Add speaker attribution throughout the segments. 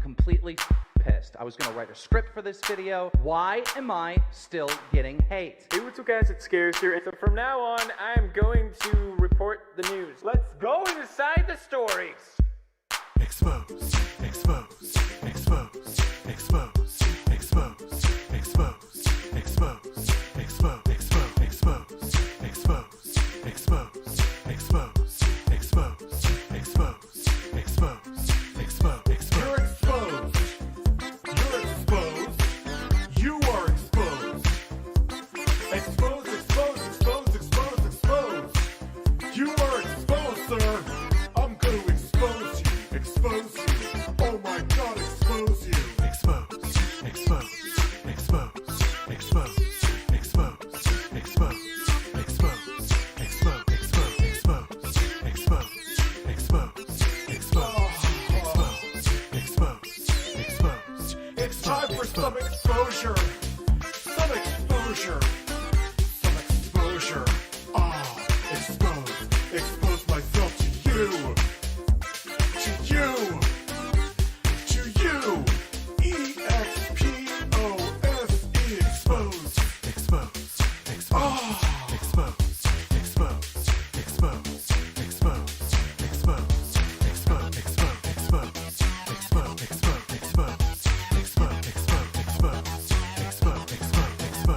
Speaker 1: completely pissed. I was gonna write a script for this video. Why am I still getting hate?
Speaker 2: Hey, what's up guys, it's Scares here, and so from now on, I'm going to report the news. Let's go inside the stories!
Speaker 3: Expose, expose, expose, expose, expose, expose, expose, expose, expose, expose, expose, expose, expose, expose, expose, expose, expose. You're exposed. You're exposed. You are exposed. Expose, expose, expose, expose, expose. You are exposed, sir. I'm going to expose you. Expose you. Oh my God, expose you. Expose, expose, expose, expose, expose, expose, expose, expose, expose, expose, expose. It's time for some exposure. Some exposure. Some exposure. Ah, expose. Expose myself to you. To you. To you. E-X-P-O-S-E. Expose. Expose. Expose. Ah. Expose. Expose. Expose. Expose. Expose. Expose. Expose. Expose. Expose. Expose. Expose. Expose. Expose. Expose. Exposed. Exposed. Exposed.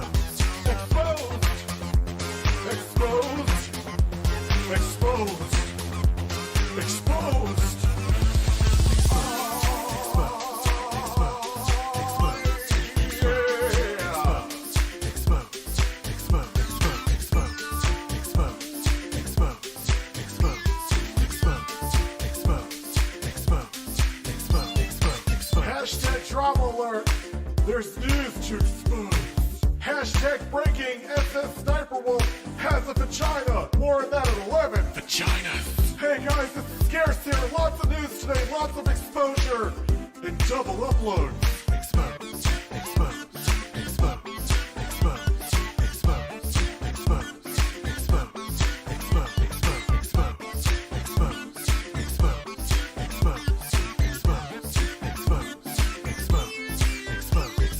Speaker 3: Hashtag drama alert. There's news to expose. Hashtag breaking. SS Sniper Wolf has a vagina. More on that at 11. Vagina. Hey guys, it's Scarce here. Lots of news today. Lots of exposure. And double upload. Expose. Expose. Expose. Expose. Expose. Expose. Expose. Expose. Expose. Expose. Expose.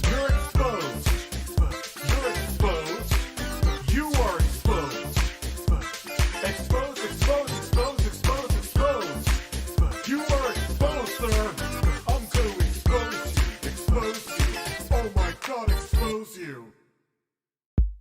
Speaker 3: You're exposed. You're exposed. You are exposed. Expose, expose, expose, expose, expose. You are exposed, sir. I'm going to expose you. Expose you. Oh my God, expose you.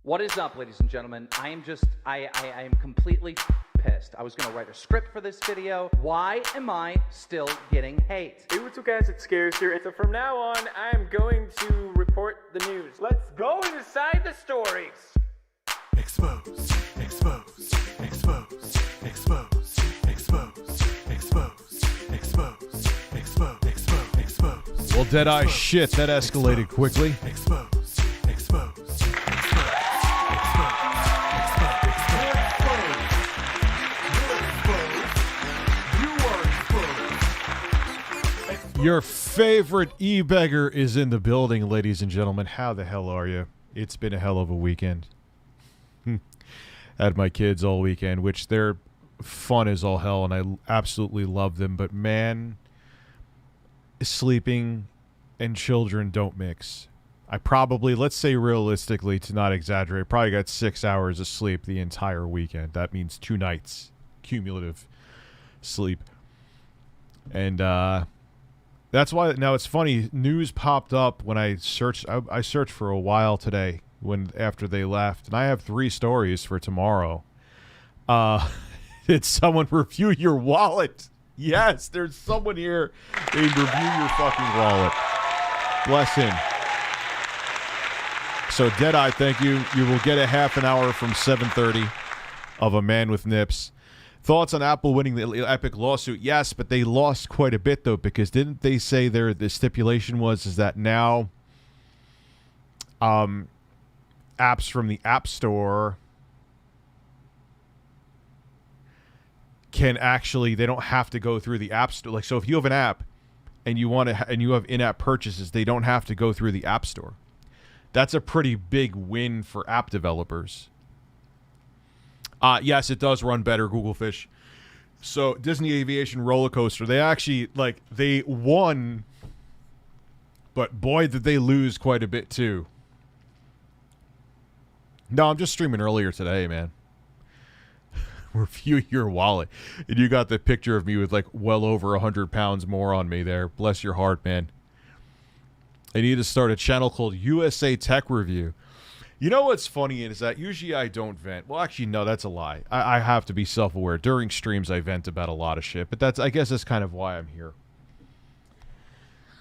Speaker 1: What is up, ladies and gentlemen? I am completely pissed. I was gonna write a script for this video. Why am I still getting hate?
Speaker 2: Hey, what's up guys, it's Scares here, and so from now on, I'm going to report the news. Let's go inside the stories!
Speaker 3: Expose, expose, expose, expose, expose, expose, expose, expose, expose.
Speaker 4: Well, Deadeye, shit, that escalated quickly.
Speaker 3: Expose, expose,
Speaker 4: Your favorite e-beggar is in the building, ladies and gentlemen. How the hell are you? It's been a hell of a weekend. Had my kids all weekend, which they're fun as all hell, and I absolutely love them. But man, sleeping and children don't mix. I probably, let's say realistically, to not exaggerate, probably got 6 hours of sleep the entire weekend. That means 2 nights cumulative sleep. And that's why now it's funny, news popped up when I searched. I searched for a while today after they left, and I have 3 stories for tomorrow. Did someone review your wallet? Yes, there's someone here. They review your fucking wallet. Bless him. So Deadeye, thank you. You will get a half an hour from 7:30 of A Man with Nips. Thoughts on Apple winning the Epic lawsuit? Yes, but they lost quite a bit though, because didn't they say the stipulation is that now apps from the App Store can actually, they don't have to go through the App Store. Like, so if you have an app and you want to and you have in-app purchases, they don't have to go through the App Store. That's a pretty big win for app developers. Yes, it does run better, Google Fish. So Disney Aviation Roller Coaster, they actually, like, they won But boy, did they lose quite a bit too. No, I'm just streaming earlier today, man. Review your wallet. And you got the picture of me with like well over 100 pounds more on me there. Bless your heart, man. I need to start a channel called USA Tech Review. You know what's funny is that usually I don't vent. Well, actually, no, that's a lie. I have to be self-aware. During streams, I vent about a lot of shit. But I guess that's kind of why I'm here.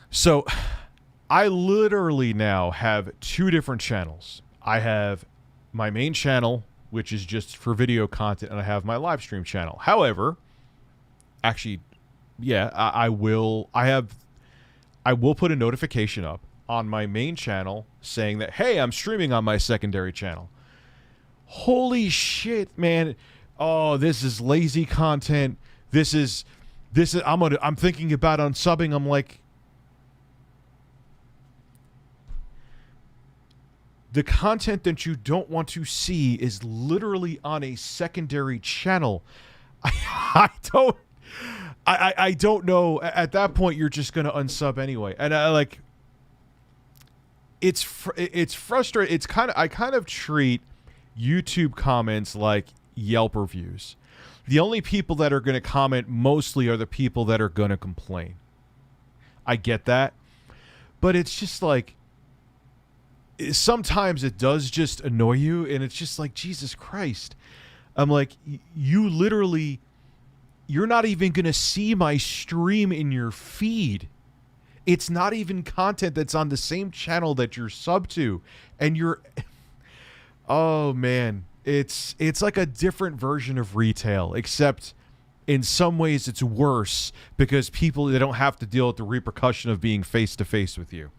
Speaker 4: So, I literally now have 2 different channels. I have my main channel, which is just for video content, and I have my live stream channel. However, actually, yeah, I will put a notification up on my main channel saying that, hey, I'm streaming on my secondary channel. Holy shit, man. Oh, this is lazy content. This is I'm thinking about unsubbing. I'm like, the content that you don't want to see is literally on a secondary channel. I don't know. At that point, you're just going to unsub anyway. And it's frustrating. I kind of treat YouTube comments like Yelp reviews. The only people that are going to comment mostly are the people that are going to complain. I get that. But it's just like, sometimes it does just annoy you, and it's just like, Jesus Christ. I'm like, you're not even going to see my stream in your feed. It's not even content that's on the same channel that you're sub to. And oh man, it's like a different version of retail, except in some ways it's worse because they don't have to deal with the repercussion of being face to face with you.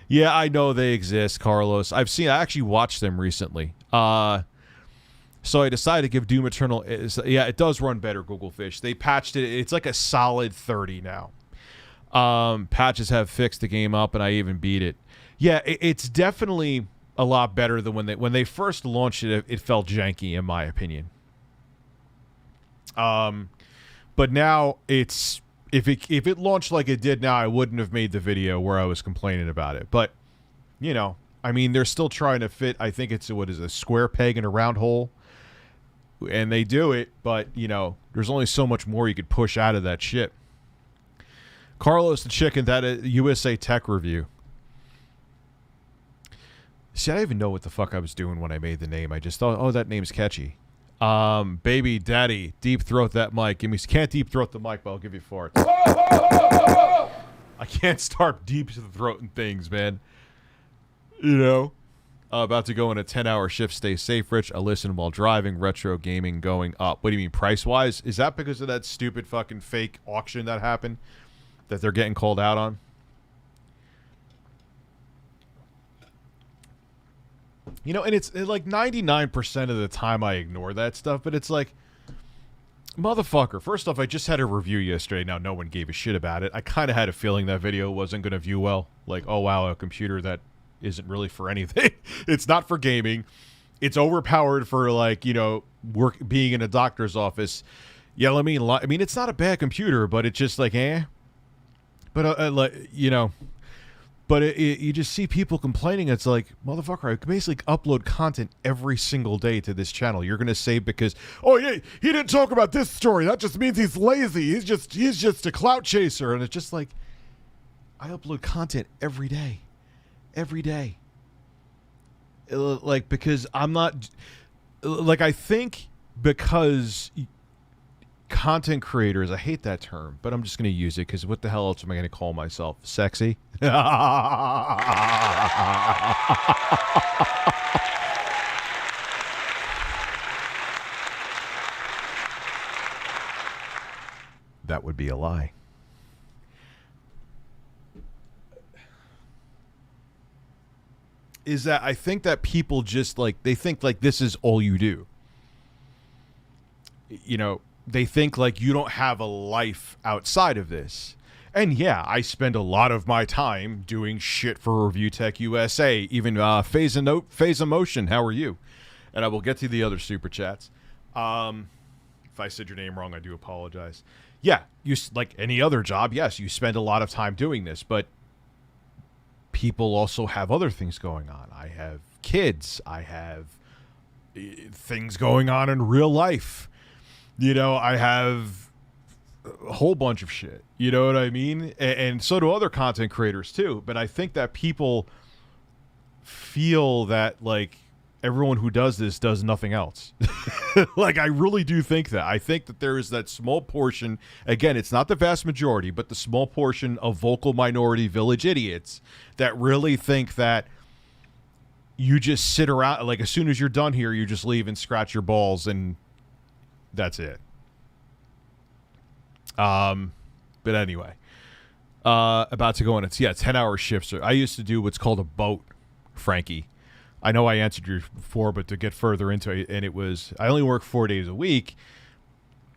Speaker 4: Yeah, I know they exist, Carlos. I actually watched them recently. So I decided to give Doom Eternal. Yeah, it does run better, Google Fish. They patched it. It's like a solid 30 now. Patches have fixed the game up, and I even beat it. Yeah, it's definitely a lot better than when they first launched it. It felt janky, in my opinion. But now it's. If it launched like it did now, I wouldn't have made the video where I was complaining about it. But, you know, I mean, they're still trying to fit, I think it's, a square peg in a round hole. And they do it, but, you know, there's only so much more you could push out of that shit. Carlos the Chicken, that is USA Tech Review. See, I didn't even know what the fuck I was doing when I made the name. I just thought, oh, that name's catchy. Baby daddy, deep throat that mic. Can't deep throat the mic, but I'll give you farts. I can't start deep throating things, man. You know, about to go on a 10-hour shift. Stay safe, Rich. I listen while driving. Retro gaming going up. What do you mean, price-wise? Is that because of that stupid fucking fake auction that happened that they're getting called out on? You know, and it's like 99% of the time I ignore that stuff, but it's like, motherfucker, first off, I just had a review yesterday. Now, no one gave a shit about it. I kind of had a feeling that video wasn't going to view well. Like, oh, wow, a computer that isn't really for anything. It's not for gaming. It's overpowered for, like, you know, being in a doctor's office. Yeah, I mean, it's not a bad computer, but it's just like, eh. But, like, you know... But you just see people complaining. It's like, motherfucker, I can basically upload content every single day to this channel. You're going to say because, oh, yeah, he didn't talk about this story. That just means he's lazy. He's just a clout chaser. And it's just like, I upload content every day. Every day. Like, because I'm not, like, I think because content creators, I hate that term, but I'm just going to use it because what the hell else am I going to call myself? Sexy? That would be a lie. Is that I think that people just like, they think like this is all you do. You know, they think like you don't have a life outside of this. And yeah, I spend a lot of my time doing shit for Review Tech USA. Even Phase of Motion, how are you? And I will get to the other super chats. If I said your name wrong, I do apologize. Yeah, like any other job, yes, you spend a lot of time doing this, but people also have other things going on. I have kids. I have things going on in real life. I have a whole bunch of shit. You know what I mean? And so do other content creators too. But I think that people feel that, like, everyone who does this does nothing else. Like, I really do think that. I think that there is that small portion, again, it's not the vast majority, but the small portion of vocal minority village idiots that really think that you just sit around, like, as soon as you're done here, you just leave and scratch your balls and that's it. But anyway, about to go on. It's 10-hour shifts. I used to do what's called a boat, Frankie. I know I answered you before, but to get further into it, and I only worked 4 days a week,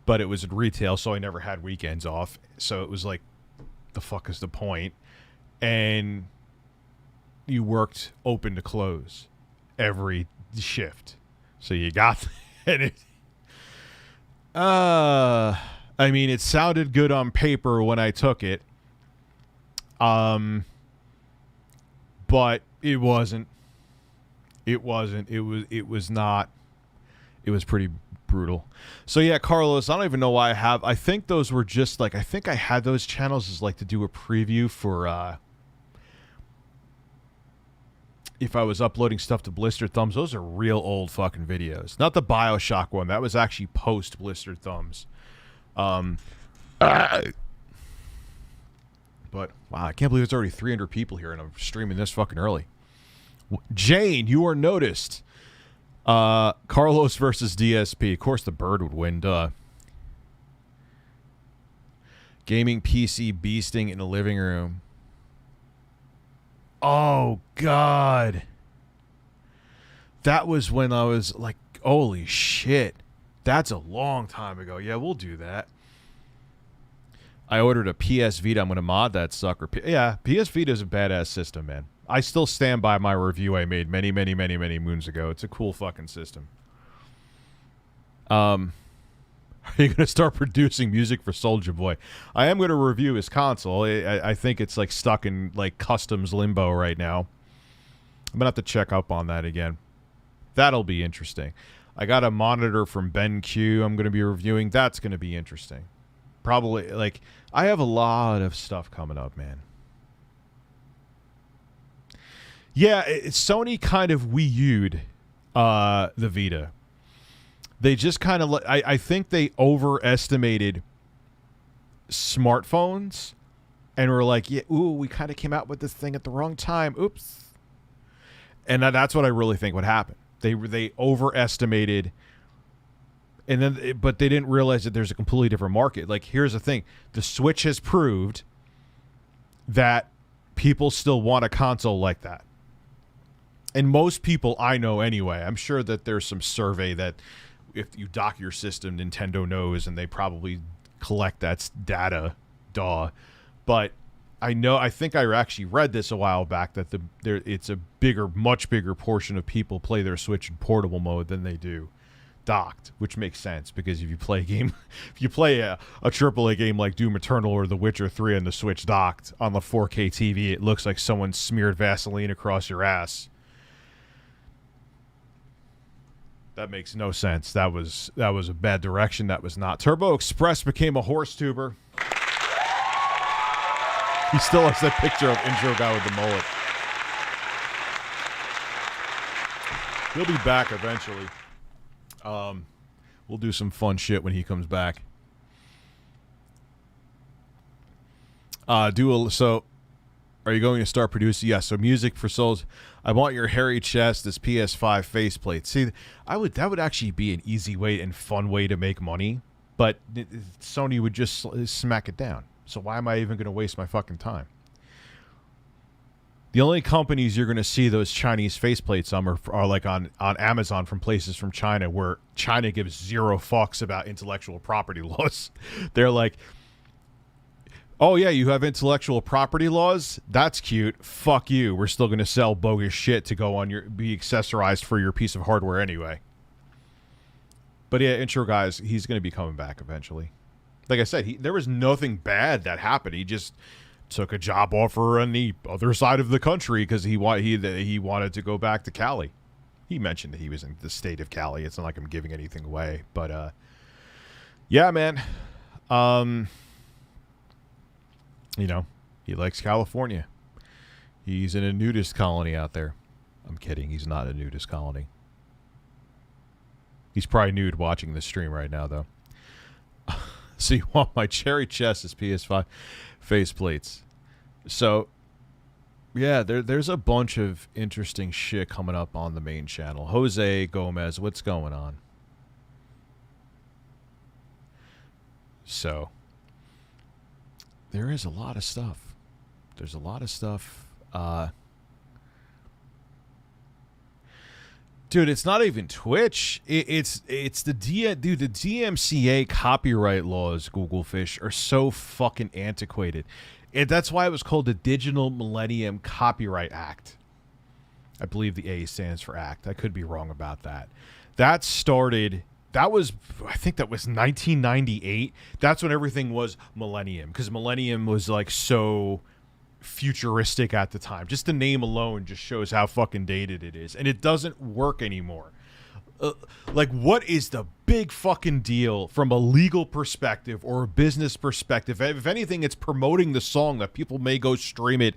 Speaker 4: but it was in retail, so I never had weekends off. So it was like, the fuck is the point? And you worked open to close every shift. So you got, and I mean, it sounded good on paper when I took it. But it wasn't. It was not. It was pretty brutal. So yeah, Carlos, I don't even know why I think those were just like, I think I had those channels as like to do a preview for if I was uploading stuff to Blistered Thumbs. Those are real old fucking videos. Not the BioShock one. That was actually post Blistered Thumbs. But wow, I can't believe it's already 300 people here and I'm streaming this fucking early. Jane, you are noticed. Carlos versus DSP. Of course the bird would win, duh. Gaming PC beasting in the living room. Oh, God. That was when I was like, holy shit. That's a long time ago. Yeah, we'll do that. I ordered a PS Vita. I'm going to mod that sucker. Yeah, PS Vita is a badass system, man. I still stand by my review I made many, many, many, many moons ago. It's a cool fucking system. Are you going to start producing music for Soulja Boy? I am going to review his console. I think it's like stuck in like customs limbo right now. I'm going to have to check up on that again. That'll be interesting. I got a monitor from BenQ I'm going to be reviewing. That's going to be interesting. Probably, like, I have a lot of stuff coming up, man. Yeah, Sony kind of Wii U'd the Vita. They just kind of, I think they overestimated smartphones and were like, yeah, ooh, we kind of came out with this thing at the wrong time. Oops. And that's what I really think would happen. They overestimated, and then, but they didn't realize that there's a completely different market. Like, here's the thing. The Switch has proved that people still want a console like that. And most people I know anyway, I'm sure that there's some survey that if you dock your system, Nintendo knows, and they probably collect that data, But I think I actually read this a while back that it's a much bigger portion of people play their Switch in portable mode than they do docked, which makes sense because if you play a game, if you play a AAA game like Doom Eternal or The Witcher 3 on the Switch docked on the 4K TV, it looks like someone smeared Vaseline across your ass. That makes no sense. That was a bad direction. That was not. Turbo Express became a horse tuber. He still has that picture of intro guy with the mullet. He'll be back eventually. We'll do some fun shit when he comes back. So, are you going to start producing? Yes. So, music for Souls. I want your hairy chest as PS5 faceplate. See, that would actually be an easy way and fun way to make money, but Sony would just smack it down. So why am I even going to waste my fucking time? The only companies you're going to see those Chinese faceplates on are like on Amazon from places from China, where China gives zero fucks about intellectual property laws. They're like, oh yeah, you have intellectual property laws? That's cute. Fuck you. We're still going to sell bogus shit to go on be accessorized for your piece of hardware anyway. But yeah, intro guys, he's going to be coming back eventually. Like I said, there was nothing bad that happened. He just took a job offer on the other side of the country because he wanted to go back to Cali. He mentioned that he was in the state of Cali. It's not like I'm giving anything away, but yeah, man. You know, he likes California. He's in a nudist colony out there. I'm kidding. He's not a nudist colony. He's probably nude watching this stream right now, though. So you want my cherry chest as PS5 faceplates. So, yeah, there's a bunch of interesting shit coming up on the main channel. Jose Gomez, what's going on? So, there is a lot of stuff. There's a lot of stuff. Dude, it's not even Twitch. It's the the DMCA copyright laws, Google Fish, are so fucking antiquated. That's why it was called the Digital Millennium Copyright Act. I believe the A stands for Act. I could be wrong about that. I think that was 1998. That's when everything was millennium, because millennium was like so futuristic at the time. Just the name alone just shows how fucking dated it is, and it doesn't work anymore. Like, what is the big fucking deal from a legal perspective or a business perspective? If anything, it's promoting the song that people may go stream it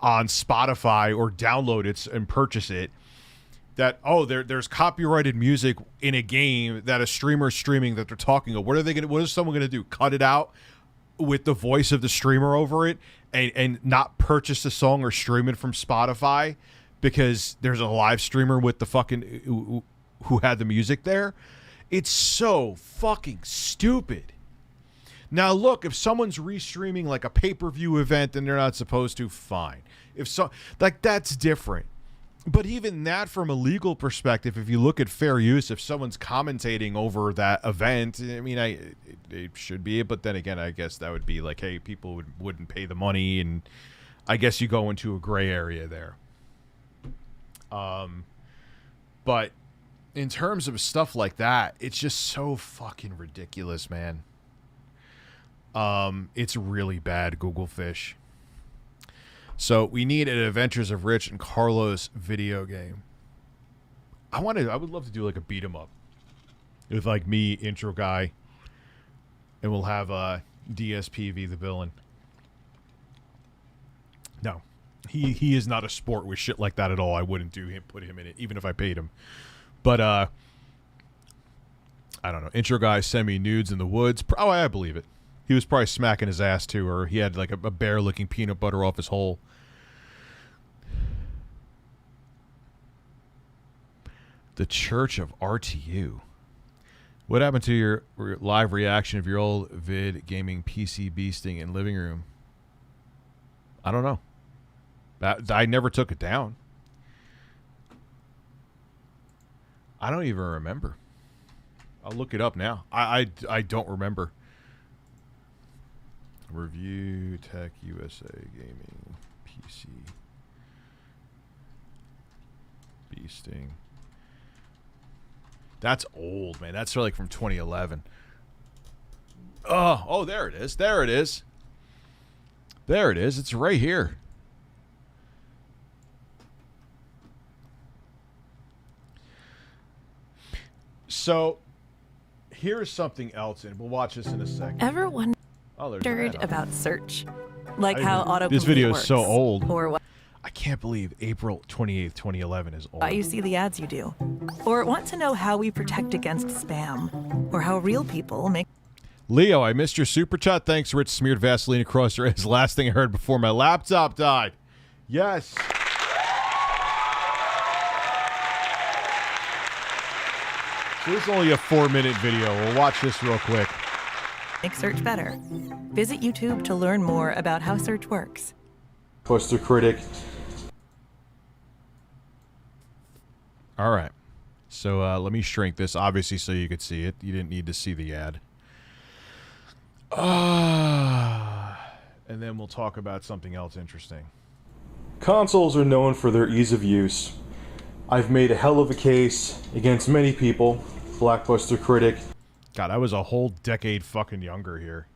Speaker 4: on Spotify or download it and purchase it. That, oh, there's copyrighted music in a game that a streamer is streaming that they're talking of. What is someone gonna do? Cut it out with the voice of the streamer over it and not purchase the song or stream it from Spotify because there's a live streamer with the fucking who had the music there? It's so fucking stupid. Now look, if someone's restreaming like a pay-per-view event and they're not supposed to, fine. That's different. But even that, from a legal perspective, if you look at fair use, if someone's commentating over that event, I mean, it should be. But then again, I guess that would be like, hey, people wouldn't pay the money, and I guess you go into a gray area there. But in terms of stuff like that, it's just so fucking ridiculous, man. It's really bad, Google Fish. So we need an Adventures of Rich and Carlos video game. I would love to do like a beat 'em up with like me, intro guy, and we'll have DSP be the villain. No, he is not a sport with shit like that at all. I wouldn't put him in it, even if I paid him. But I don't know. Intro guy send me nudes in the woods. Oh, I believe it. He was probably smacking his ass too, or he had like a bear licking peanut butter off his hole. The Church of RTU. What happened to your live reaction of your old vid gaming PC beasting in living room? I don't know. I never took it down. I don't even remember. I'll look it up now. I don't remember. Review Tech USA Gaming PC beasting. That's old, man. That's like from 2011. Oh, there it is. There it is. There it is. It's right here. So, here's something else, and we'll watch this in a second.
Speaker 5: Ever wondered about search? Like how autocomplete
Speaker 4: This video
Speaker 5: works,
Speaker 4: is so old.
Speaker 5: Or what?
Speaker 4: I can't believe April 28th, 2011 is old.
Speaker 5: Why you see the ads you do. Or want to know how we protect against spam. Or how real people make...
Speaker 4: Leo, I missed your super chat. Thanks, Rich. Smeared Vaseline across your eyes. Last thing I heard before my laptop died. Yes. So this is only a 4-minute video. We'll watch this real quick.
Speaker 5: Make search better. Visit YouTube to learn more about how search works.
Speaker 6: Poster critic.
Speaker 4: All right. So let me shrink this, obviously, so you could see it. You didn't need to see the ad. And then we'll talk about something else interesting.
Speaker 6: Consoles are known for their ease of use. I've made a hell of a case against many people Blockbuster Critic.
Speaker 4: God, I was a whole decade fucking younger here.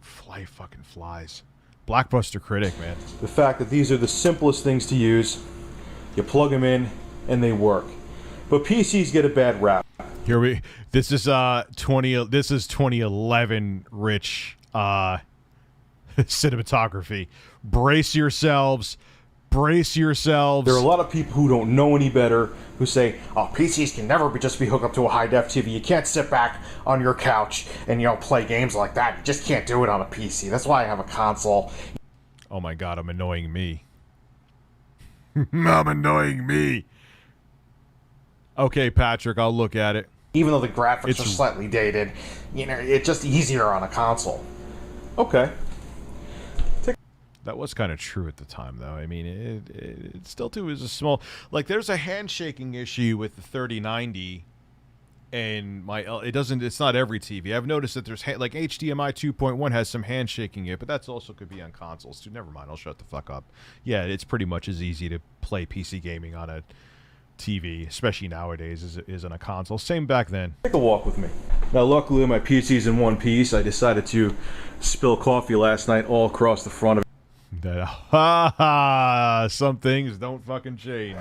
Speaker 4: Fly fucking flies. Blockbuster Critic, man.
Speaker 6: The fact that these are the simplest things to use. You plug them in and they work. But PCs get a bad rap.
Speaker 4: This is 2011 rich cinematography. Brace yourselves. Brace yourselves.
Speaker 6: There are a lot of people who don't know any better who say, oh, PCs can never just be hooked up to a high-def TV. You can't sit back on your couch and, play games like that. You just can't do it on a PC. That's why I have a console.
Speaker 4: Oh my god, I'm annoying me. I'm annoying me. Okay, Patrick, I'll look at it.
Speaker 6: Even though the graphics are slightly dated, it's just easier on a console. Okay.
Speaker 4: That was kind of true at the time, though. I mean, it still too is a small... Like, there's a handshaking issue with the 3090, and it's not every TV. I've noticed that there's... like, HDMI 2.1 has some handshaking it, but that's also could be on consoles, too. Never mind, I'll shut the fuck up. Yeah, it's pretty much as easy to play PC gaming on a TV, especially nowadays, as it is on a console. Same back then.
Speaker 6: Take a walk with me. Now, luckily, my PC's in one piece. I decided to spill coffee last night all across the front of it.
Speaker 4: Some things don't fucking change.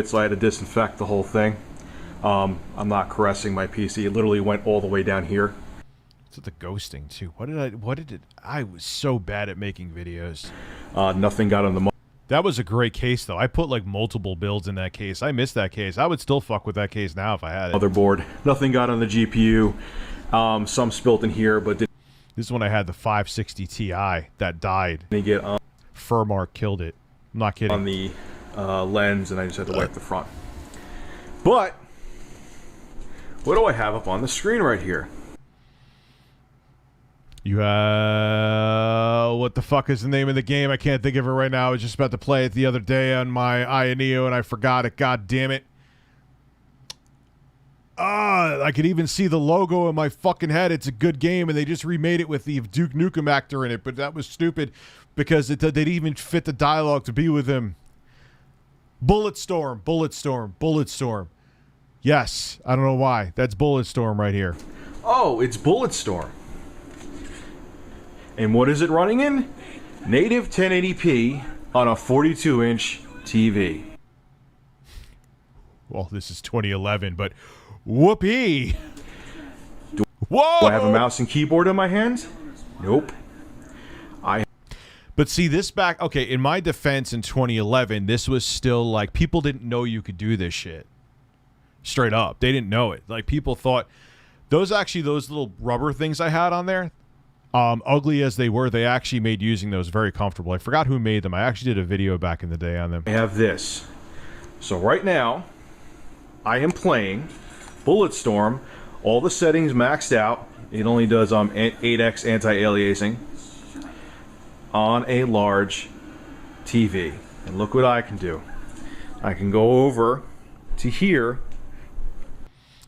Speaker 6: So I had to disinfect the whole thing. I'm not caressing my PC. It literally went all the way down here.
Speaker 4: It's the ghosting too. I was so bad at making videos.
Speaker 6: Nothing got on the.
Speaker 4: That was a great case though. I put like multiple builds in that case. I missed that case. I would still fuck with that case now if I had it.
Speaker 6: Motherboard. Nothing got on the GPU. Some spilt in here, but
Speaker 4: this is when I had the 560 Ti that died.
Speaker 6: Didn't get
Speaker 4: Furmark killed it. I'm not kidding.
Speaker 6: On the lens, and I just had to wipe the front. But what do I have up on the screen right here?
Speaker 4: You what the fuck is the name of the game? I can't think of it right now. I was just about to play it the other day on my Neo and I forgot it. God damn it. I could even see the logo in my fucking head. It's a good game, and they just remade it with the Duke Nukem actor in it, but that was stupid because they didn't even fit the dialogue to be with him. Bulletstorm. Yes, I don't know why. That's Bulletstorm right here.
Speaker 6: Oh, it's Bulletstorm. And what is it running in? Native 1080p on a 42-inch TV.
Speaker 4: Well, this is 2011, but whoopee!
Speaker 6: Whoa! Do I have a mouse and keyboard in my hands? Nope.
Speaker 4: But see, this back... Okay, in my defense in 2011, this was still like... People didn't know you could do this shit. Straight up. They didn't know it. Like, people thought... Those little rubber things I had on there... ugly as they were, they actually made using those very comfortable. I forgot who made them. I actually did a video back in the day on them.
Speaker 6: I have this. So right now, I am playing Bulletstorm. All the settings maxed out. It only does 8x anti-aliasing on a large TV. And look what I can do. I can go over to here.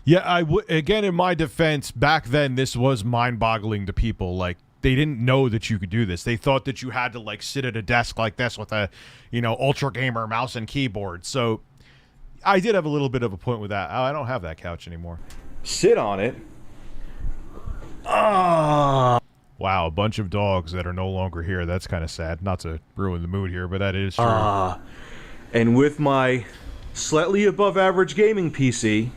Speaker 4: Yeah, again, in my defense, back then, this was mind-boggling to people. Like, they didn't know that you could do this. They thought that you had to, like, sit at a desk like this with a, Ultra Gamer mouse and keyboard. So, I did have a little bit of a point with that. I don't have that couch anymore.
Speaker 6: Sit on it.
Speaker 4: Wow, a bunch of dogs that are no longer here. That's kind of sad. Not to ruin the mood here, but that is true.
Speaker 6: And with my slightly above average gaming PC...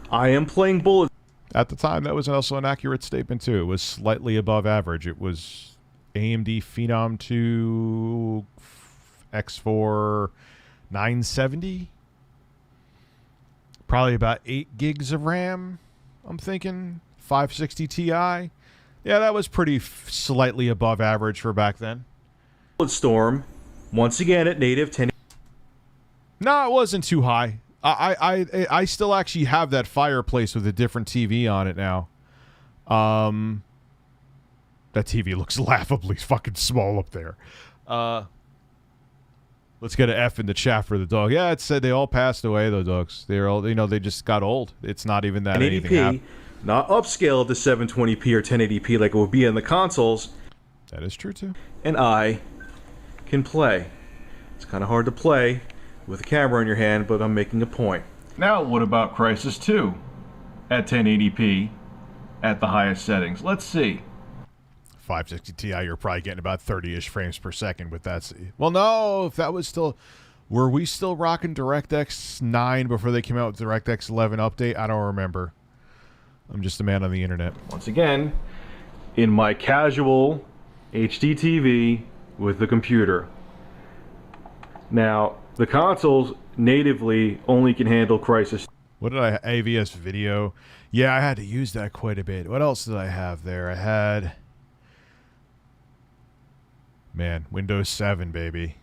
Speaker 6: I am playing Bullet.
Speaker 4: At the time, that was also an accurate statement, too. It was slightly above average. It was AMD Phenom 2 X4 970. Probably about 8 gigs of RAM, I'm thinking. 560 Ti. Yeah, that was pretty slightly above average for back then.
Speaker 6: Bulletstorm, once again at native 10.
Speaker 4: No, it wasn't too high. I still actually have that fireplace with a different TV on it now. That TV looks laughably fucking small up there. Let's get an F in the chat for the dog. Yeah, it said they all passed away, though, dogs. They're all, they just got old. It's not even that
Speaker 6: 1080p,
Speaker 4: anything happened.
Speaker 6: Not upscaled to 720p or 1080p like it would be in the consoles.
Speaker 4: That is true, too.
Speaker 6: And I can play It's kind of hard to play with a camera in your hand, but I'm making a point. Now, what about Crysis 2 at 1080p at the highest settings? Let's see.
Speaker 4: 560 Ti, you're probably getting about 30-ish frames per second with that. Well, no, if that was still... Were we still rocking DirectX 9 before they came out with DirectX 11 update? I don't remember. I'm just a man on the internet.
Speaker 6: Once again, in my casual HD TV with the computer. Now, the consoles natively only can handle Crysis.
Speaker 4: What did I... AVS Video. Yeah, I had to use that quite a bit. What else did I have there? I had... Man, Windows 7, baby.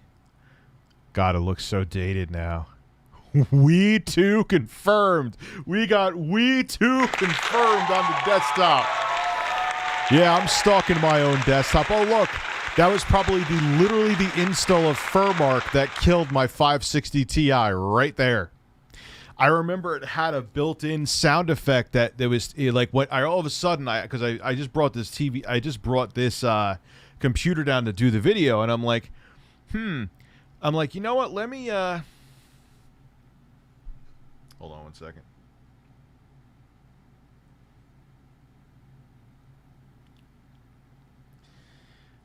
Speaker 4: God, it looks so dated now. Wii 2 confirmed. We got Wii 2 confirmed on the desktop. Yeah, I'm stalking my own desktop. Oh, look. That was probably literally the install of Furmark that killed my 560 Ti right there. I remember it had a built-in sound effect that there was like what I all of a sudden because I just brought this TV. I just brought this computer down to do the video, and I'm like, I'm like, you know what? Let me hold on one second.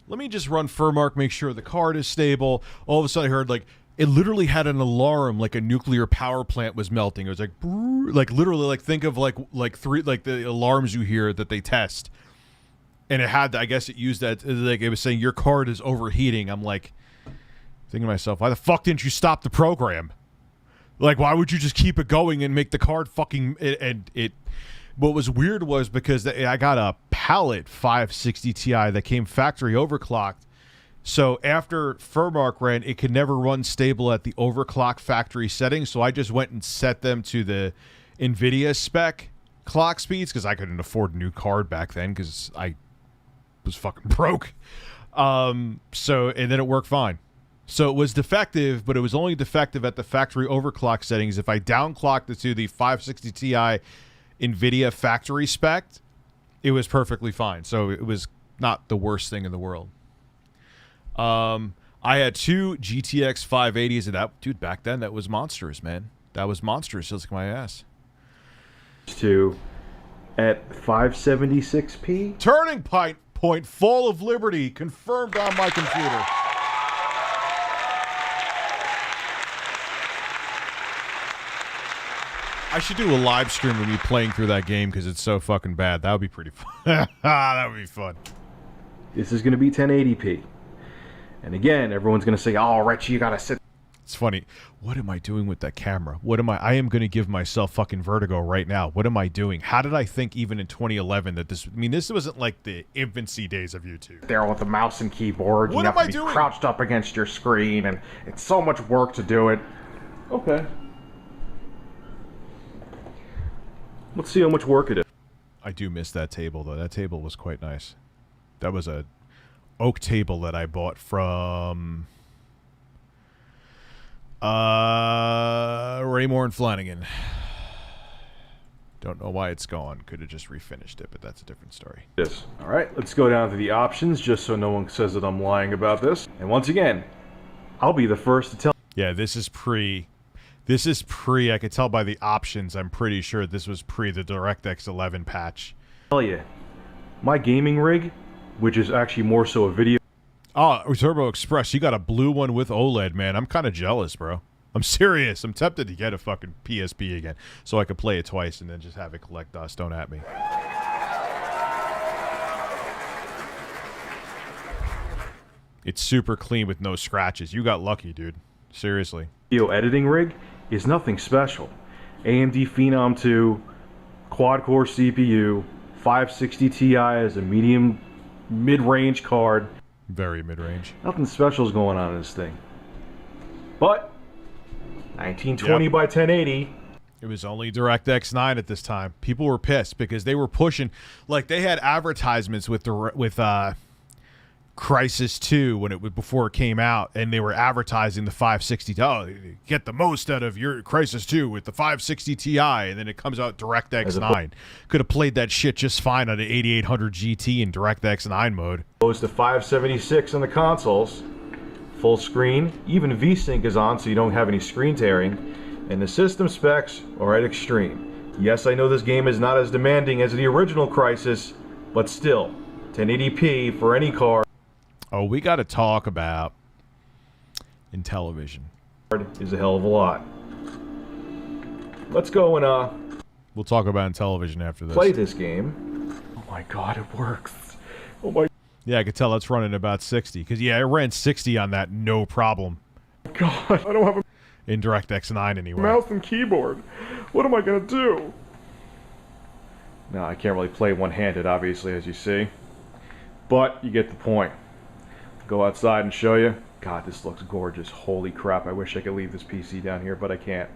Speaker 4: Let me just run Furmark, make sure the card is stable. All of a sudden I heard like it literally had an alarm like a nuclear power plant was melting. It was like brrr, like literally like think of like the alarms you hear that they test. And it had I guess it used that like it was saying your card is overheating. I'm like thinking to myself, why the fuck didn't you stop the program? Like, why would you just keep it going and make the card fucking... What was weird was because I got a Palette 560 Ti that came factory overclocked. So after Furmark ran, it could never run stable at the overclock factory settings. So I just went and set them to the NVIDIA spec clock speeds because I couldn't afford a new card back then because I was fucking broke. And then it worked fine. So it was defective, but it was only defective at the factory overclock settings. If I downclocked it to the 560 Ti NVIDIA factory spec, it was perfectly fine. So it was not the worst thing in the world. I had two GTX 580s, and that, dude, back then, that was monstrous, man. That was monstrous. Just like my ass.
Speaker 6: 2 at 576p.
Speaker 4: Turning point, Fall of Liberty, confirmed on my computer. I should do a live stream of me playing through that game because it's so fucking bad. That would be pretty fun. That would be fun.
Speaker 6: This is going to be 1080p. And again, everyone's going to say, oh, Richie, you got to sit.
Speaker 4: It's funny. What am I doing with that camera? I am going to give myself fucking vertigo right now. What am I doing? How did I think even in 2011 that this... I mean, this wasn't like the infancy days of YouTube.
Speaker 6: There with the mouse and keyboard.
Speaker 4: What
Speaker 6: you
Speaker 4: am
Speaker 6: have
Speaker 4: I
Speaker 6: to be
Speaker 4: doing?
Speaker 6: Crouched up against your screen, and it's so much work to do it. Okay. Let's see how much work it is.
Speaker 4: I do miss that table, though. That table was quite nice. That was a oak table that I bought from Raymore and Flanagan. Don't know why it's gone. Could have just refinished it, but that's a different story.
Speaker 6: Yes. All right, let's go down to the options just so no one says that I'm lying about this. And once again, I'll be the first to tell.
Speaker 4: Yeah, this is pre. I could tell by the options. I'm pretty sure this was pre the DirectX 11 patch.
Speaker 6: Tell you, my gaming rig, which is actually more so a video.
Speaker 4: Oh, Turbo Express, you got a blue one with OLED, man. I'm kind of jealous, bro. I'm serious. I'm tempted to get a fucking PSP again so I could play it twice and then just have it collect dust. Don't at me. It's super clean with no scratches. You got lucky, dude. Seriously.
Speaker 6: Video editing rig is nothing special. AMD Phenom 2, quad-core CPU, 560 Ti as a mid-range card.
Speaker 4: Very mid-range.
Speaker 6: Nothing special is going on in this thing. But 1920 by 1080.
Speaker 4: It was only DirectX 9 at this time. People were pissed because they were pushing, like they had advertisements with Crysis 2 before it came out, and they were advertising the 560. Oh, get the most out of your Crysis 2 with the 560 Ti, and then it comes out DirectX 9. Could have played that shit just fine on an 8800 GT in DirectX 9 mode.
Speaker 6: Goes to 576 on the consoles, full screen, even VSync is on so you don't have any screen tearing, and the system specs are at extreme. Yes, I know this game is not as demanding as the original Crysis, but still, 1080p for any card.
Speaker 4: Oh, we got to talk about Intellivision.
Speaker 6: Is a hell of a lot. Let's go and
Speaker 4: We'll talk about Intellivision after this.
Speaker 6: play this game. Oh my god, it works. Oh my
Speaker 4: Yeah, I could tell it's running about 60. Because, yeah, it ran 60 on that, no problem.
Speaker 3: God, I don't have a
Speaker 4: In DirectX 9 anyway.
Speaker 3: mouse and keyboard. What am I gonna do?
Speaker 6: No, I can't really play one-handed, obviously, as you see. But you get the point. Go outside and show you. God, this looks gorgeous. Holy crap, I wish I could leave this PC down here, but I can't.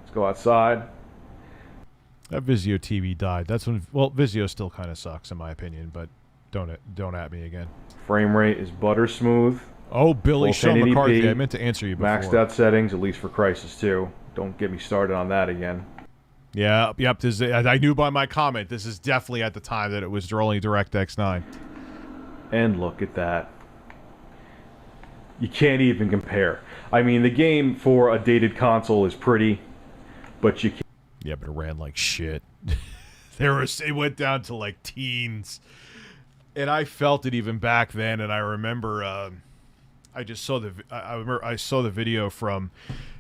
Speaker 6: Let's go outside.
Speaker 4: That Vizio TV died. That's when... Well, Vizio still kind of sucks, in my opinion, but don't at me again.
Speaker 6: Frame rate is butter smooth.
Speaker 4: Oh, Billy
Speaker 6: Full
Speaker 4: Sean
Speaker 6: 1080p,
Speaker 4: McCarthy. I meant to answer you before.
Speaker 6: Maxed out settings, at least for Crysis 2. Don't get me started on that again.
Speaker 4: Yeah, yep. This is, I knew by my comment, this is definitely at the time that it was only DirectX 9.
Speaker 6: And look at that. You can't even compare. I mean, the game for a dated console is pretty, but you can't.
Speaker 4: Yeah, but it ran like shit. It went down to like teens. And I felt it even back then, and I remember I just saw I saw the video from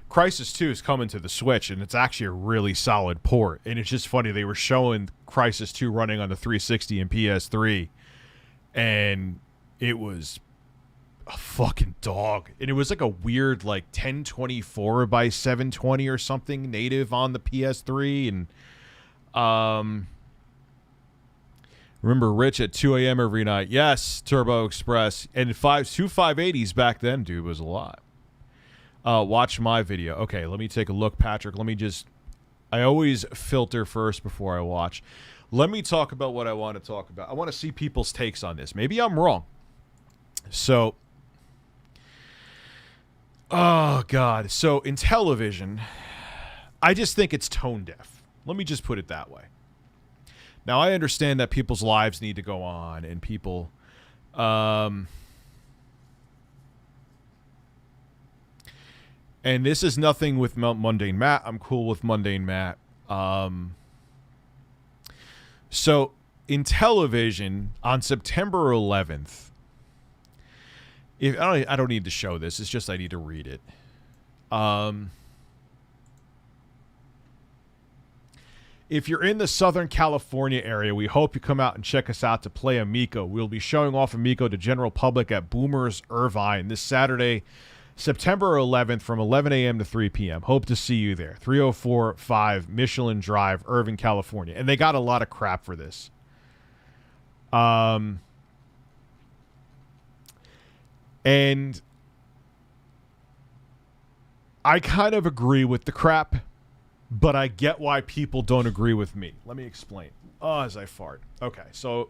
Speaker 4: Crysis 2 is coming to the Switch, and it's actually a really solid port. And it's just funny, they were showing Crysis 2 running on the 360 and PS3, and it was a fucking dog. And it was like a weird like 1024 by 720 or something native on the PS3. And remember Rich at 2 a.m. every night. Yes, Turbo Express. And two 580s back then, dude, was a lot. Watch my video. Okay, let me take a look, Patrick. I always filter first before I watch. Let me talk about what I want to talk about. I want to see people's takes on this. Maybe I'm wrong. So, oh, God. So, Intellivision, I just think it's tone deaf. Let me just put it that way. Now, I understand that people's lives need to go on, and people... and this is nothing with Mundane Matt. I'm cool with Mundane Matt. So, Intellivision, on September 11th... I don't need to show this. It's just I need to read it. If you're in the Southern California area, we hope you come out and check us out to play Amico. We'll be showing off Amico to general public at Boomers Irvine this Saturday, September 11th from 11 a.m. to 3 p.m. Hope to see you there. 3045 Michelin Drive, Irvine, California. And they got a lot of crap for this. And I kind of agree with the crap, but I get why people don't agree with me. Let me explain. Oh, as I fart. Okay, so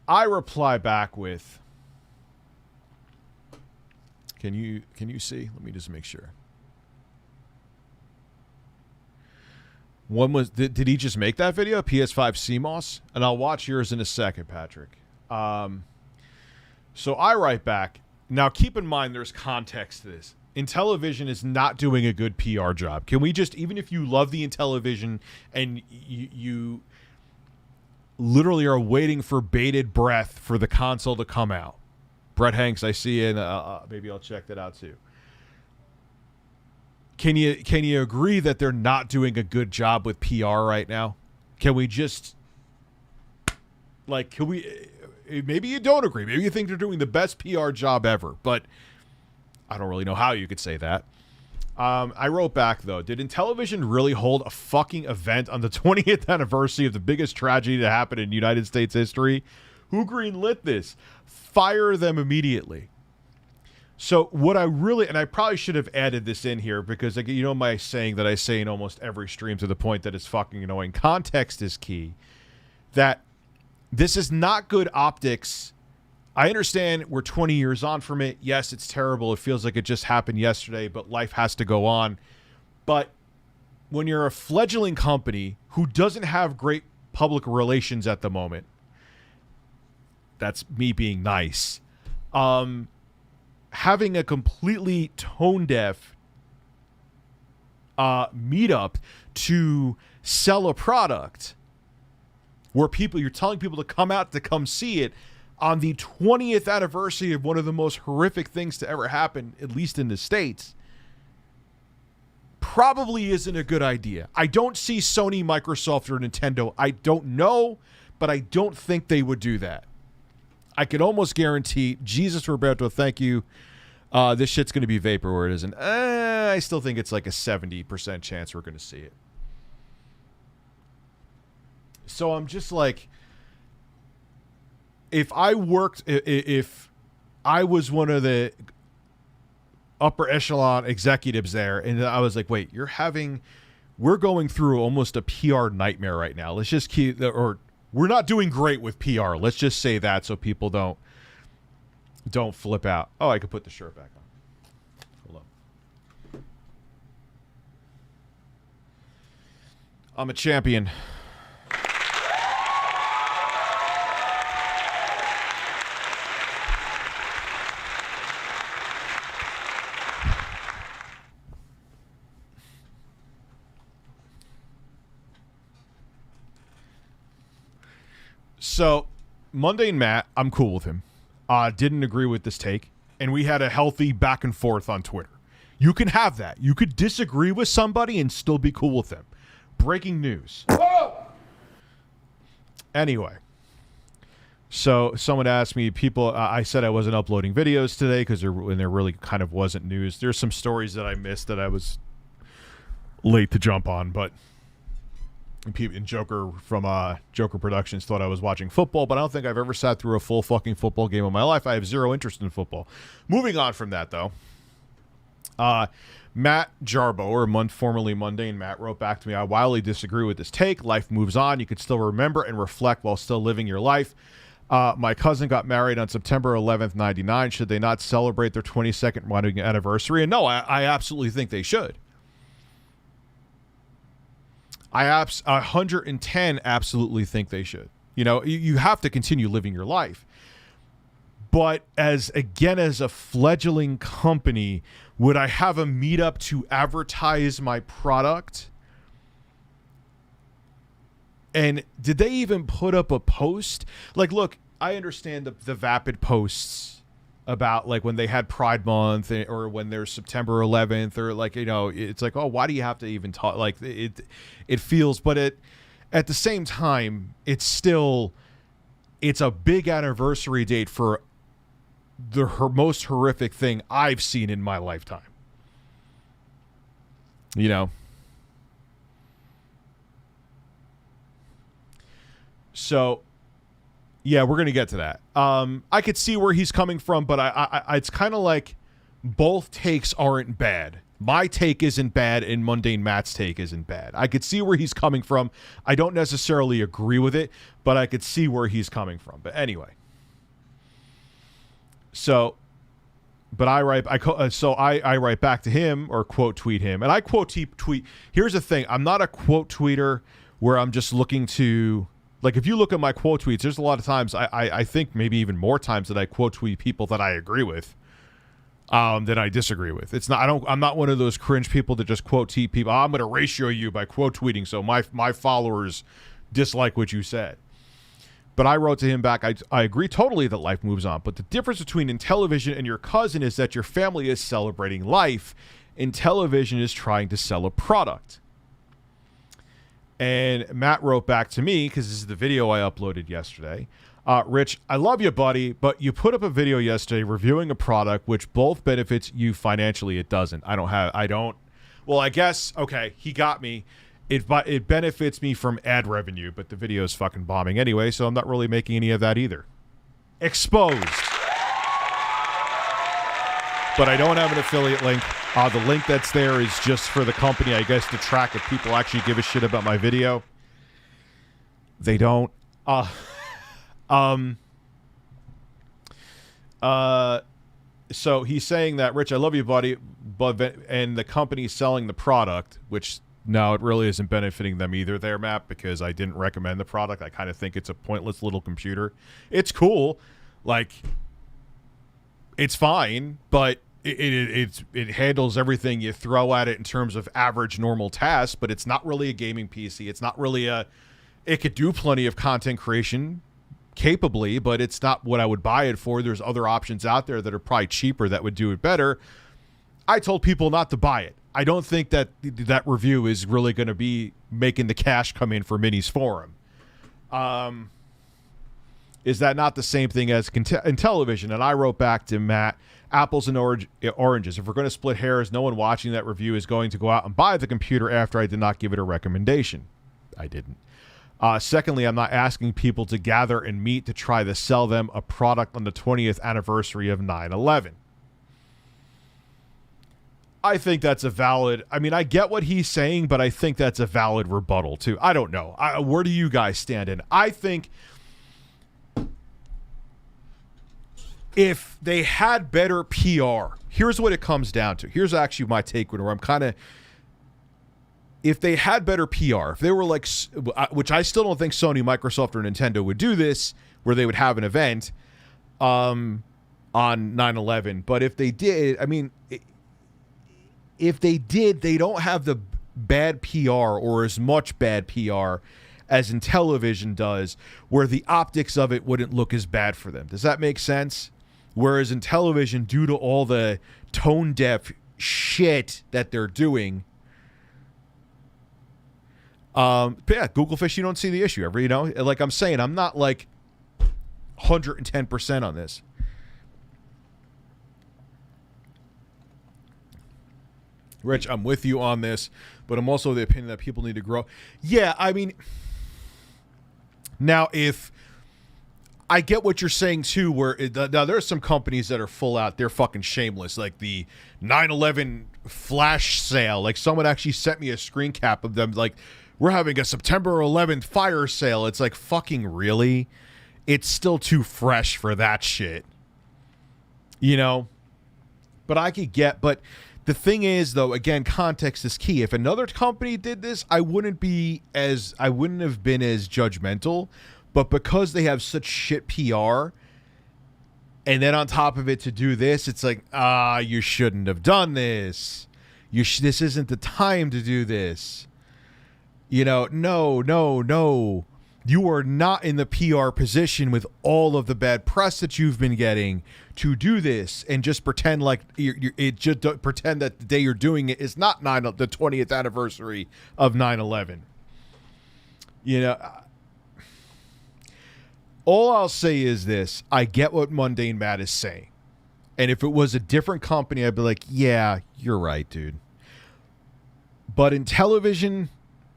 Speaker 4: I reply back with... Can you see? Let me just make sure. One was... Did he just make that video? PS5 CMOS? And I'll watch yours in a second, Patrick. So I write back... Now, keep in mind, there's context to this. Intellivision is not doing a good PR job. Can we just, even if you love the Intellivision and you literally are waiting for bated breath for the console to come out. Brett Hanks, I see, and maybe I'll check that out too. Can you agree that they're not doing a good job with PR right now? Can we just, like, can we... Maybe you don't agree. Maybe you think they're doing the best PR job ever, but I don't really know how you could say that. I wrote back, though. Did Intellivision really hold a fucking event on the 20th anniversary of the biggest tragedy to happen in United States history? Who greenlit this? Fire them immediately. So what I really, and I probably should have added this in here because, like, you know my saying that I say in almost every stream to the point that it's fucking annoying. Context is key. That this is not good optics. I understand we're 20 years on from it. Yes, it's terrible. It feels like it just happened yesterday, but life has to go on. But when you're a fledgling company who doesn't have great public relations at the moment, that's me being nice. having a completely tone deaf meetup to sell a product where you're telling people to come out to come see it on the 20th anniversary of one of the most horrific things to ever happen, at least in the States, probably isn't a good idea. I don't see Sony, Microsoft, or Nintendo. I don't know, but I don't think they would do that. I can almost guarantee, Jesus Roberto, thank you. This shit's going to be vaporware. It isn't. I still think it's like a 70% chance we're going to see it. So I'm just like, if I was one of the upper echelon executives there, and I was like, wait, we're going through almost a PR nightmare right now. Let's just we're not doing great with PR. Let's just say that so people don't flip out. Oh, I could put the shirt back on. Hold on. I'm a champion. So, Mundane Matt, I'm cool with him. Didn't agree with this take, and we had a healthy back and forth on Twitter. You can have that. You could disagree with somebody and still be cool with them. Breaking news. Whoa! Anyway, so someone asked me, I said I wasn't uploading videos today because there really kind of wasn't news. There's some stories that I missed that I was late to jump on, but and Joker from Joker Productions thought I was watching football, but I don't think I've ever sat through a full fucking football game in my life. I have zero interest in football. Moving on from that, though, Matt Jarbo, or formerly Mundane Matt, wrote back to me, I wildly disagree with this take. Life moves on. You can still remember and reflect while still living your life. My cousin got married on September 11th, 99. Should they not celebrate their 22nd wedding anniversary? And no, I absolutely think they should. I 110 absolutely think they should. You know, you have to continue living your life. But as a fledgling company, would I have a meetup to advertise my product? And did they even put up a post? Like, look, I understand the vapid posts about like when they had Pride Month or when there's September 11th or like, you know, it's like, oh, why do you have to even talk? Like it feels, but at the same time, it's a big anniversary date for the most horrific thing I've seen in my lifetime. You know? So yeah, we're going to get to that. I could see where he's coming from, but I it's kind of like both takes aren't bad. My take isn't bad, and Mundane Matt's take isn't bad. I could see where he's coming from. I don't necessarily agree with it, but I could see where he's coming from. But anyway. So, but I write back to him or quote tweet him, and I quote tweet. Here's the thing: I'm not a quote tweeter where I'm just looking to. Like, if you look at my quote tweets, there's a lot of times, I think maybe even more times that I quote tweet people that I agree with than I disagree with. I'm not one of those cringe people that just quote tweet people. I'm going to ratio you by quote tweeting so my followers dislike what you said. But I wrote to him back, I agree totally that life moves on. But the difference between Intellivision and your cousin is that your family is celebrating life. Intellivision is trying to sell a product. And Matt wrote back to me, because this is the video I uploaded yesterday. Rich, I love you, buddy, but you put up a video yesterday reviewing a product which both benefits you financially. It doesn't. Well, I guess, okay, he got me. It benefits me from ad revenue, but the video is fucking bombing anyway, so I'm not really making any of that either. Exposed. But I don't have an affiliate link. The link that's there is just for the company, I guess, to track if people actually give a shit about my video. They don't. So he's saying that, Rich, I love you, buddy, and the company's selling the product, which, no, it really isn't benefiting them either there, Matt, because I didn't recommend the product. I kind of think it's a pointless little computer. It's cool. Like, it's fine, but it handles everything you throw at it in terms of average normal tasks, but it's not really a gaming PC. It's not really it could do plenty of content creation capably, but it's not what I would buy it for. There's other options out there that are probably cheaper that would do it better. I told people not to buy it. I don't think that review is really going to be making the cash come in for Mini's forum. Is that not the same thing as Intellivision? And I wrote back to Matt, apples and oranges. If we're going to split hairs, no one watching that review is going to go out and buy the computer after I did not give it a recommendation. I didn't. Secondly, I'm not asking people to gather and meet to try to sell them a product on the 20th anniversary of 9/11. I think that's a valid... I mean, I get what he's saying, but I think that's a valid rebuttal, too. I don't know. Where do you guys stand in? I think if they had better PR, here's what it comes down to. Here's actually my take where I'm kind of... If they had better PR, if they were like... Which I still don't think Sony, Microsoft, or Nintendo would do this, where they would have an event on 9/11. But if they did, I mean... If they did, they don't have the bad PR or as much bad PR as Intellivision does, where the optics of it wouldn't look as bad for them. Does that make sense? Whereas Intellivision, due to all the tone deaf shit that they're doing, but yeah, Google Fish, you don't see the issue ever, you know? Like I'm saying, I'm not like 110% on this. Rich, I'm with you on this, but I'm also of the opinion that people need to grow. Yeah, I mean, now if I get what you're saying too, where now there are some companies that are full out, they're fucking shameless, like the 9/11 flash sale. Like someone actually sent me a screen cap of them, like we're having a September 11th fire sale. It's like fucking really, it's still too fresh for that shit, you know. But I could get, but. The thing is, though, again, context is key. If another company did this, I wouldn't have been as judgmental. But because they have such shit PR, and then on top of it to do this, it's like, you shouldn't have done this. This isn't the time to do this. You know, no. You are not in the PR position with all of the bad press that you've been getting to do this and just pretend like pretend that the day you're doing it is not the 20th anniversary of 9/11. You know, all I'll say is this. I get what Mundane Matt is saying. And if it was a different company, I'd be like, yeah, you're right, dude. But Intellivision,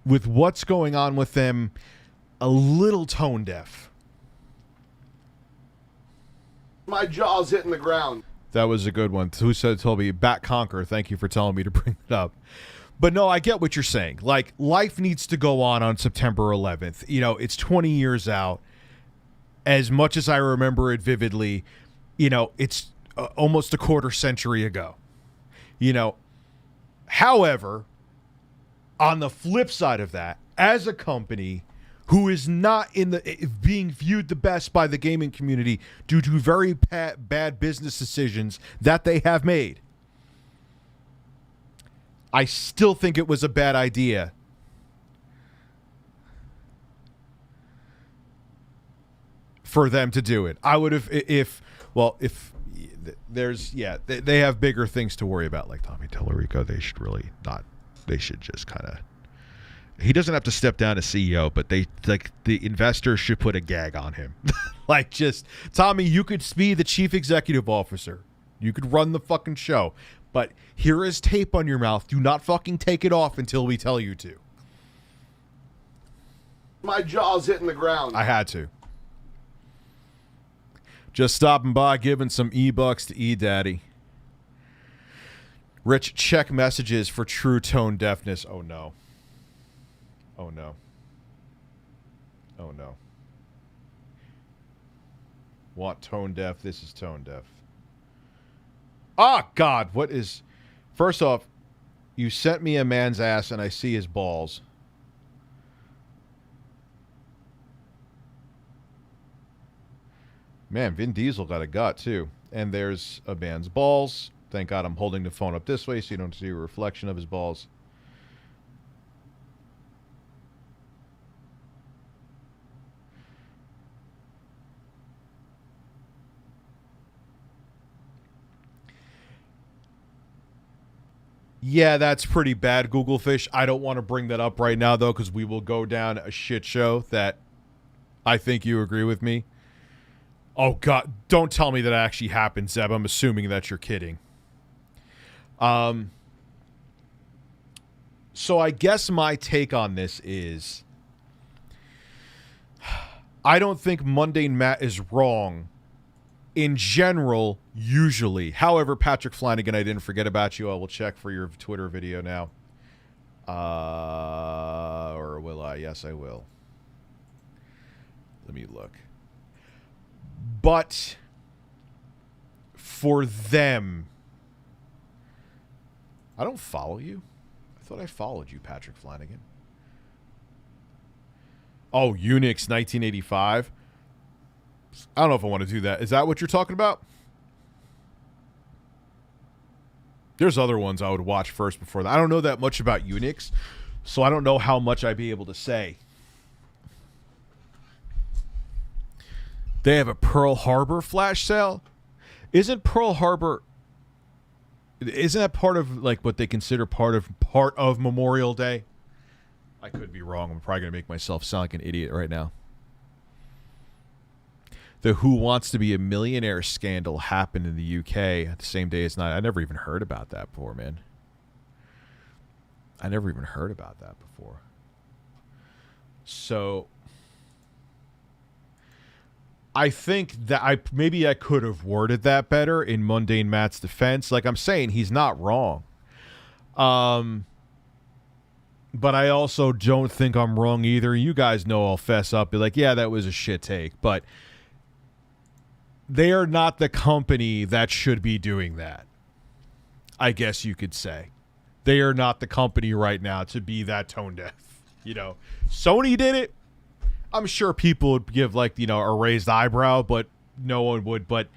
Speaker 4: with what's going on with them, a little tone deaf.
Speaker 3: My jaw's hitting the ground.
Speaker 4: That was a good one. Who told me? Bat Conquer. Thank you for telling me to bring it up. But no, I get what you're saying. Like, life needs to go on September 11th. You know, it's 20 years out. As much as I remember it vividly, you know, it's almost a quarter century ago. You know, however, on the flip side of that, as a company who is not being viewed the best by the gaming community due to very bad business decisions that they have made, I still think it was a bad idea for them to do it. I would have, if there's, yeah, they have bigger things to worry about, like Tommy Tellerico. They should really not, they should just kind of, he doesn't have to step down as CEO, but the investors should put a gag on him. Like, just, Tommy, you could be the chief executive officer. You could run the fucking show. But here is tape on your mouth. Do not fucking take it off until we tell you to.
Speaker 3: My jaw's hitting the ground.
Speaker 4: I had to. Just stopping by, giving some E-bucks to E-Daddy. Rich, check messages for true tone deafness. Oh, no. Oh, no. Oh, no. Want tone deaf? This is tone deaf. Ah, God, what is... First off, you sent me a man's ass and I see his balls. Man, Vin Diesel got a gut, too. And there's a man's balls. Thank God I'm holding the phone up this way so you don't see a reflection of his balls. Yeah, that's pretty bad, Googlefish. I don't want to bring that up right now, though, because we will go down a shit show that I think you agree with me. Oh, God. Don't tell me that actually happened, Zeb. I'm assuming that you're kidding. So I guess my take on this is I don't think Mundane Matt is wrong in general, usually. However, Patrick Flanagan, I didn't forget about you. I will check for your Twitter video now. Or will I? Yes, I will. Let me look. But for them, I don't follow you. I thought I followed you, Patrick Flanagan. Oh, Unix 1985. I don't know if I want to do that. Is that what you're talking about? There's other ones I would watch first before that. I don't know that much about Unix, so I don't know how much I'd be able to say. They have a Pearl Harbor flash sale? Isn't Pearl Harbor... Isn't that part of like what they consider part of Memorial Day? I could be wrong. I'm probably going to make myself sound like an idiot right now. The Who Wants to Be a Millionaire scandal happened in the UK at the same day as 9. I never even heard about that before, man. I never even heard about that before. So I think that maybe I could have worded that better in Mundane Matt's defense. Like I'm saying, he's not wrong. But I also don't think I'm wrong either. You guys know I'll fess up, be like, yeah, that was a shit take. But they are not the company that should be doing that, I guess you could say. They are not the company right now to be that tone deaf. You know, Sony did it. I'm sure people would give, like, you know, a raised eyebrow, but no one would. But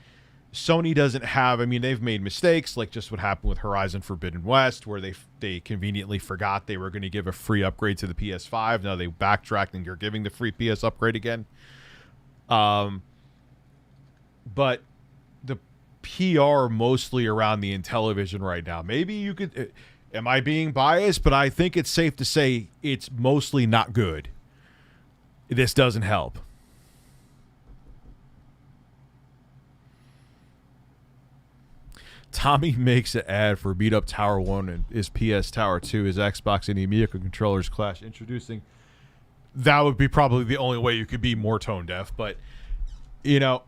Speaker 4: Sony doesn't have, I mean, they've made mistakes, like just what happened with Horizon Forbidden West, where they conveniently forgot they were going to give a free upgrade to the PS5. Now they backtracked and you're giving the free PS upgrade again. But the PR mostly around the Intellivision right now. Maybe you could, am I being biased? But I think it's safe to say it's mostly not good. This doesn't help. Tommy makes an ad for Beat Up Tower 1 and his PS Tower 2, his Xbox and the Amico controllers clash, introducing. That would be probably the only way you could be more tone deaf, but, you know.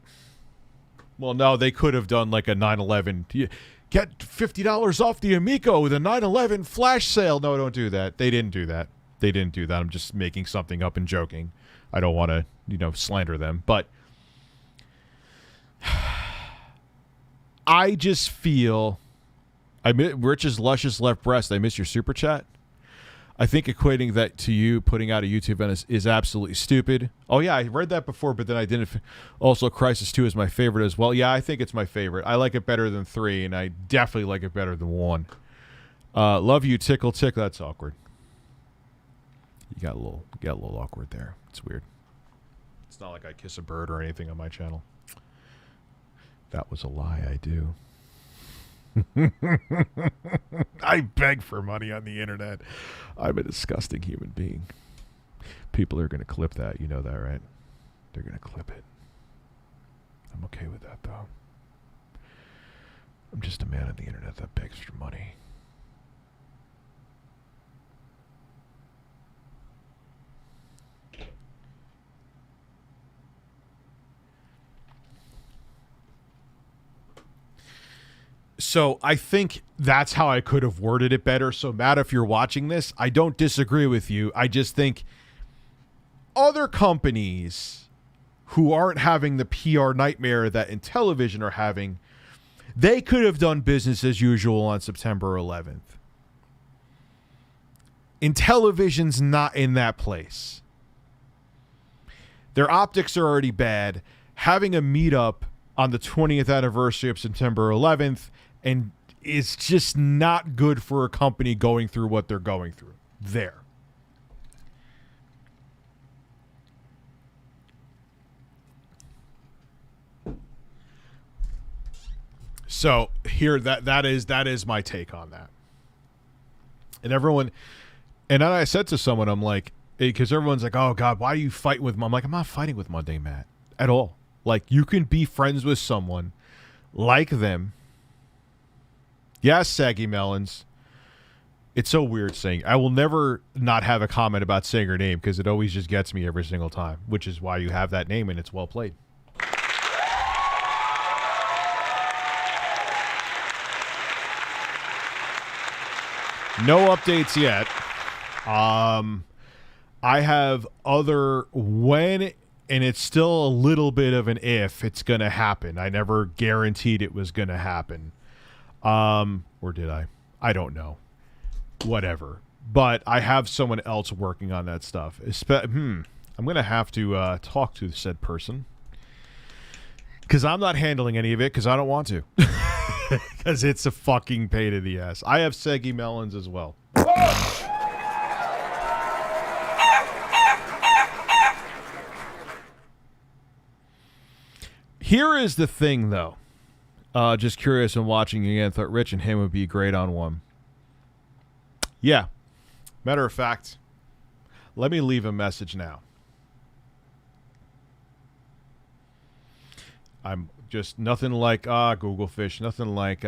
Speaker 4: Well, no, they could have done like a 9/11. Get $50 off the Amico with a 9/11 flash sale. No, don't do that. They didn't do that. I'm just making something up and joking. I don't want to, you know, slander them. But I just feel... Rich's luscious left breast. I miss your super chat. I think equating that to you putting out a YouTube event is absolutely stupid. Oh, yeah, I read that before, but then I didn't. Also, Crisis 2 is my favorite as well. Yeah, I think it's my favorite. I like it better than 3, and I definitely like it better than 1. Love you, Tickle Tick. That's awkward. You got a little awkward there. It's weird. It's not like I kiss a bird or anything on my channel. That was a lie, I do. I beg for money on the internet. I'm a disgusting human being. People are going to clip that. You know that, right? They're going to clip it. I'm okay with that, though. I'm just a man on the internet that begs for money. So I think that's how I could have worded it better. So Matt, if you're watching this, I don't disagree with you. I just think other companies who aren't having the PR nightmare that Intellivision are having, they could have done business as usual on September 11th. Intellivision's not in that place. Their optics are already bad. Having a meetup on the 20th anniversary of September 11th, and it's just not good for a company going through what they're going through there. So here, that is my take on that. And everyone, and then I said to someone, I'm like, because everyone's like, oh God, why are you fighting with? I'm like, I'm not fighting with Monday Matt at all. Like, you can be friends with someone, like them. Yes, Saggy Melons. It's so weird saying. I will never not have a comment about saying her name because it always just gets me every single time, which is why you have that name and it's well played. No updates yet. I have other when, and it's still a little bit of an if it's going to happen. I never guaranteed it was going to happen. Or did I? I don't know. Whatever. But I have someone else working on that stuff. I'm going to have to talk to said person. Because I'm not handling any of it because I don't want to. Because it's a fucking pain in the ass. I have Seggy Melons as well. Here is the thing, though. Just curious and watching again. Thought Rich and him would be great on one. Yeah. Matter of fact, let me leave a message now. I'm just nothing like Google Fish, nothing like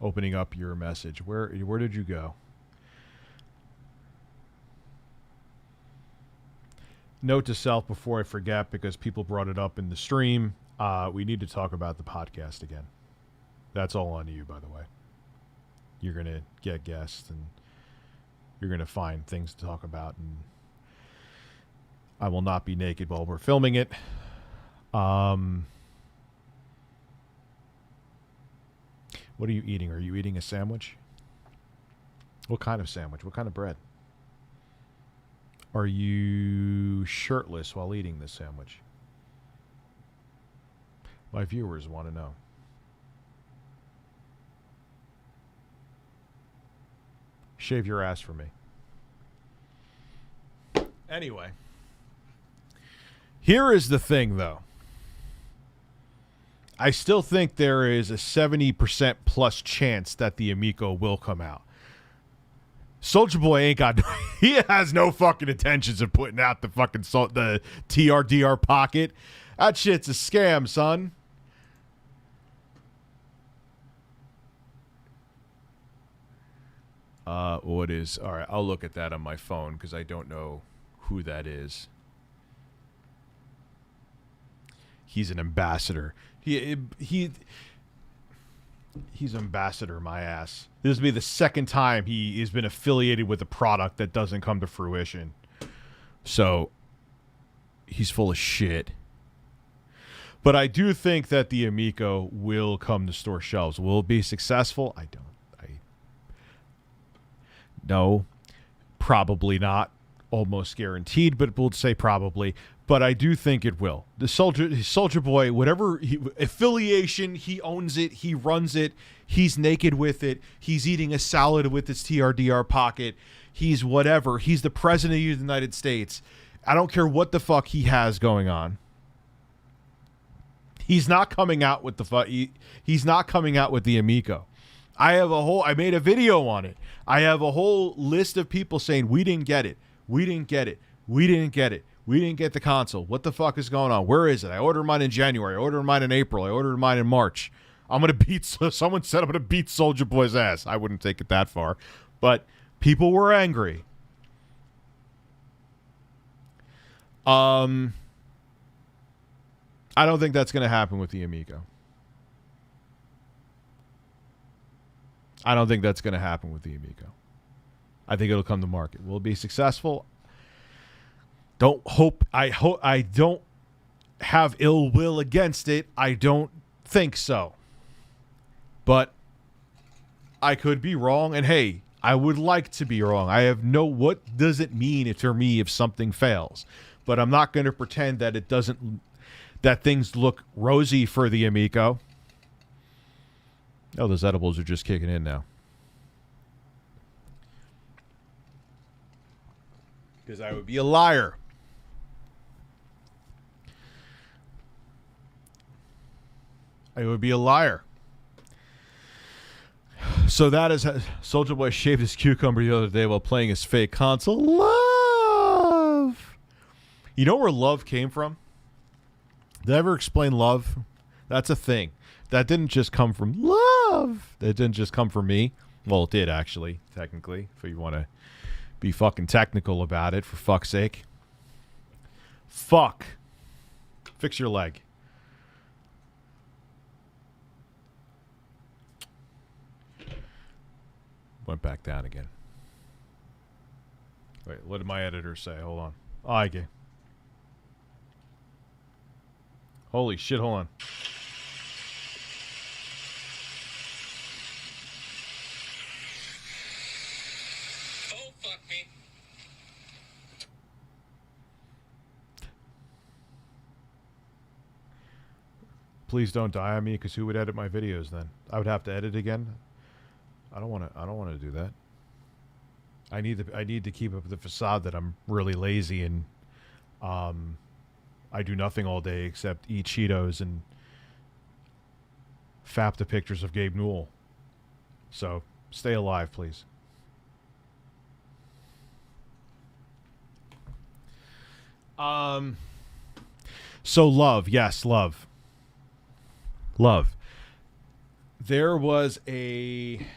Speaker 4: opening up your message. Where did you go? Note to self before I forget, because people brought it up in the stream. We need to talk about the podcast again. That's all on you, by the way. You're going to get guests and you're going to find things to talk about, and I will not be naked while we're filming it. What are you eating? Are you eating a sandwich? What kind of sandwich? What kind of bread? Are you shirtless while eating this sandwich? My viewers want to know. Shave your ass for me. Anyway. Here is the thing, though. I still think there is a 70% plus chance that the Amico will come out. Soulja Boy ain't got... he has no fucking intentions of putting out the fucking the TRDR pocket. That shit's a scam, son. What is... All right, I'll look at that on my phone because I don't know who that is. He's an ambassador. He's ambassador my ass. This will be the second time he has been affiliated with a product that doesn't come to fruition. So he's full of shit. But I do think that the Amico will come to store shelves. Will it be successful? I don't. No, probably not. Almost guaranteed, but we'll say probably. But I do think it will. The Soulja Boy, whatever affiliation, he owns it, he runs it, he's naked with it, he's eating a salad with his TRDR pocket, he's whatever. He's the president of the United States. I don't care what the fuck he has going on. He's not coming out with he's not coming out with the Amico. I made a video on it. I have a whole list of people saying, we didn't get it. We didn't get it. We didn't get it. We didn't get the console. What the fuck is going on? Where is it? I ordered mine in January. I ordered mine in April. I ordered mine in March. Someone said I'm going to beat Soulja Boy's ass. I wouldn't take it that far. But people were angry. I don't think that's going to happen with the Amico. I don't think that's going to happen with the Amico. I think it'll come to market. Will it be successful? I don't have ill will against it. I don't think so. But I could be wrong. And hey, I would like to be wrong. I have no... What does it mean for me if something fails? But I'm not going to pretend that it doesn't... That things look rosy for the Amico. Oh, those edibles are just kicking in now. Because I would be a liar. I would be a liar. So that is how Soulja Boy shaved his cucumber the other day while playing his fake console. Love! You know where love came from? Did I ever explain love? That's a thing. That didn't just come from love. That didn't just come from me. Well, it did, actually, technically, if you want to be fucking technical about it, for fuck's sake. Fuck. Fix your leg. Went back down again. Wait, what did my editor say? Hold on. Oh, I get. Holy shit, hold on.
Speaker 7: Oh, fuck me.
Speaker 4: Please don't die on me, because who would edit my videos then? I would have to edit again. I don't want to do that. I need to keep up the facade that I'm really lazy and I do nothing all day except eat Cheetos and fap the pictures of Gabe Newell. So stay alive, please. So love, yes, love. Love. There was a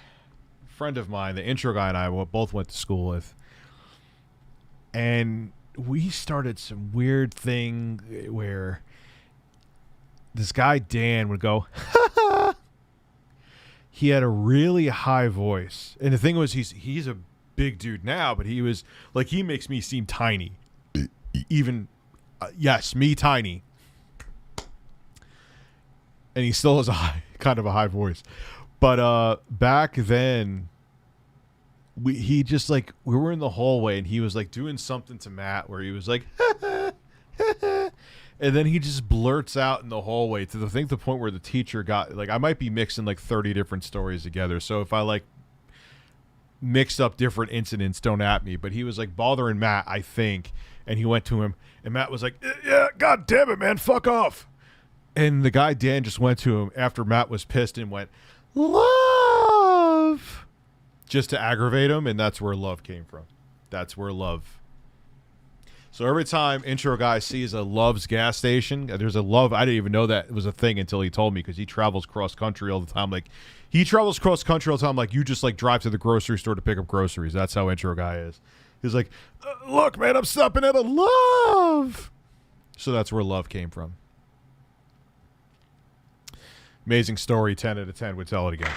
Speaker 4: friend of mine, the intro guy and I both went to school with, and we started some weird thing where this guy Dan would go he had a really high voice, and the thing was he's a big dude now, but he was like, he makes me seem tiny, even yes, me tiny, and he still has a kind of a high voice. But back then, we were in the hallway and he was like doing something to Matt where he was like, and then he just blurts out in the hallway to the point where the teacher got like, I might be mixing like 30 different stories together. So if I like mixed up different incidents, don't at me. But he was like bothering Matt, I think, and he went to him and Matt was like, yeah, God damn it, man, fuck off. And the guy Dan just went to him after Matt was pissed and went, love, just to aggravate him, and that's where love came from. That's where love. So every time intro guy sees a Love's gas station, there's a Love. I didn't even know that was a thing until he told me, because he travels cross country all the time. Like, he travels cross country all the time. Like, you just like drive to the grocery store to pick up groceries. That's how intro guy is. He's like, look, man, I'm stopping at a Love. So that's where love came from. Amazing story, 10 out of 10. Would tell it again.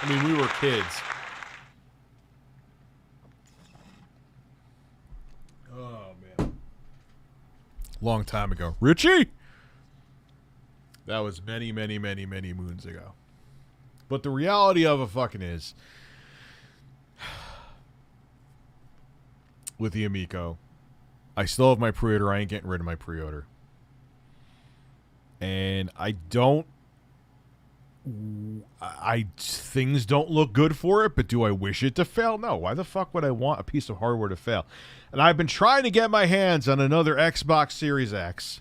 Speaker 4: I mean, we were kids. Oh, man. Long time ago. Richie! That was many, many, many, many moons ago. But the reality of it fucking is, with the Amico, I still have my pre-order. I ain't getting rid of my pre-order. And things don't look good for it, but do I wish it to fail? No. Why the fuck would I want a piece of hardware to fail? And I've been trying to get my hands on another Xbox Series X.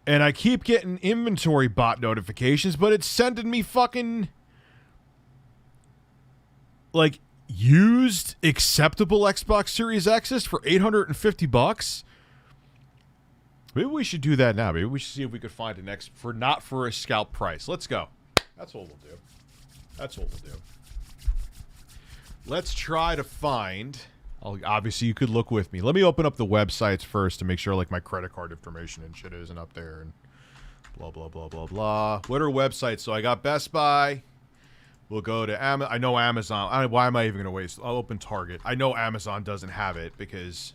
Speaker 4: And I keep getting inventory bot notifications, but it's sending me fucking like used acceptable Xbox Series X's for $850. Maybe we should do that now. Maybe we should see if we could find an X for not for a scalp price. Let's go. That's what we'll do. That's what we'll do. Let's try to find. Obviously, you could look with me. Let me open up the websites first to make sure like my credit card information and shit isn't up there and blah blah blah blah blah. What are websites? So I got Best Buy. We'll go to Amazon. I know Amazon. Why am I even going to waste? I'll open Target. I know Amazon doesn't have it because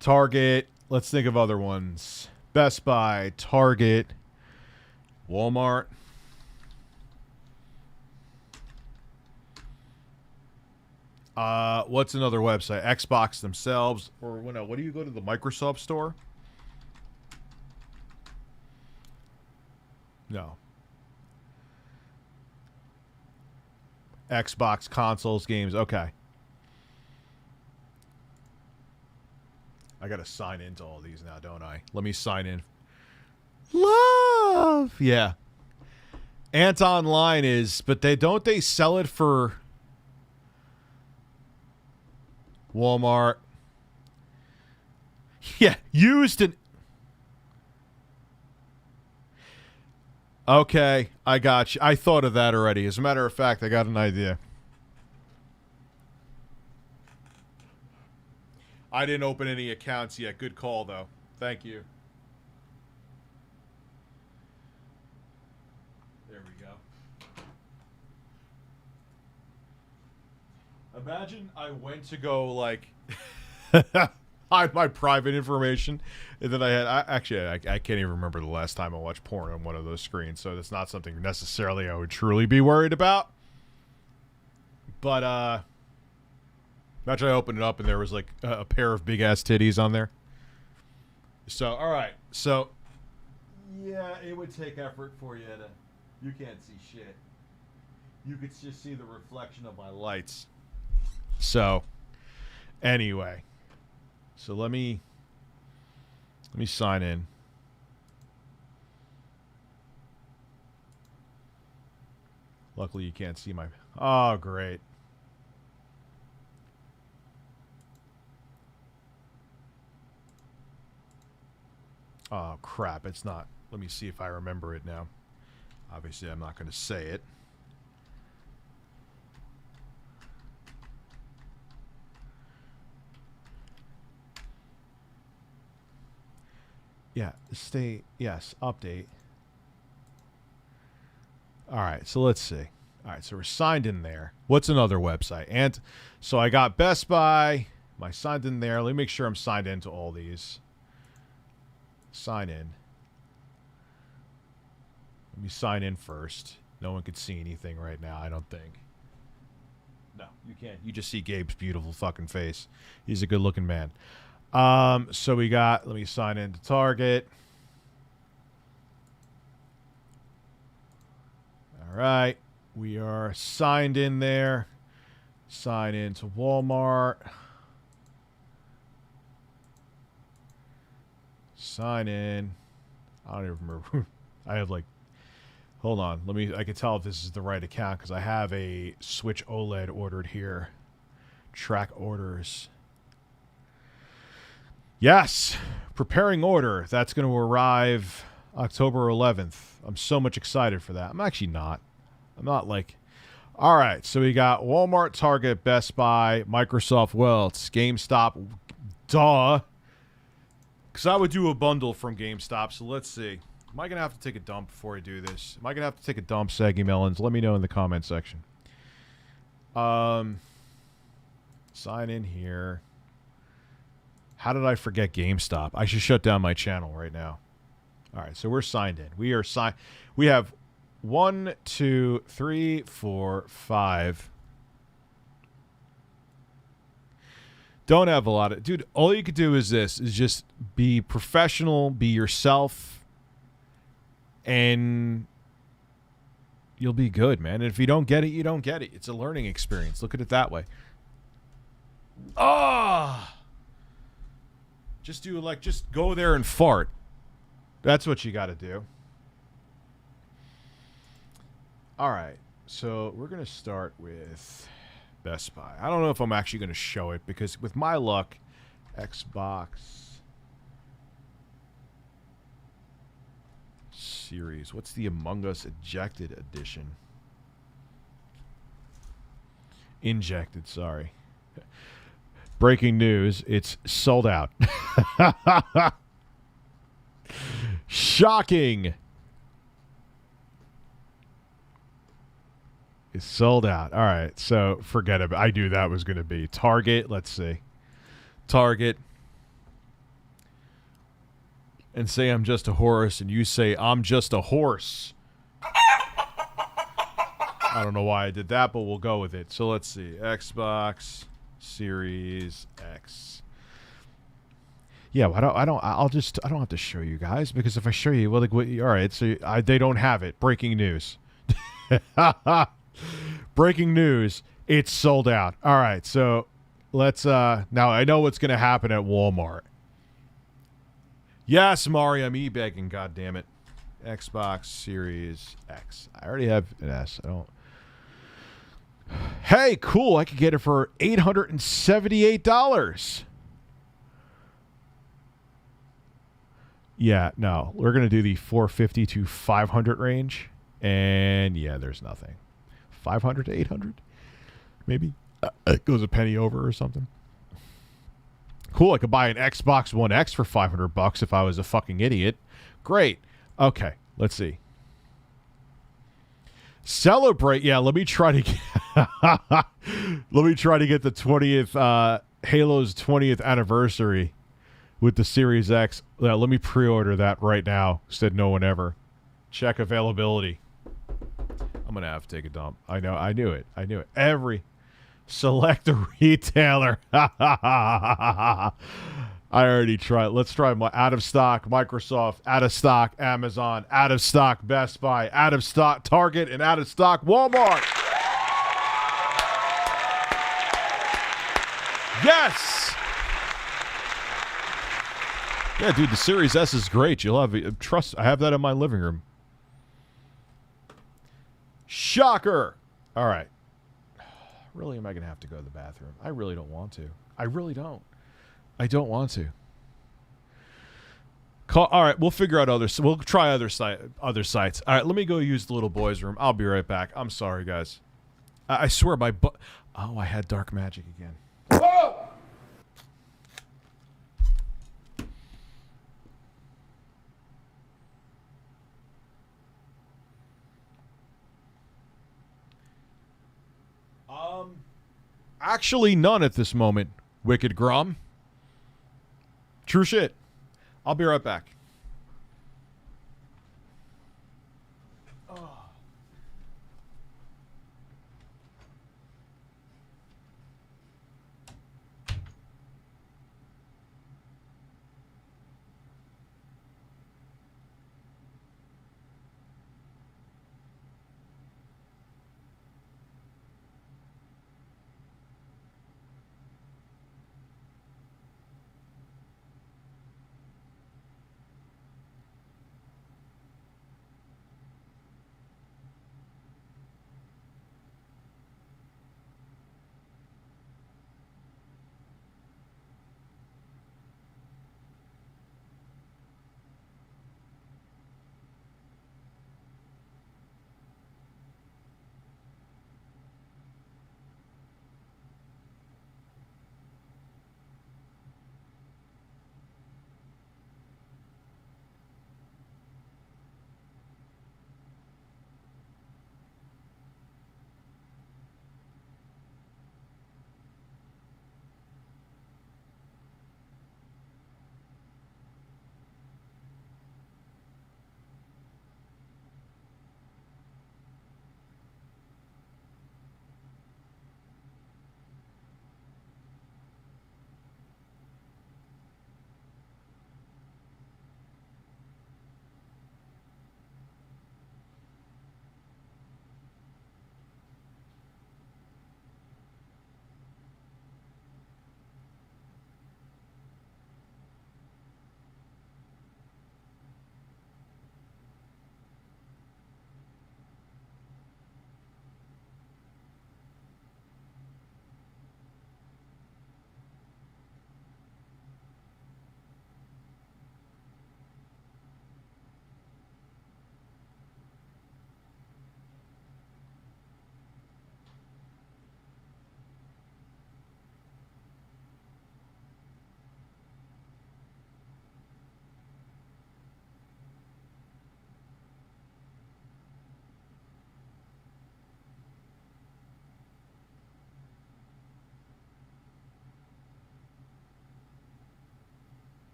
Speaker 4: Target. Let's think of other ones. Best Buy, Target, Walmart. What's another website? Xbox themselves, or no? What do you go to the Microsoft store? No. Xbox consoles, games. Okay. I gotta sign into all these now, don't I? Let me sign in. Love, yeah. Ant Online is, but they sell it for Walmart. Yeah, used and okay, I got you. I thought of that already. As a matter of fact, I got an idea. I didn't open any accounts yet. Good call, though. Thank you. There we go. Imagine I went to go, like, hide my private information, and then I can't even remember the last time I watched porn on one of those screens, so that's not something necessarily I would truly be worried about. But, imagine I opened it up and there was like a pair of big ass titties on there. So, all right. So, yeah, it would take effort for you to. You can't see shit. You could just see the reflection of my lights. So, anyway. So let me sign in. Luckily, you can't see my. Oh, great. Oh, crap. It's not. Let me see if I remember it now. Obviously, I'm not going to say it. Yeah, yes, update. All right, so let's see. All right, so we're signed in there. What's another website? And so I got Best Buy. I signed in there. Let me make sure I'm signed into all these. Sign in. Let me sign in first. No one could see anything right now, I don't think. No, you can't. You just see Gabe's beautiful fucking face. He's a good-looking man. So we got, let me sign into Target. All right. We are signed in there. Sign into Walmart. Sign in. I don't even remember. I have like, hold on. I can tell if this is the right account because I have a Switch OLED ordered here. Track orders. Yes. Preparing order. That's going to arrive October 11th. I'm so much excited for that. I'm actually not. I'm not like, all right. So we got Walmart, Target, Best Buy, Microsoft. Well, it's GameStop. Duh. Because I would do a bundle from GameStop. So let's see. Am I going to have to take a dump before I do this? Am I going to have to take a dump, Saggy Melons? Let me know in the comment section. Sign in here. How did I forget GameStop? I should shut down my channel right now. All right, so we're signed in. We are signed. We have 1, 2, 3, 4, 5. Don't have a lot of... Dude, all you could do is this. Is just be professional, be yourself, and you'll be good, man. And if you don't get it, you don't get it. It's a learning experience. Look at it that way. Ah! Just go there and fart. That's what you got to do. All right. So we're going to start with Best Buy. I don't know if I'm actually going to show it because with my luck, Xbox Series. What's the Among Us Ejected Edition? Injected, sorry. Breaking news, it's sold out. Shocking. It's sold out. All right, so forget it. I knew that was going to be Target. Let's see. Target. and say I'm just a horse, and you say I'm just a horse. I don't know why I did that, but we'll go with it. So let's see. Xbox Series X. Yeah, well, I don't have to show you guys, because if I show you, well, like, all right, so they don't have it. Breaking news. Breaking news. It's sold out. All right, so let's now I know what's going to happen at Walmart. Yes, Mari, I'm e-begging, god damn it. Xbox Series X. I already have an S. I don't. Hey, cool. I could get it for $878. Yeah, no. We're going to do the 450 to 500 range. And yeah, there's nothing. 500 to 800? Maybe. It goes a penny over or something. Cool. I could buy an Xbox One X for $500 if I was a fucking idiot. Great. Okay, let's see. Celebrate. Yeah, let me try to get let me try to get the 20th Halo's 20th anniversary with the Series X. Let me pre-order that right now. Said no one ever. Check availability. I'm gonna have to take a dump. I know. I knew it. Every select a retailer. I already tried. Let's try my out of stock Microsoft, out of stock Amazon, out of stock Best Buy, out of stock Target, and out of stock Walmart. Yes. Yeah, dude, the Series S is great. You'll have trust. I have that in my living room. Shocker. All right. Really, am I going to have to go to the bathroom? I really don't want to. I really don't. I don't want to. All right, we'll figure out we'll try other sites. All right, let me go use the little boy's room. I'll be right back. I'm sorry, guys. I swear my oh, I had dark magic again.
Speaker 3: Whoa!
Speaker 4: Actually, none at this moment. Wicked Grom. True shit. I'll be right back.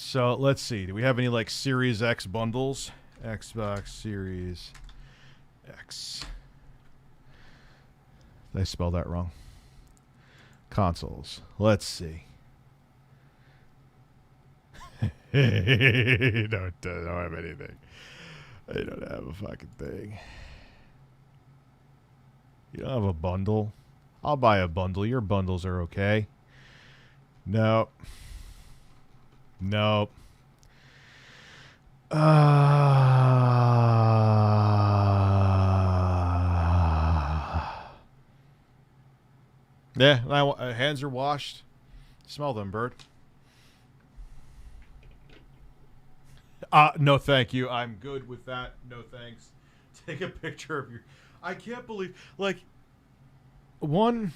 Speaker 4: So let's see. Do we have any like Series X bundles? Xbox Series X. Did I spell that wrong? Consoles. Let's see. don't have anything. I don't have a fucking thing. You don't have a bundle? I'll buy a bundle. Your bundles are okay. Nope. Nope. Yeah, hands are washed. Smell them, bird. No, thank you. I'm good with that. No, thanks. Take a picture of your... I can't believe... Like, one...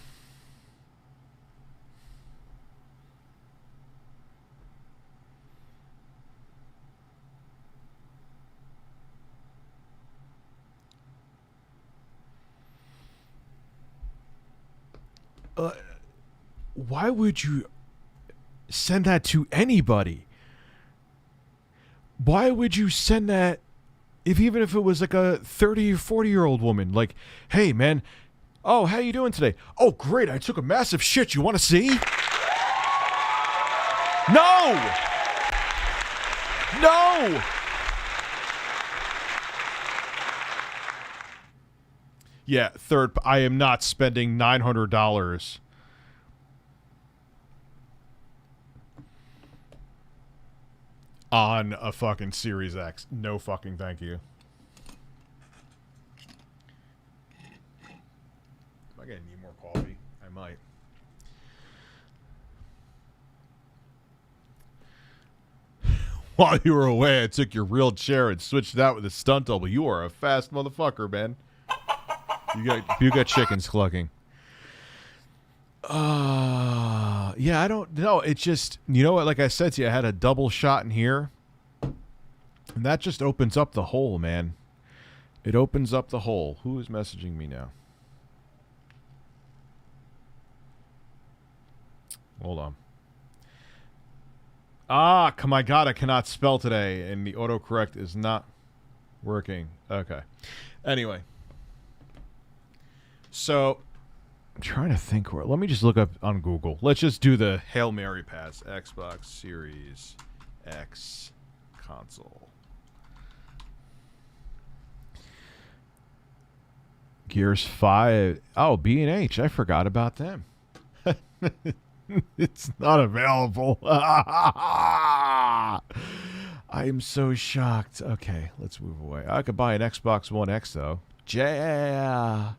Speaker 4: why would you send that to anybody? Why would you send that even if it was like a 30 or 40-year-old woman? Like, hey, man, oh, how you doing today? Oh, great, I took a massive shit. You want to see? No! No! Yeah, I am not spending $900 on a fucking Series X. No fucking thank you. Am I gonna need more coffee? I might. While you were away, I took your real chair and switched it out with a stunt double. You are a fast motherfucker, man. You got chickens clucking. Yeah, I don't know. It's just, you know what? Like I said to you, I had a double shot in here, and that just opens up the hole, man. It opens up the hole. Who is messaging me now? Hold on. My God, I cannot spell today, and the autocorrect is not working. Okay. Anyway. So, I'm trying to think. Let me just look up on Google. Let's just do the Hail Mary pass. Xbox Series X console. Gears 5. Oh, B&H. I forgot about them. It's not available. I am so shocked. Okay, let's move away. I could buy an Xbox One X, though. Yeah.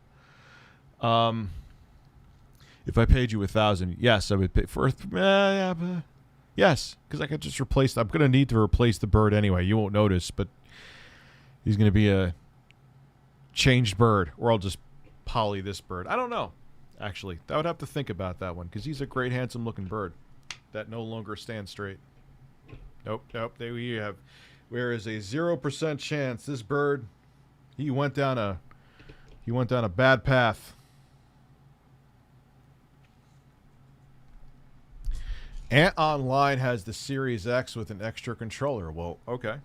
Speaker 4: If I paid you $1,000, yes, I would pay for. Yes, because I could just replace. I'm gonna need to replace the bird anyway. You won't notice, but he's gonna be a changed bird, or I'll just poly this bird. I don't know. Actually, I would have to think about that one because he's a great, handsome-looking bird that no longer stands straight. Nope. There we have. There is a 0% chance this bird, he went down a bad path. Ant Online has the Series X with an extra controller. Well, okay.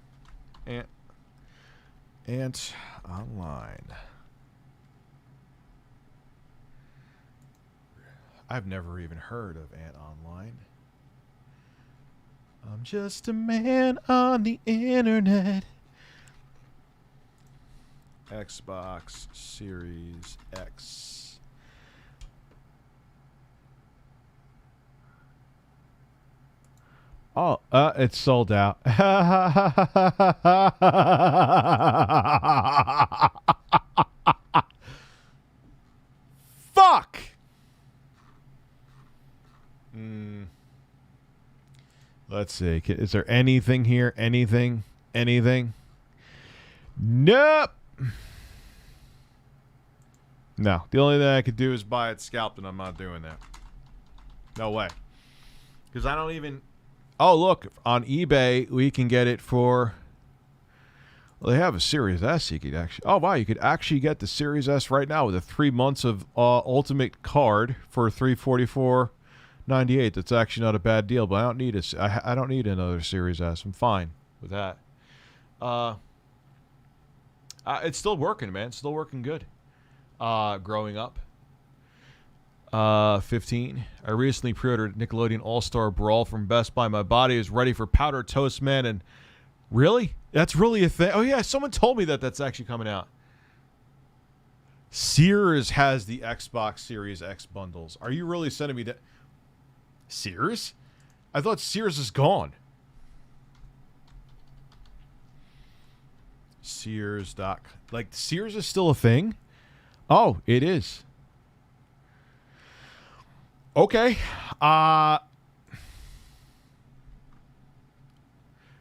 Speaker 4: Ant Online. I've never even heard of Ant Online. I'm just a man on the internet. Xbox Series X. Oh, it's sold out. Fuck! Let's see. Is there anything here? Anything? Nope. No. The only thing I could do is buy it scalped, and I'm not doing that. No way. Because I don't even... Oh, look. On eBay, we can get it for... Well, they have a Series S. You could actually... Oh, wow. You could actually get the Series S right now with a 3 months of Ultimate card for $344. $98. That's actually not a bad deal, but I don't need another Series S. I'm fine with that. It's still working, man. It's still working good. Growing up. 15. I recently pre-ordered Nickelodeon All-Star Brawl from Best Buy. My body is ready for Powder Toast Man. And really? That's really a thing? Oh, yeah. Someone told me that that's actually coming out. Sears has the Xbox Series X bundles. Are you really sending me that? Sears? I thought Sears is gone. Sears. Like, Sears is still a thing? Oh, it is. Okay.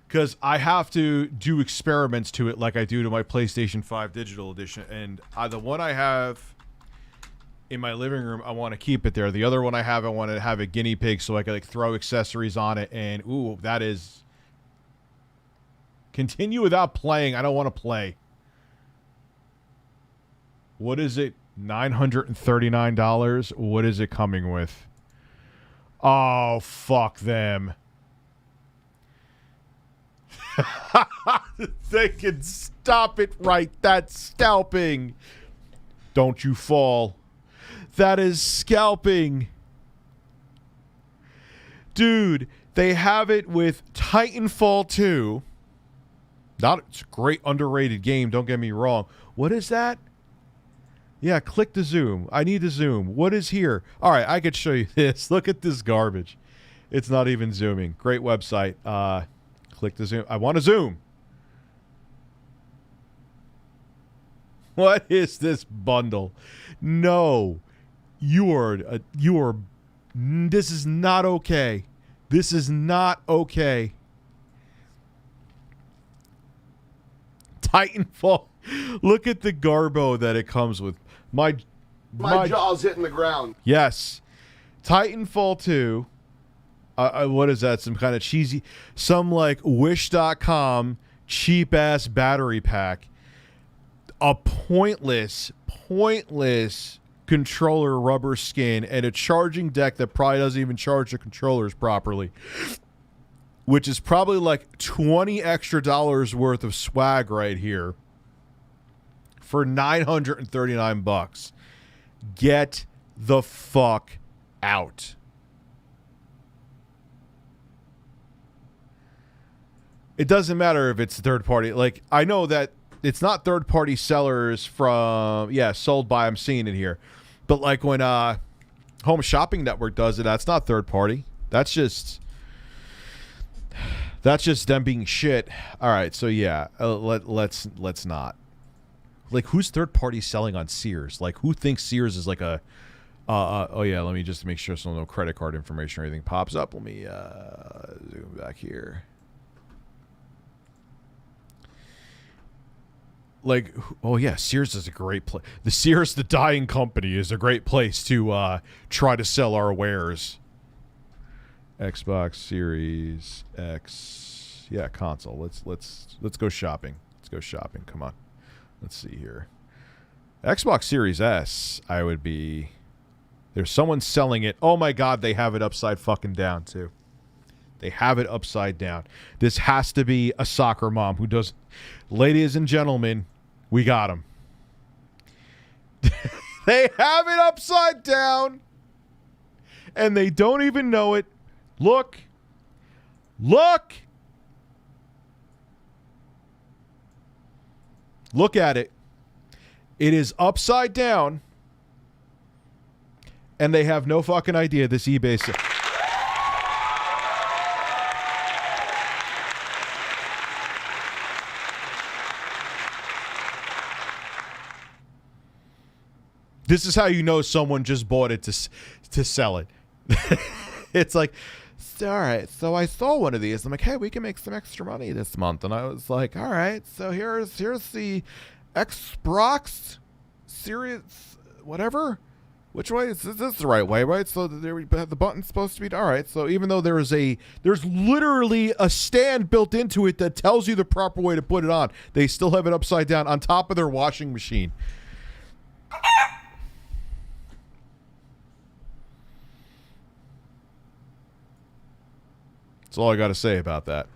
Speaker 4: Because I have to do experiments to it like I do to my PlayStation 5 Digital Edition. And the one I have in my living room, I want to keep it there. The other one I want to have a guinea pig so I can like throw accessories on it. And, ooh, that is... Continue without playing. I don't want to play. What is it? $939? What is it coming with? Oh, fuck them. They can stop it right. That's scalping. Don't you fall. That is scalping. Dude, they have it with Titanfall 2. It's a great underrated game, don't get me wrong. What is that? Yeah, click the zoom. I need to zoom. What is here? All right, I could show you this. Look at this garbage. It's not even zooming. Great website. Click the zoom. I want to zoom. What is this bundle? No. This is not okay. This is not okay. Titanfall. Look at the garbo that it comes with. My
Speaker 3: jaw's hitting the ground.
Speaker 4: Yes. Titanfall 2. What is that? Some kind of cheesy... Some, like, Wish.com cheap-ass battery pack. A pointless controller rubber skin and a charging deck that probably doesn't even charge the controllers properly. Which is probably like $20 extra worth of swag right here. For $939. Get the fuck out. It doesn't matter if it's third party. Like, I know that it's not third party sellers from, sold by, I'm seeing it here. But like when Home Shopping Network does it, that's not third party. That's just them being shit. All right, so yeah, let's not. Like, who's third party selling on Sears? Like, who thinks Sears is like a? Oh yeah, let me just make sure so no credit card information or anything pops up. Let me zoom back here. Like, oh yeah, Sears is a great place. The Sears, the dyeing company, is a great place to try to sell our wares. Xbox Series X, yeah, console. Let's go shopping. Let's go shopping. Come on. Let's see here. Xbox Series S, I would be... There's someone selling it. Oh my god, they have it upside fucking down, too. They have it upside down. This has to be a soccer mom who does... Ladies and gentlemen, we got him. They have it upside down. And they don't even know it. Look. Look. Look at it. It is upside down. And they have no fucking idea this eBay... This is how you know someone just bought it to sell it. It's like, all right, so I saw one of these. I'm like, hey, we can make some extra money this month. And I was like, all right, so here's the Xbox Series, whatever. Which way is this the right way, right? So there we have the button supposed to be. All right, so even though there's literally a stand built into it that tells you the proper way to put it on, they still have it upside down on top of their washing machine. That's all I got to say about that.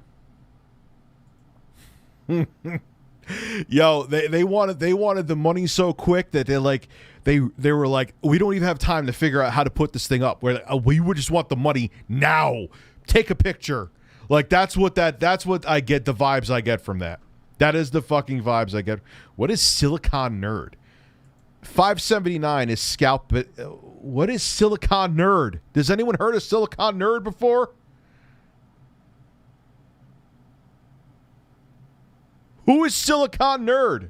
Speaker 4: Yo, they wanted the money so quick that they were like, we don't even have time to figure out how to put this thing up. We would just want the money now. Take a picture. Like that's what I get, the vibes I get from that. That is the fucking vibes I get. What is Silicon Nerd? 579 is scalp, but what is Silicon Nerd? Does anyone heard of Silicon Nerd before? Who is Silicon Nerd?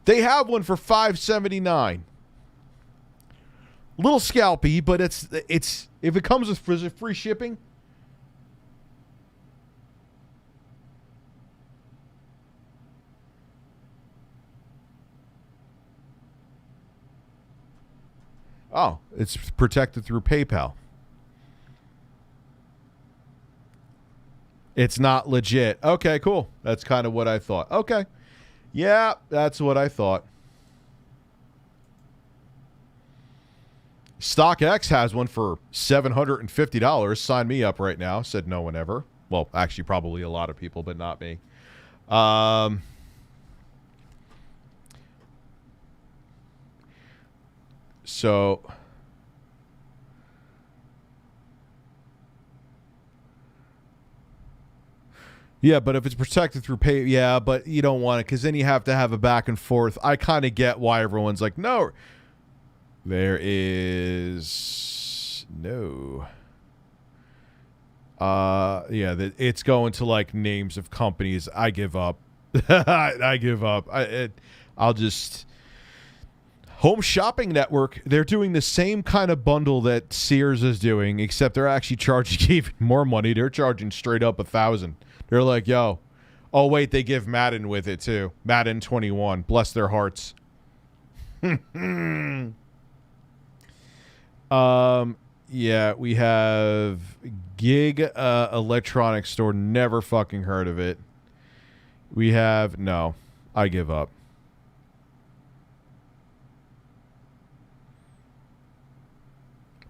Speaker 4: They have one for $5.79. Little scalpy, but it's if it comes with free shipping. Oh, it's protected through PayPal. It's not legit. Okay, cool. That's kind of what I thought. Okay. Yeah, that's what I thought. StockX has one for $750. Sign me up right now. Said no one ever. Well, actually, probably a lot of people, but not me. So... Yeah, but if it's protected through pay, yeah, but you don't want it because then you have to have a back and forth. I kind of get why everyone's like, no. There is no. Yeah, it's going to like names of companies. I give up. I give up. I'll just. Home Shopping Network, they're doing the same kind of bundle that Sears is doing, except they're actually charging even more money. They're charging straight up $1,000. They're like, yo. Oh, wait, they give Madden with it, too. Madden 21. Bless their hearts. Yeah, we have Gig Electronics Store. Never fucking heard of it. We have... No. I give up.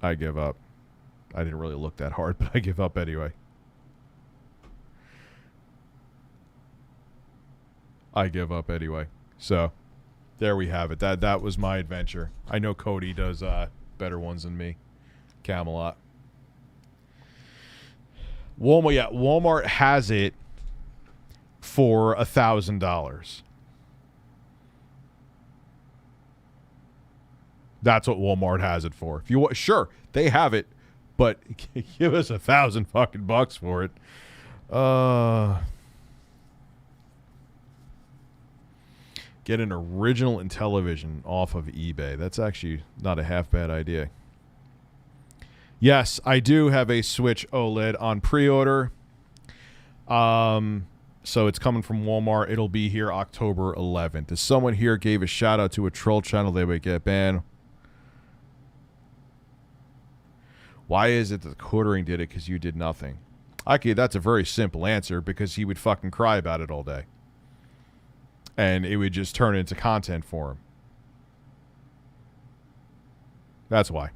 Speaker 4: I give up. I didn't really look that hard, but I give up anyway. I give up anyway. So, there we have it. That was my adventure. I know Cody does better ones than me. Camelot. Walmart, yeah, Walmart has it for $1,000. That's what Walmart has it for. If you want, sure, they have it, but give us $1,000 fucking bucks for it. Get an original Intellivision off of eBay. That's actually not a half bad idea. Yes, I do have a Switch OLED on pre-order. So it's coming from Walmart. It'll be here October 11th. If someone here gave a shout out to a troll channel, they would get banned. Why is it that Quartering did it because you did nothing? Okay, that's a very simple answer, because he would fucking cry about it all day. And it would just turn into content for him. That's why.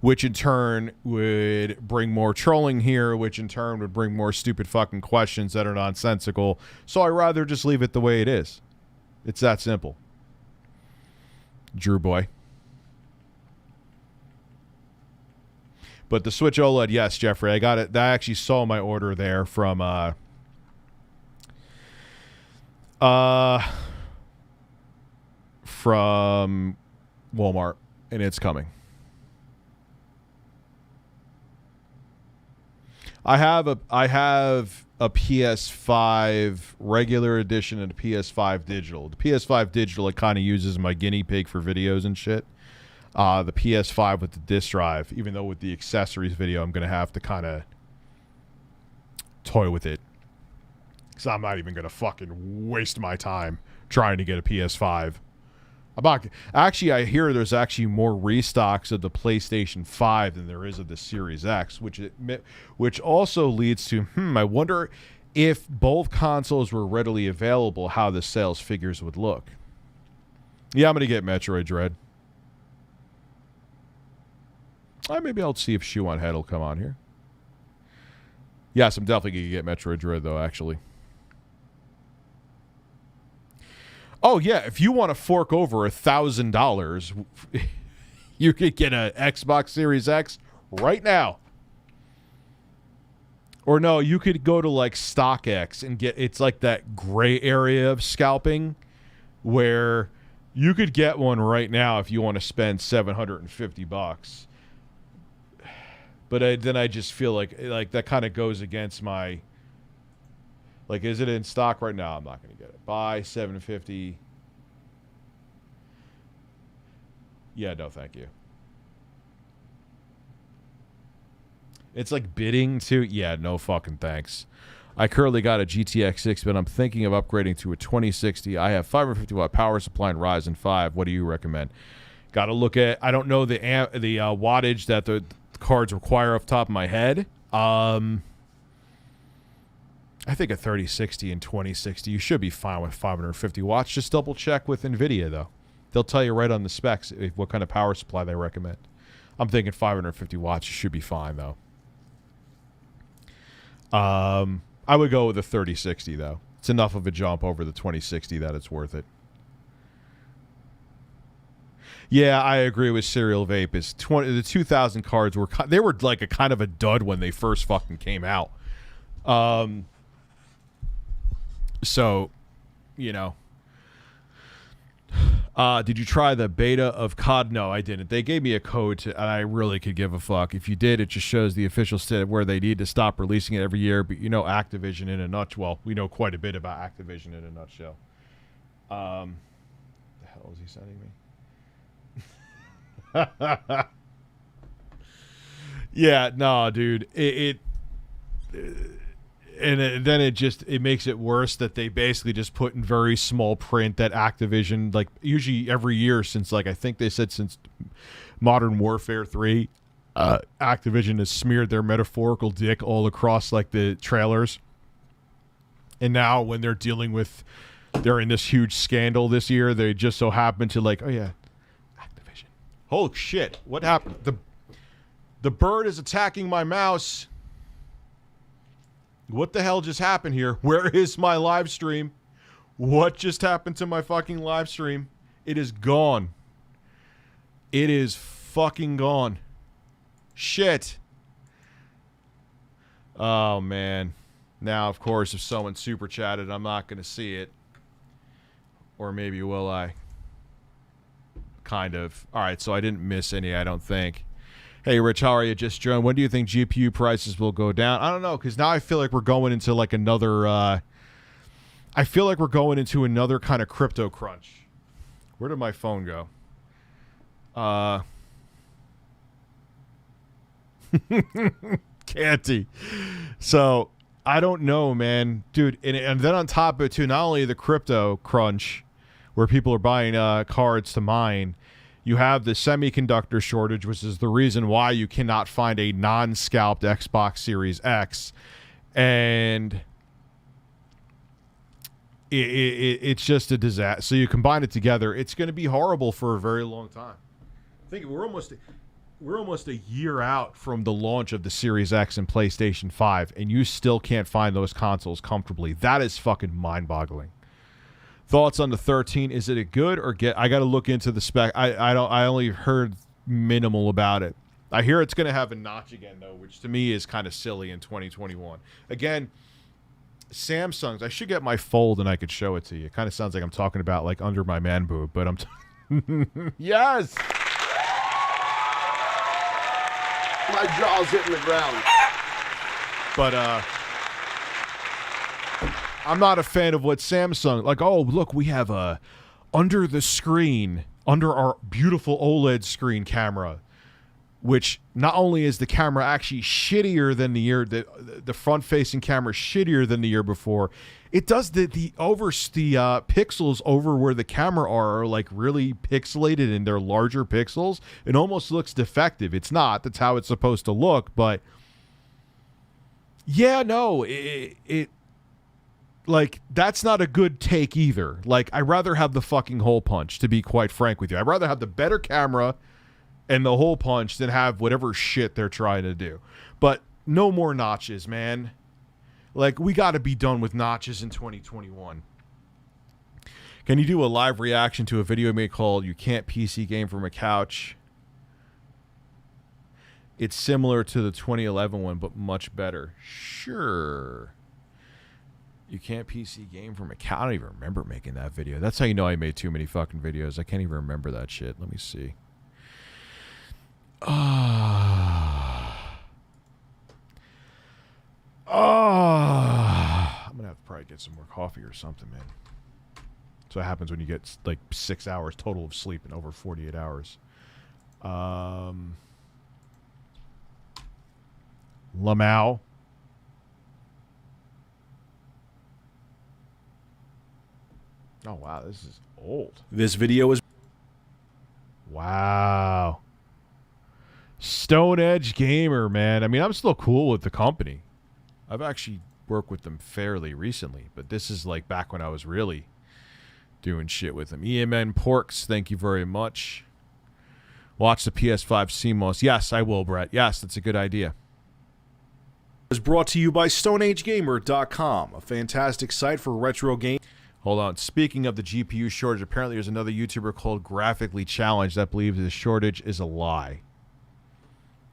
Speaker 4: Which in turn would bring more trolling here, which in turn would bring more stupid fucking questions that are nonsensical. So I'd rather just leave it the way it is. It's that simple. Drew boy. But the Switch OLED, yes, Jeffrey, I got it. I actually saw my order there from Walmart, and it's coming. I have a PS5 regular edition and a PS5 digital. The PS5 digital, it kind of uses my guinea pig for videos and shit. The PS5 with the disc drive, even though with the accessories video, I'm going to have to kind of toy with it. Because I'm not even going to fucking waste my time trying to get a PS5. Actually, I hear there's actually more restocks of the PlayStation 5 than there is of the Series X, which also leads to, I wonder if both consoles were readily available, how the sales figures would look. Yeah, I'm going to get Metroid Dread. Maybe I'll see if Shoe on Head will come on here. Yes, I'm definitely going to get Metroid Dread, though, actually. Oh, yeah, if you want to fork over $1,000, you could get an Xbox Series X right now. Or no, you could go to like StockX and get, it's like that gray area of scalping where you could get one right now if you want to spend $750. But then I just feel like that kind of goes against my, like, is it in stock right now? I'm not going to get it. Buy $750. Yeah, no, thank you. It's like bidding too. Yeah, no fucking thanks. I currently got a GTX 6, but I'm thinking of upgrading to a 2060. I have 550 watt power supply and Ryzen 5. What do you recommend? Got to look at. I don't know the wattage that the cards require off the top of my head. I think a 3060 and 2060. You should be fine with 550 watts. Just double check with NVIDIA though. They'll tell you right on the specs what kind of power supply they recommend. I'm thinking 550 watts. You should be fine though. I would go with a 3060 though. It's enough of a jump over the 2060 that it's worth it. Yeah, I agree with Serial Vape. The 2000 cards were like a kind of a dud when they first fucking came out. So, you know. Did you try the beta of COD? No, I didn't. They gave me a code, and I really could give a fuck. If you did, it just shows the official state where they need to stop releasing it every year. But you know Activision in a nutshell. Well, we know quite a bit about Activision in a nutshell. The hell is he sending me? Yeah, no, dude. Then it makes it worse that they basically just put in very small print that Activision, like usually every year since, like, I think they said since Modern Warfare 3, Activision has smeared their metaphorical dick all across like the trailers. And now when they're they're in this huge scandal this year, they just so happen to like, oh yeah, Activision. Holy shit, what happened? The bird is attacking my mouse. What the hell just happened here? Where is my live stream? What just happened to my fucking live stream? It is gone. It is fucking gone. Shit. Oh, man. Now, of course, if someone super chatted, I'm not going to see it. Or maybe will I? Kind of. All right, so I didn't miss any, I don't think. Hey, Rich, how are you? Just joined. When do you think GPU prices will go down? I don't know, because now I feel like we're going into like another... I feel like we're going into another kind of crypto crunch. Where did my phone go? Canty. So, I don't know, man. Dude, and then on top of it, too, not only the crypto crunch, where people are buying cards to mine... You have the semiconductor shortage, which is the reason why you cannot find a non-scalped Xbox Series X. And it's just a disaster. So you combine it together, it's going to be horrible for a very long time. I think we're almost a year out from the launch of the Series X and PlayStation 5, and you still can't find those consoles comfortably. That is fucking mind-boggling. Thoughts on the 13? Is it a good or get? I got to look into the spec. I only heard minimal about it. I hear it's going to have a notch again though, which to me is kind of silly in 2021. Again, Samsung's. I should get my Fold and I could show it to you. It kind of sounds like I'm talking about like under my man boob, but I'm. Yes.
Speaker 8: My jaw's hitting the ground.
Speaker 4: But I'm not a fan of what Samsung, like, oh, look, we have a under our beautiful OLED screen camera, which not only is the camera actually shittier than the front-facing camera shittier than the year before, it does the pixels over where the camera are like really pixelated and they're larger pixels. It almost looks defective. It's not. That's how it's supposed to look, but yeah, no, it like, that's not a good take either. Like, I'd rather have the fucking hole punch, to be quite frank with you. I'd rather have the better camera and the hole punch than have whatever shit they're trying to do. But no more notches, man. Like, we got to be done with notches in 2021. Can you do a live reaction to a video made called "You Can't PC Game From a Couch"? It's similar to the 2011 one, but much better. Sure. You can't PC game from a couch. I don't even remember making that video. That's how you know I made too many fucking videos. I can't even remember that shit. Let me see. I'm gonna have to probably get some more coffee or something, man. So it happens when you get like 6 hours total of sleep in over 48 hours. Lamau. Oh wow, this is old.
Speaker 6: This video is...
Speaker 4: Wow. Stone Edge Gamer, man. I mean, I'm still cool with the company. I've actually worked with them fairly recently, but this is like back when I was really doing shit with them. EMN Porks, thank you very much. Watch the PS5 CMOS. Yes, I will, Brett. Yes, that's a good idea.
Speaker 6: is brought to you by StoneAgeGamer.com, a fantastic site for retro games.
Speaker 4: Hold on. Speaking of the GPU shortage, apparently there's another YouTuber called Graphically Challenged that believes the shortage is a lie.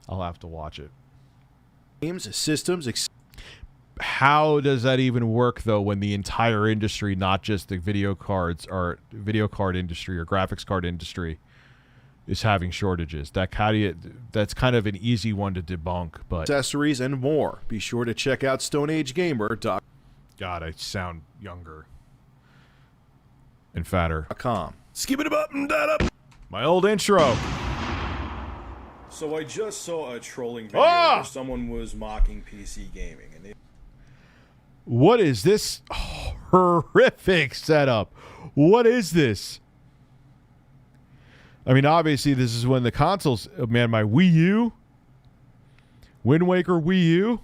Speaker 4: I'll have to watch it.
Speaker 6: Games, systems,
Speaker 4: how does that even work, though, when the entire industry, not just the video card industry or graphics card industry, is having shortages? That's kind of an easy one to debunk, but
Speaker 6: accessories, and more. Be sure to check out StoneAgeGamer.com.
Speaker 4: God, I sound younger and fatter.
Speaker 6: Skip it up and that up.
Speaker 4: My old intro.
Speaker 6: So I just saw a trolling video where someone was mocking PC gaming, and
Speaker 4: what is this horrific setup? What is this? I mean, obviously, this is when the consoles... Man, my Wii U? Wind Waker Wii U?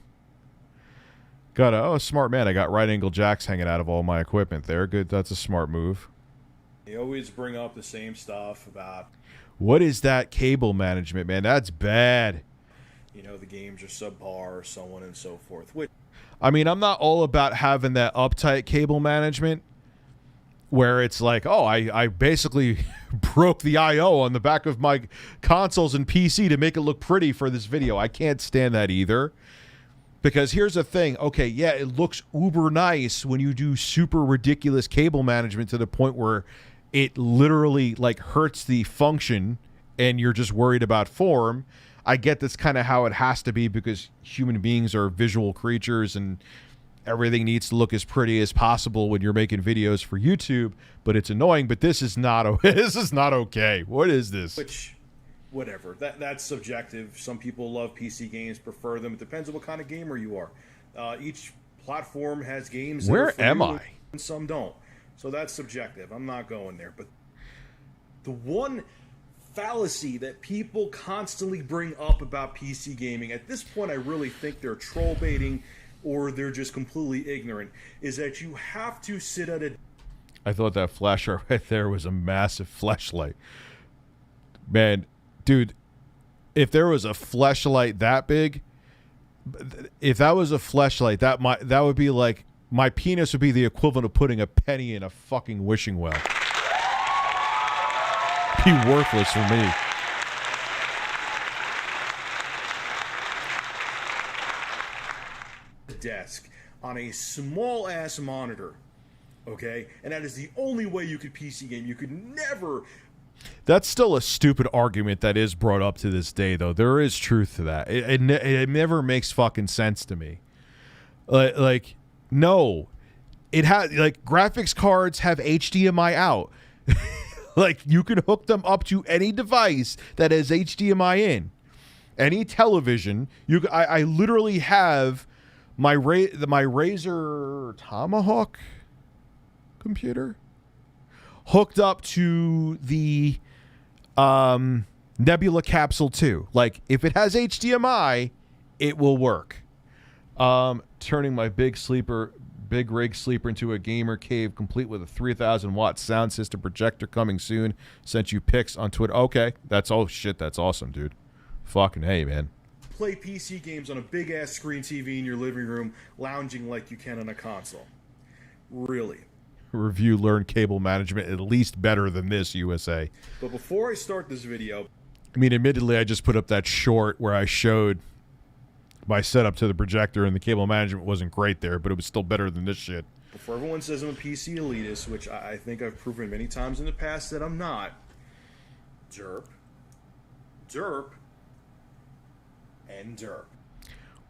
Speaker 4: Got a smart man. I got right-angle jacks hanging out of all my equipment there. Good, that's a smart move.
Speaker 6: they always bring up the same stuff about...
Speaker 4: What is that cable management, man? That's bad.
Speaker 6: You know, the games are subpar, so on and so forth. Which...
Speaker 4: I mean, I'm not all about having that uptight cable management where it's like, oh, I basically broke the I.O. on the back of my consoles and PC to make it look pretty for this video. I can't stand that either. Because here's the thing. Okay, yeah, it looks uber nice when you do super ridiculous cable management to the point where it literally like hurts the function and you're just worried about form. I get that's kind of how it has to be because human beings are visual creatures and everything needs to look as pretty as possible when you're making videos for YouTube, but it's annoying. But this is not this is not okay. What is this?
Speaker 6: Which, whatever. That's subjective. Some people love PC games, prefer them. It depends on what kind of gamer you are. Each platform has games.
Speaker 4: Where am I?
Speaker 6: And some don't. So that's subjective. I'm not going there. But the one fallacy that people constantly bring up about PC gaming, at this point I really think they're troll baiting or they're just completely ignorant, is that you have to sit at a...
Speaker 4: I thought that flasher right there was a massive flashlight. Man, dude, if there was a flashlight that big, if that was a flashlight, that would be like, my penis would be the equivalent of putting a penny in a fucking wishing well. Be worthless for me.
Speaker 6: Desk on a small ass monitor, okay, and that is the only way you could PC game. You could never...
Speaker 4: That's still a stupid argument that is brought up to this day, though. There is truth to that. It never makes fucking sense to me. Like no, it has, like, graphics cards have HDMI out. Like, you can hook them up to any device that has HDMI in, any television. I literally have my Razer Tomahawk computer hooked up to the Nebula Capsule 2. Like, if it has HDMI, it will work. Turning my big sleeper big rig sleeper into a gamer cave complete with a 3,000-watt sound system projector coming soon. Sent you pics on Twitter. Okay, that's oh shit, that's awesome, dude. Fucking hey, man.
Speaker 6: Play PC games on a big-ass screen TV in your living room, lounging like you can on a console. Really.
Speaker 4: Review learn cable management at least better than this, USA.
Speaker 6: But before I start this video...
Speaker 4: I mean, admittedly, I just put up that short where I showed my setup to the projector, and the cable management wasn't great there, but it was still better than this shit.
Speaker 6: Before everyone says I'm a PC elitist, which I think I've proven many times in the past that I'm not, derp, derp, and derp.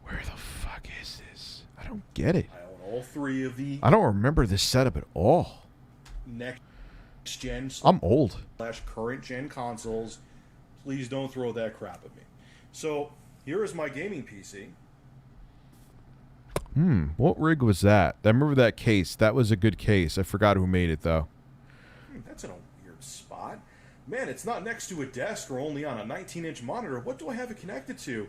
Speaker 4: Where the fuck is this? I don't get it.
Speaker 6: I own all three of the
Speaker 4: I don't remember this setup at all.
Speaker 6: next gen
Speaker 4: I'm old.
Speaker 6: / current gen consoles. Please don't throw that crap at me. So here is my gaming PC.
Speaker 4: What rig was that? I remember that case. That was a good case. I forgot who made it, though.
Speaker 6: That's in a weird spot. Man, it's not next to a desk or only on a 19-inch monitor. What do I have it connected to?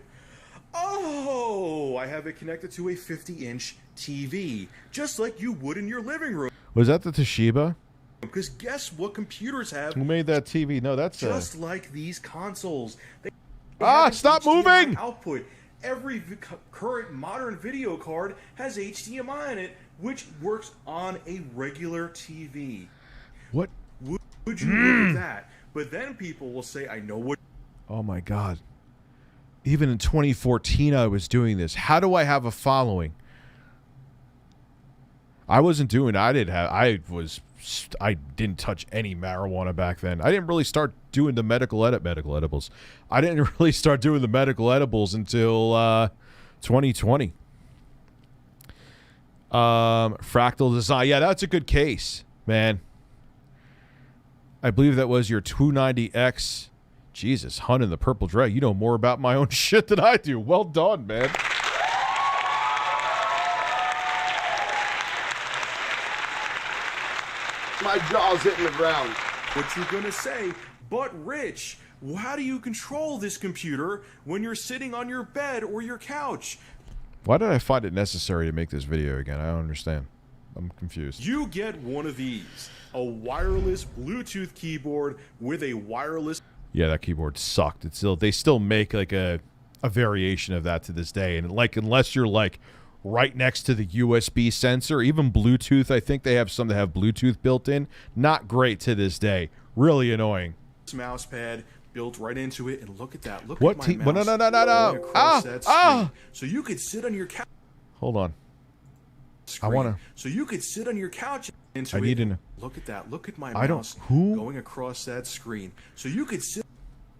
Speaker 6: Oh, I have it connected to a 50-inch TV, just like you would in your living room.
Speaker 4: Was that the Toshiba?
Speaker 6: Because guess what computers have?
Speaker 4: Who made that TV? No, that's
Speaker 6: Just like these consoles. They
Speaker 4: stop
Speaker 6: HDMI
Speaker 4: moving!
Speaker 6: Output. Every current modern video card has HDMI in it, which works on a regular TV.
Speaker 4: What?
Speaker 6: Would you look at that? But then people will say, I know what...
Speaker 4: Oh, my God. Even in 2014, I was doing this. How do I have a following? I wasn't doing... I didn't touch any marijuana back then. I didn't really start doing the medical edibles. I didn't really start doing the medical edibles until 2020. Fractal design. Yeah, that's a good case, man. I believe that was your 290X. Jesus, Hun in the Purple Dre. You know more about my own shit than I do. Well done, man.
Speaker 8: My jaw's hitting the ground.
Speaker 6: What you're gonna say, but Rich, how do you control this computer when you're sitting on your bed or your couch?
Speaker 4: Why did I find it necessary to make this video again? I don't understand. I'm confused.
Speaker 6: You get one of these, a wireless Bluetooth keyboard with a wireless...
Speaker 4: Yeah, that keyboard sucked. They still make like a variation of that to this day, and like unless you're like right next to the USB sensor, even Bluetooth, I think they have some that have Bluetooth built in. Not great to this day. Really annoying.
Speaker 6: Mouse pad built right into it, and look at that. Look
Speaker 4: what
Speaker 6: at my mouse.
Speaker 4: No.
Speaker 6: Going across that screen. So you could sit on your couch.
Speaker 4: Hold on.
Speaker 6: Screen.
Speaker 4: I want to.
Speaker 6: So you could sit on your couch into
Speaker 4: I need
Speaker 6: it.
Speaker 4: to.
Speaker 6: Look at that. Look at my
Speaker 4: I
Speaker 6: mouse
Speaker 4: don't. Who?
Speaker 6: going across that screen. So you could sit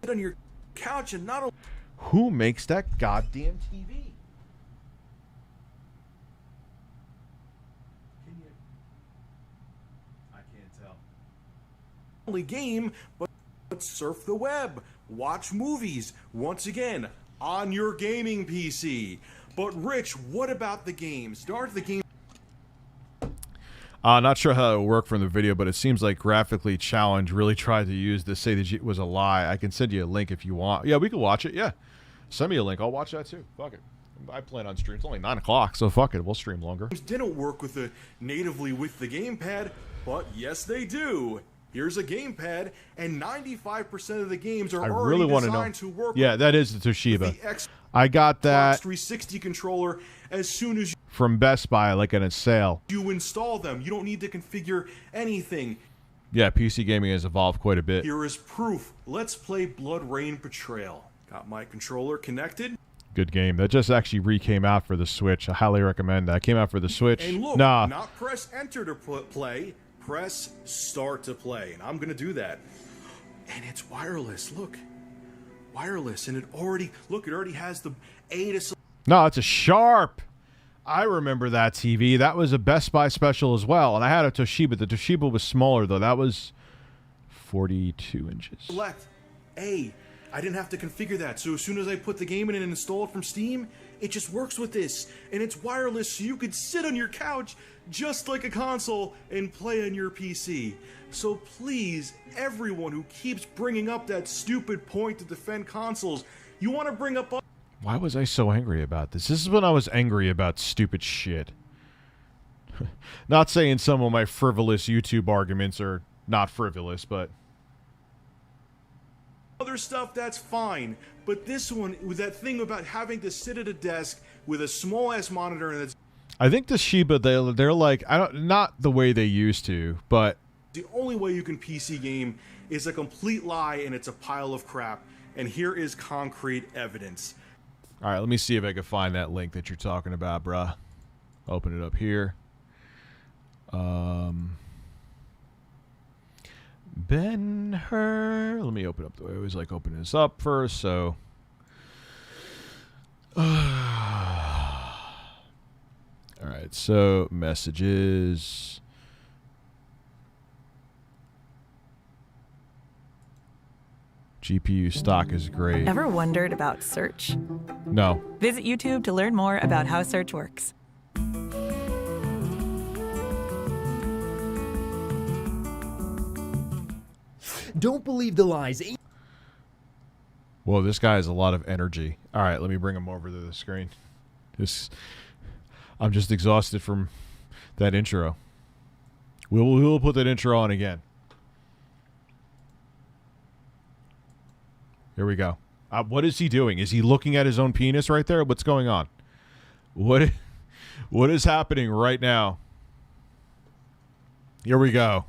Speaker 6: on your couch and not.
Speaker 4: Who makes that goddamn TV?
Speaker 6: I can't tell. Only game, but surf the web, watch movies. Once again, on your gaming PC. But Rich, what about the games? Start the game.
Speaker 4: Not sure how it will work from the video, but it seems like Graphically Challenged really tried to use this, say that it was a lie. I can send you a link if you want. Yeah, we can watch it, yeah. Send me a link. I'll watch that too. Fuck it. I plan on stream. It's only 9 o'clock, so fuck it. We'll stream longer.
Speaker 6: Didn't work with natively with the gamepad, but yes, they do. Here's a gamepad, and 95% of the games are already designed to work.
Speaker 4: Yeah, that is the Toshiba.
Speaker 6: With the Xbox
Speaker 4: I got that
Speaker 6: 360 controller as soon as
Speaker 4: from Best Buy, like in a sale.
Speaker 6: you install them. You don't need to configure anything.
Speaker 4: Yeah, PC gaming has evolved quite a bit.
Speaker 6: Here is proof. Let's play Blood Rain Betrayal. Got my controller connected.
Speaker 4: Good game. That just actually came out for the Switch. I highly recommend that. Came out for the Switch.
Speaker 6: And look,
Speaker 4: nah.
Speaker 6: not press enter to play, press start to play. And I'm going to do that. And it's wireless. Look. Wireless. And it already has the A to...
Speaker 4: No, it's a Sharp. I remember that TV. That was a Best Buy special as well. And I had a Toshiba. The Toshiba was smaller, though. That was 42 inches.
Speaker 6: Select A. I didn't have to configure that. So as soon as I put the game in and install it from Steam, it just works with this. And it's wireless, so you could sit on your couch just like a console and play on your PC. So please, everyone who keeps bringing up that stupid point to defend consoles, you want to bring up...
Speaker 4: Why was I so angry about this? This is when I was angry about stupid shit. Not saying some of my frivolous YouTube arguments are not frivolous, but
Speaker 3: Other stuff, that's fine. But this one, with that thing about having to sit at a desk with a small-ass monitor and it's
Speaker 4: I think the Shiba, they're like, not the way they used to, but
Speaker 3: the only way you can PC game is a complete lie and it's a pile of crap. And here is concrete evidence.
Speaker 4: all right, let me see if I can find that link that you're talking about, bruh. Open it up here. Ben-Hur. Let me open up. I always like opening this up first, so. All right, so messages. GPU stock is great.
Speaker 5: Ever wondered about search?
Speaker 4: No.
Speaker 5: Visit YouTube to learn more about how search works.
Speaker 9: Don't believe the lies.
Speaker 4: Whoa, this guy has a lot of energy. All right, let me bring him over to the screen. I'm just exhausted from that intro. We'll put that intro on again. Here we go. What is he doing? Is he looking at his own penis right there? What's going on? What is happening right now? Here we go.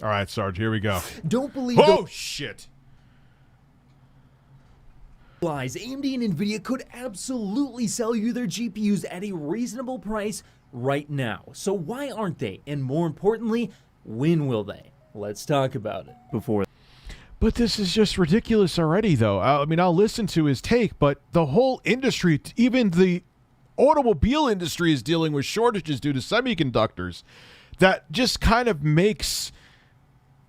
Speaker 4: All right, Sarge, here we go.
Speaker 9: Don't believe
Speaker 4: Oh, shit.
Speaker 9: the lies. AMD and Nvidia could absolutely sell you their GPUs at a reasonable price right now. So why aren't they? And more importantly, when will they? Let's talk about it before.
Speaker 4: But this is just ridiculous already, though. I mean, I'll listen to his take, but the whole industry, even the automobile industry, is dealing with shortages due to semiconductors. That just kind of makes...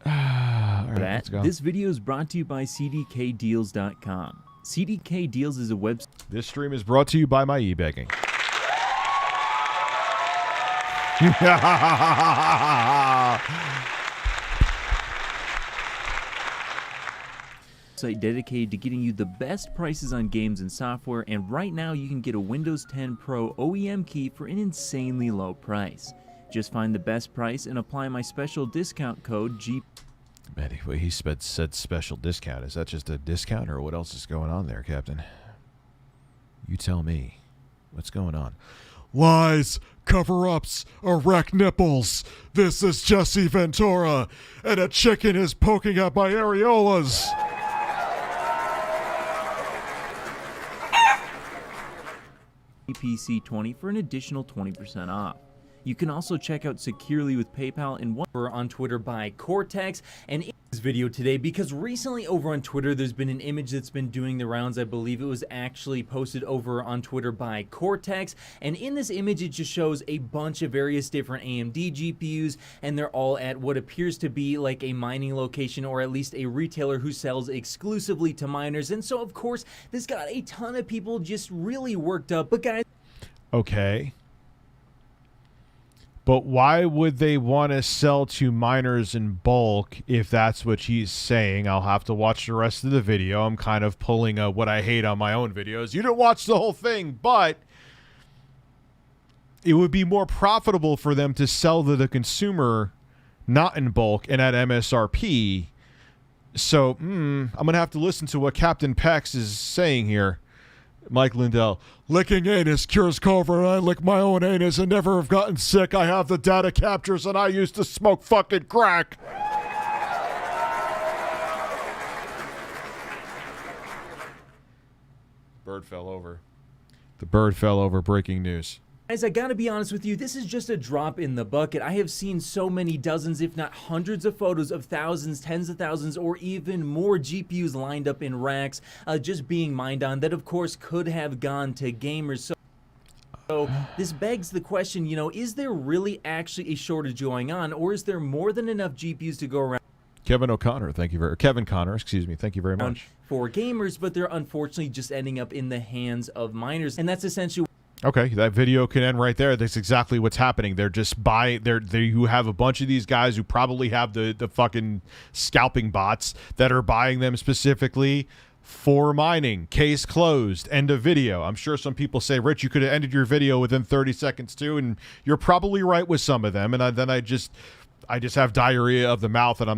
Speaker 4: All right, let's go.
Speaker 9: This video is brought to you by CDKDeals.com. CDK Deals is a website.
Speaker 4: This stream is brought to you by my e-begging.
Speaker 9: Dedicated to getting you the best prices on games and software, and right now you can get a Windows 10 Pro OEM key for an insanely low price. Just find the best price and apply my special discount code G.
Speaker 4: Man, he said special discount. Is that just a discount, or what else is going on there, Captain? You tell me. What's going on? Lies, cover-ups, erect nipples. This is Jesse Ventura, and a chicken is poking at my areolas.
Speaker 9: PC 20 for an additional 20% off. You can also check out securely with PayPal and one on Twitter by Cortex. And in this video today, because recently over on Twitter there's been an image that's been doing the rounds. I believe it was actually posted over on Twitter by Cortex, and in this image it just shows a bunch of various different AMD GPUs, and they're all at what appears to be like a mining location, or at least a retailer who sells exclusively to miners. And so of course this got a ton of people just really worked up. But guys,
Speaker 4: okay. But why would they want to sell to miners in bulk if that's what he's saying? I'll have to watch the rest of the video. I'm kind of pulling what I hate on my own videos. You didn't watch the whole thing, but it would be more profitable for them to sell to the consumer not in bulk and at MSRP. So, I'm going to have to listen to what Captain Pex is saying here. Mike Lindell. Licking anus cures COVID. I lick my own anus and never have gotten sick. I have the data captures and I used to smoke fucking crack. Bird fell over. The bird fell over. Breaking news.
Speaker 9: Guys, I gotta be honest with you, this is just a drop in the bucket. I have seen so many dozens, if not hundreds of photos of thousands, tens of thousands, or even more GPUs lined up in racks, just being mined on, that of course could have gone to gamers. So this begs the question, you know, is there really actually a shortage going on, or is there more than enough GPUs to go around?
Speaker 4: Kevin Connor, thank you very much.
Speaker 9: For gamers, but they're unfortunately just ending up in the hands of miners, and that's essentially.
Speaker 4: Okay, that video can end right there. That's exactly what's happening. They're just buying. You have a bunch of these guys who probably have the fucking scalping bots that are buying them specifically For mining, case closed, end of video. I'm sure some people say, Rich, you could have ended your video within 30 seconds too, and you're probably right with some of them. And I just have diarrhea of the mouth, and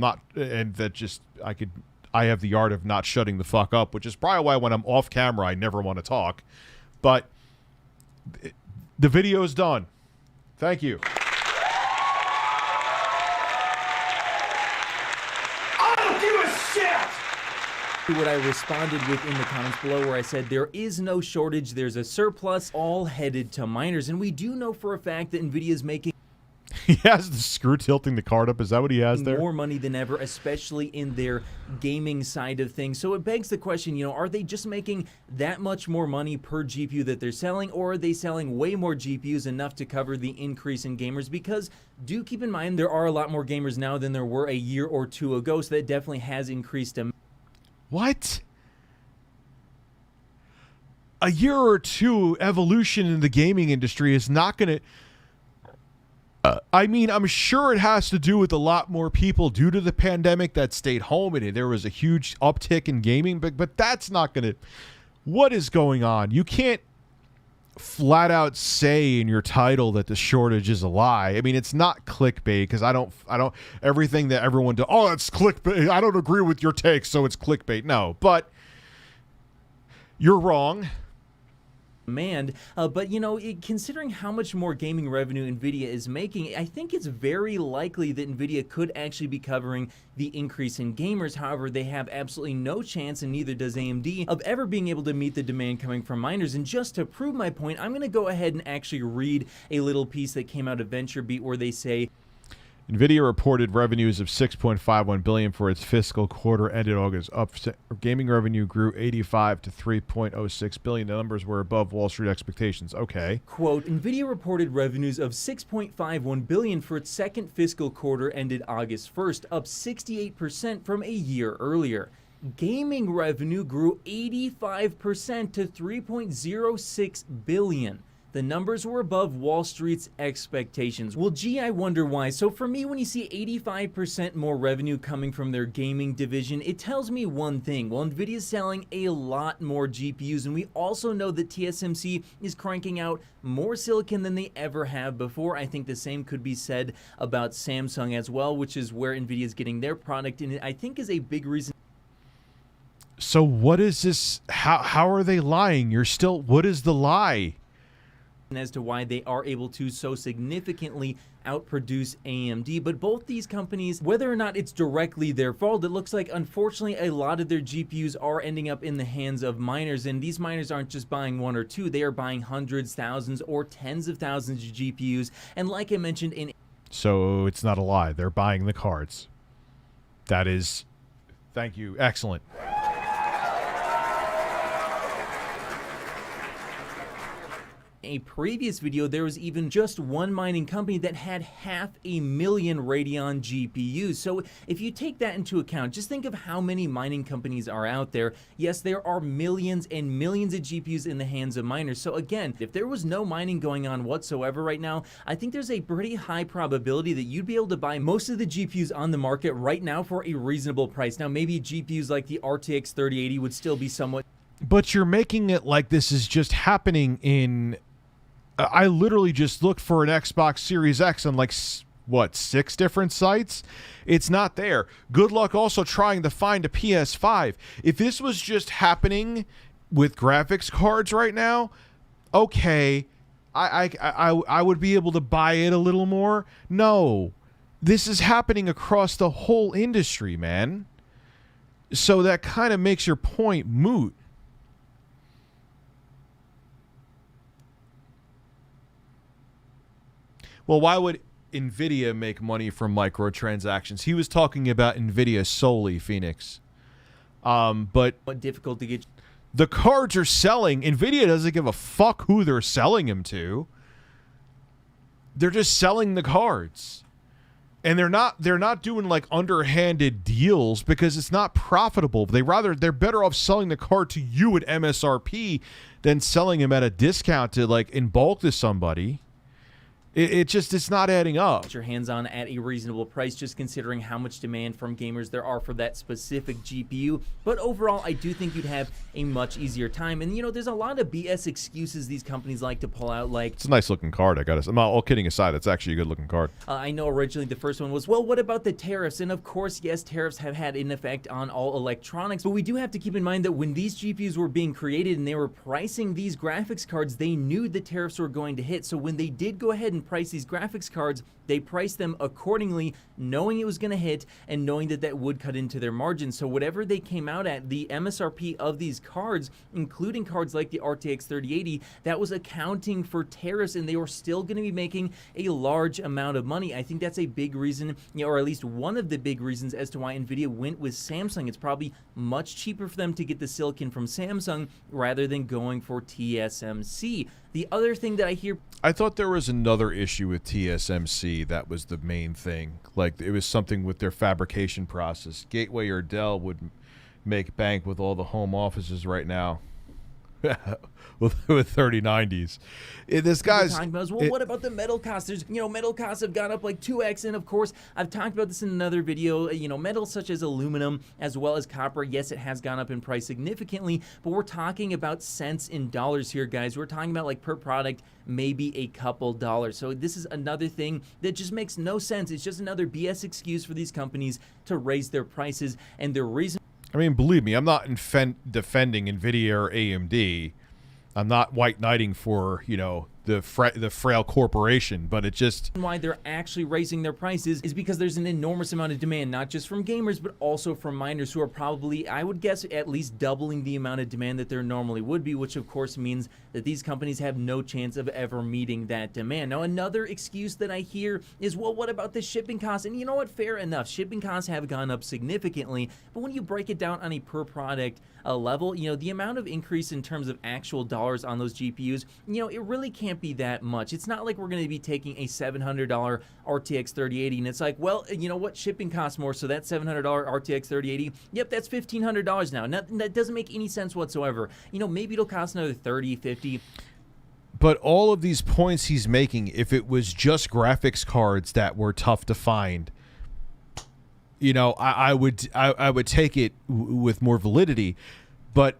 Speaker 4: I have the art of not shutting the fuck up, which is probably why when I'm off camera, I never want to talk. But the video is done. Thank you.
Speaker 9: What I responded with in the comments below, where I said there is no shortage, there's a surplus, all headed to miners. And we do know for a fact that NVIDIA is making
Speaker 4: He has the screw tilting the card up. Is that what he has there?
Speaker 9: more money than ever, especially in their gaming side of things. So it begs the question, are they just making that much more money per GPU that they're selling, or are they selling way more GPUs, enough to cover the increase in gamers? Because do keep in mind, there are a lot more gamers now than there were a year or two ago, so that definitely has increased.
Speaker 4: What? A year or two evolution in the gaming industry is not going to... I mean, I'm sure it has to do with a lot more people due to the pandemic that stayed home, and there was a huge uptick in gaming, but that's not going to... What is going on? You can't flat out say in your title that the shortage is a lie. I mean, it's not clickbait, because I don't everything that everyone does, oh, it's clickbait, I don't agree with your take, so it's clickbait. No, but you're wrong.
Speaker 9: But considering how much more gaming revenue NVIDIA is making, I think it's very likely that NVIDIA could actually be covering the increase in gamers. However, they have absolutely no chance, and neither does AMD, of ever being able to meet the demand coming from miners. And just to prove my point, I'm going to go ahead and actually read a little piece that came out of VentureBeat, where they say,
Speaker 4: NVIDIA reported revenues of $6.51 billion for its fiscal quarter ended August. Gaming revenue grew 85 to $3.06 billion. The numbers were above Wall Street expectations. Okay.
Speaker 9: Quote, NVIDIA reported revenues of $6.51 billion for its second fiscal quarter ended August 1st, up 68% from a year earlier. Gaming revenue grew 85% to $3.06 billion. The numbers were above Wall Street's expectations. Well, gee, I wonder why. So for me, when you see 85% more revenue coming from their gaming division, it tells me one thing. Well, NVIDIA's selling a lot more GPUs, and we also know that TSMC is cranking out more silicon than they ever have before. I think the same could be said about Samsung as well, which is where NVIDIA is getting their product, and it, I think, is a big reason.
Speaker 4: So what is this? How are they lying? What is the lie?
Speaker 9: As to why they are able to so significantly outproduce AMD. But both these companies, whether or not it's directly their fault, it looks like unfortunately a lot of their GPUs are ending up in the hands of miners, and these miners aren't just buying one or two, they are buying hundreds, thousands, or tens of thousands of GPUs. And like I mentioned in...
Speaker 4: So it's not a lie, they're buying the cards. That is... Thank you. Excellent.
Speaker 9: A previous video, there was even just one mining company that had 500,000 Radeon GPUs. So if you take that into account, just think of how many mining companies are out there. Yes, there are millions and millions of GPUs in the hands of miners. So again, if there was no mining going on whatsoever right now, I think there's a pretty high probability that you'd be able to buy most of the GPUs on the market right now for a reasonable price. Now, maybe GPUs like the RTX 3080 would still be somewhat...
Speaker 4: But you're making it like this is just happening in... I literally just looked for an Xbox Series X on like, what, 6 different sites? It's not there. Good luck also trying to find a PS5. If this was just happening with graphics cards right now, okay, I would be able to buy it a little more. No, this is happening across the whole industry, man. So that kind of makes your point moot. Well, why would NVIDIA make money from microtransactions? He was talking about NVIDIA solely, Phoenix. But
Speaker 9: difficult to get.
Speaker 4: The cards are selling. NVIDIA doesn't give a fuck who they're selling them to. They're just selling the cards. And they're not doing like underhanded deals because it's not profitable. They're better off selling the card to you at MSRP than selling them at a discount to like in bulk to somebody. It's not adding up.
Speaker 9: Get your hands on at a reasonable price, just considering how much demand from gamers there are for that specific GPU. But overall, I do think you'd have a much easier time. And, you know, there's a lot of BS excuses these companies like to pull out, like...
Speaker 4: It's a nice looking card, I gotta say. All kidding aside, it's actually a good looking card.
Speaker 9: I know originally the first one was, well, what about the tariffs? And of course, yes, tariffs have had an effect on all electronics, but we do have to keep in mind that when these GPUs were being created and they were pricing these graphics cards, they knew the tariffs were going to hit. So when they did go ahead and price these graphics cards, they priced them accordingly, knowing it was going to hit and knowing that that would cut into their margins. So whatever they came out at, the MSRP of these cards, including cards like the RTX 3080, that was accounting for tariffs, and they were still going to be making a large amount of money. I think that's a big reason, you know, or at least one of the big reasons as to why NVIDIA went with Samsung. It's probably much cheaper for them to get the silicon from Samsung rather than going for TSMC. The other thing that I hear...
Speaker 4: I thought there was another issue with TSMC that was the main thing. Like, it was something with their fabrication process. Gateway or Dell would make bank with all the home offices right now. with 3090s. This guy's
Speaker 9: talking about is, well, what about the metal costs? There's, you know, metal costs have gone up like 2x, and of course, I've talked about this in another video. You know, metals such as aluminum as well as copper, yes, it has gone up in price significantly, but we're talking about cents in dollars here, guys. We're talking about like per product, maybe a couple dollars. So this is another thing that just makes no sense. It's just another BS excuse for these companies to raise their prices, and the reason...
Speaker 4: I mean, believe me, I'm not defending NVIDIA or AMD. I'm not white knighting for, you know, the frail corporation, but it just...
Speaker 9: Why they're actually raising their prices is because there's an enormous amount of demand, not just from gamers, but also from miners who are probably, I would guess, at least doubling the amount of demand that there normally would be, which of course means that these companies have no chance of ever meeting that demand. Now, another excuse that I hear is, well, what about the shipping costs? And you know what? Fair enough. Shipping costs have gone up significantly, but when you break it down on a per product level, you know, the amount of increase in terms of actual dollars on those GPUs, you know, it really can't be that much. It's not like we're going to be taking a $700 RTX 3080 and it's like, well, you know what, shipping costs more, so that $700 RTX 3080, yep, that's $1,500 now. That doesn't make any sense whatsoever. You know, maybe it'll cost another 30, 50.
Speaker 4: But all of these points he's making, if it was just graphics cards that were tough to find, you know, I would take it with more validity, but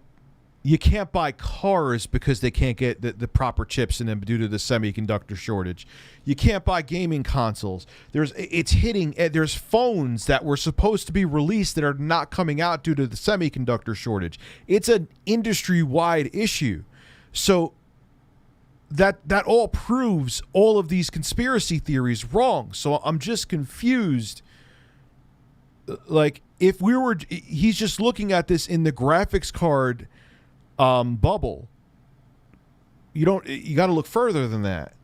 Speaker 4: you can't buy cars because they can't get the proper chips in them due to the semiconductor shortage. You can't buy gaming consoles. There's phones that were supposed to be released that are not coming out due to the semiconductor shortage. It's an industry-wide issue. So that all proves all of these conspiracy theories wrong. So I'm just confused. Like, if we were, he's just looking at this in the graphics card bubble. You got to look further than that.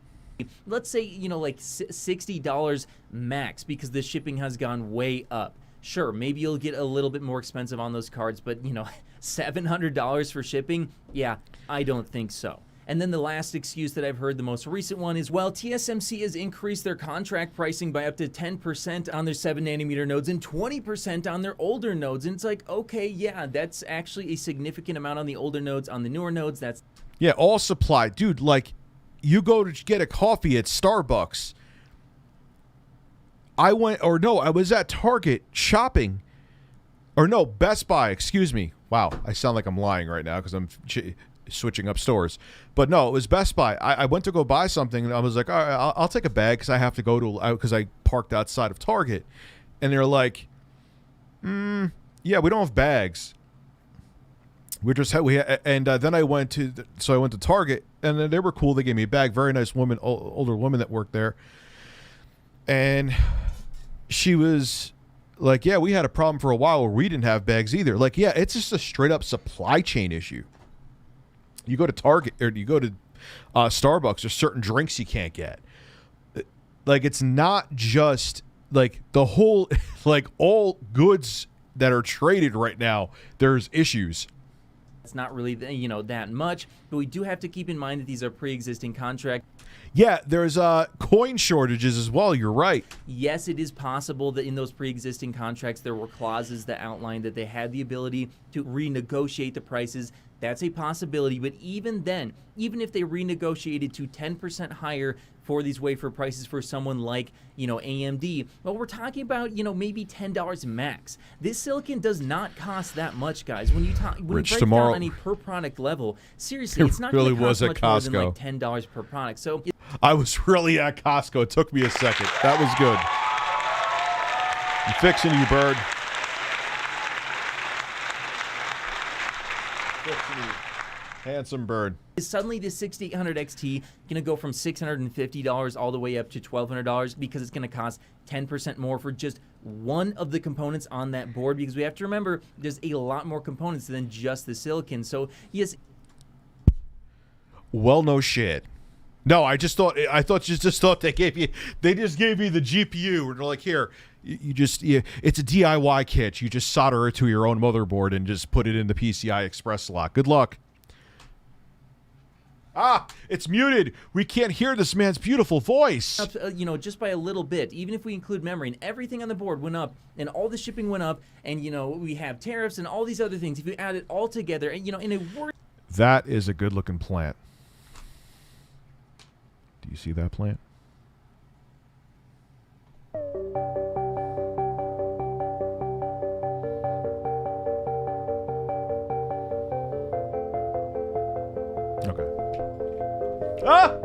Speaker 9: Let's say, you know, like $60 max because the shipping has gone way up. Sure, maybe you'll get a little bit more expensive on those cards, but, you know, $700 for shipping? Yeah, I don't think so. And then the last excuse that I've heard, the most recent one, is, well, TSMC has increased their contract pricing by up to 10% on their 7nm nodes and 20% on their older nodes. And it's like, okay, yeah, that's actually a significant amount on the older nodes. On the newer nodes, that's...
Speaker 4: Yeah, all supply. Dude, like, you go to get a coffee at Starbucks. I was at Target shopping. Or no, Best Buy, excuse me. Wow, I sound like I'm lying right now because I'm... switching up stores. But no, it was Best Buy. I went to go buy something and I was like, all right, I'll take a bag because I have to go to, because I parked outside of Target. And they're like, yeah, we don't have bags. Then I went to Target and then they were cool. They gave me a bag. Very nice woman, older woman that worked there. And she was like, yeah, we had a problem for a while where we didn't have bags either. Like, yeah, it's just a straight up supply chain issue. You go to Target or you go to Starbucks, there's certain drinks you can't get. Like, it's not just like the whole, like all goods that are traded right now, there's issues.
Speaker 9: It's not really, you know, that much, but we do have to keep in mind that these are pre-existing contracts.
Speaker 4: Yeah, there's coin shortages as well. You're right.
Speaker 9: Yes, it is possible that in those pre-existing contracts there were clauses that outlined that they had the ability to renegotiate the prices. That's a possibility, but even then, even if they renegotiated to 10% higher for these wafer prices for someone like, AMD, well, we're talking about, maybe $10 max. This silicon does not cost that much, guys. When you break it down on a per product level, seriously, it's not
Speaker 4: really
Speaker 9: going to cost
Speaker 4: was at
Speaker 9: much more than like
Speaker 4: Costco.
Speaker 9: $10 per product. So
Speaker 4: I was really at Costco. It took me a second. That was good. I'm fixing you, Bird. Fixing you. Handsome Bird.
Speaker 9: suddenly this 6800 XT going to go from $650 all the way up to $1,200 because it's going to cost 10% more for just one of the components on that board, because we have to remember there's a lot more components than just the silicon. So yes.
Speaker 4: Well, no shit. No, I just thought they just gave me the GPU and they're like, here, it's a DIY kit. You just solder it to your own motherboard and just put it in the PCI Express slot. Good luck. Ah, it's muted. We can't hear this man's beautiful voice.
Speaker 9: Just by a little bit, even if we include memory and everything on the board went up and all the shipping went up and, we have tariffs and all these other things. If you add it all together and, in a word.
Speaker 4: That is a good looking plant. Do you see that plant? Okay. Ah!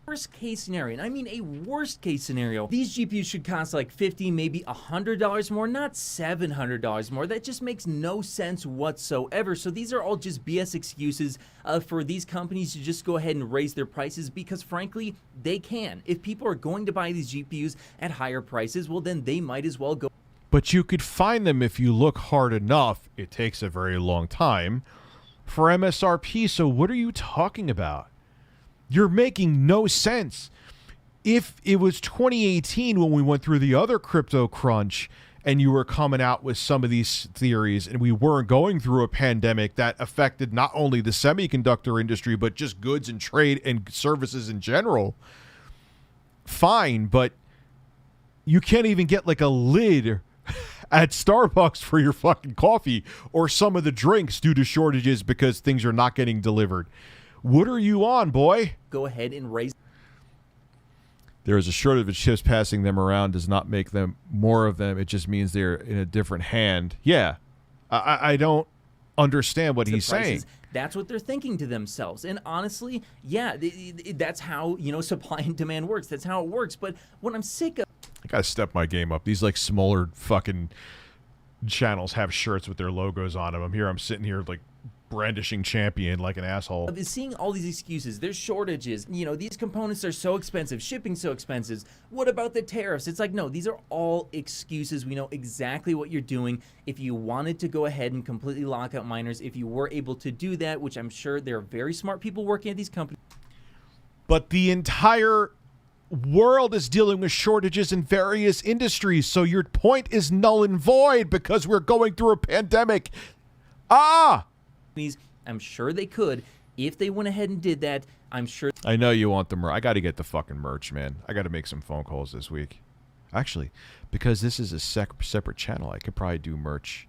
Speaker 9: Worst case scenario, and I mean a worst case scenario, these GPUs should cost like $50, maybe $100 more, not $700 more. That just makes no sense whatsoever. So these are all just BS excuses for these companies to just go ahead and raise their prices because frankly, they can. If people are going to buy these GPUs at higher prices, well then they might as well go.
Speaker 4: But you could find them if you look hard enough. It takes a very long time for MSRP, so what are you talking about? You're making no sense. If it was 2018 when we went through the other crypto crunch and you were coming out with some of these theories and we weren't going through a pandemic that affected not only the semiconductor industry but just goods and trade and services in general, fine, but you can't even get like a lid at Starbucks for your fucking coffee or some of the drinks due to shortages because things are not getting delivered. What are you on, boy?
Speaker 9: Go ahead and raise.
Speaker 4: There is a shortage of chips. Passing them around does not make them more of them. It just means they're in a different hand. Yeah. I don't understand what he's saying.
Speaker 9: That's what they're thinking to themselves. And honestly, yeah, that's how, supply and demand works. That's how it works. But what I'm sick of.
Speaker 4: I gotta step my game up. These like smaller fucking channels have shirts with their logos on them. I'm sitting here like brandishing champion like an asshole.
Speaker 9: Seeing all these excuses, there's shortages, these components are so expensive, shipping so expensive. What about the tariffs? It's like, no, these are all excuses. We know exactly what you're doing. If you wanted to go ahead and completely lock out miners, if you were able to do that, which I'm sure there are very smart people working at these companies.
Speaker 4: But the entire world is dealing with shortages in various industries, so your point is null and void because we're going through a pandemic.
Speaker 9: I'm sure they could if they went ahead and did that. I'm sure.
Speaker 4: I know you want the merch. I got to get the fucking merch, man. I got to make some phone calls this week. Actually, because this is a separate channel, I could probably do merch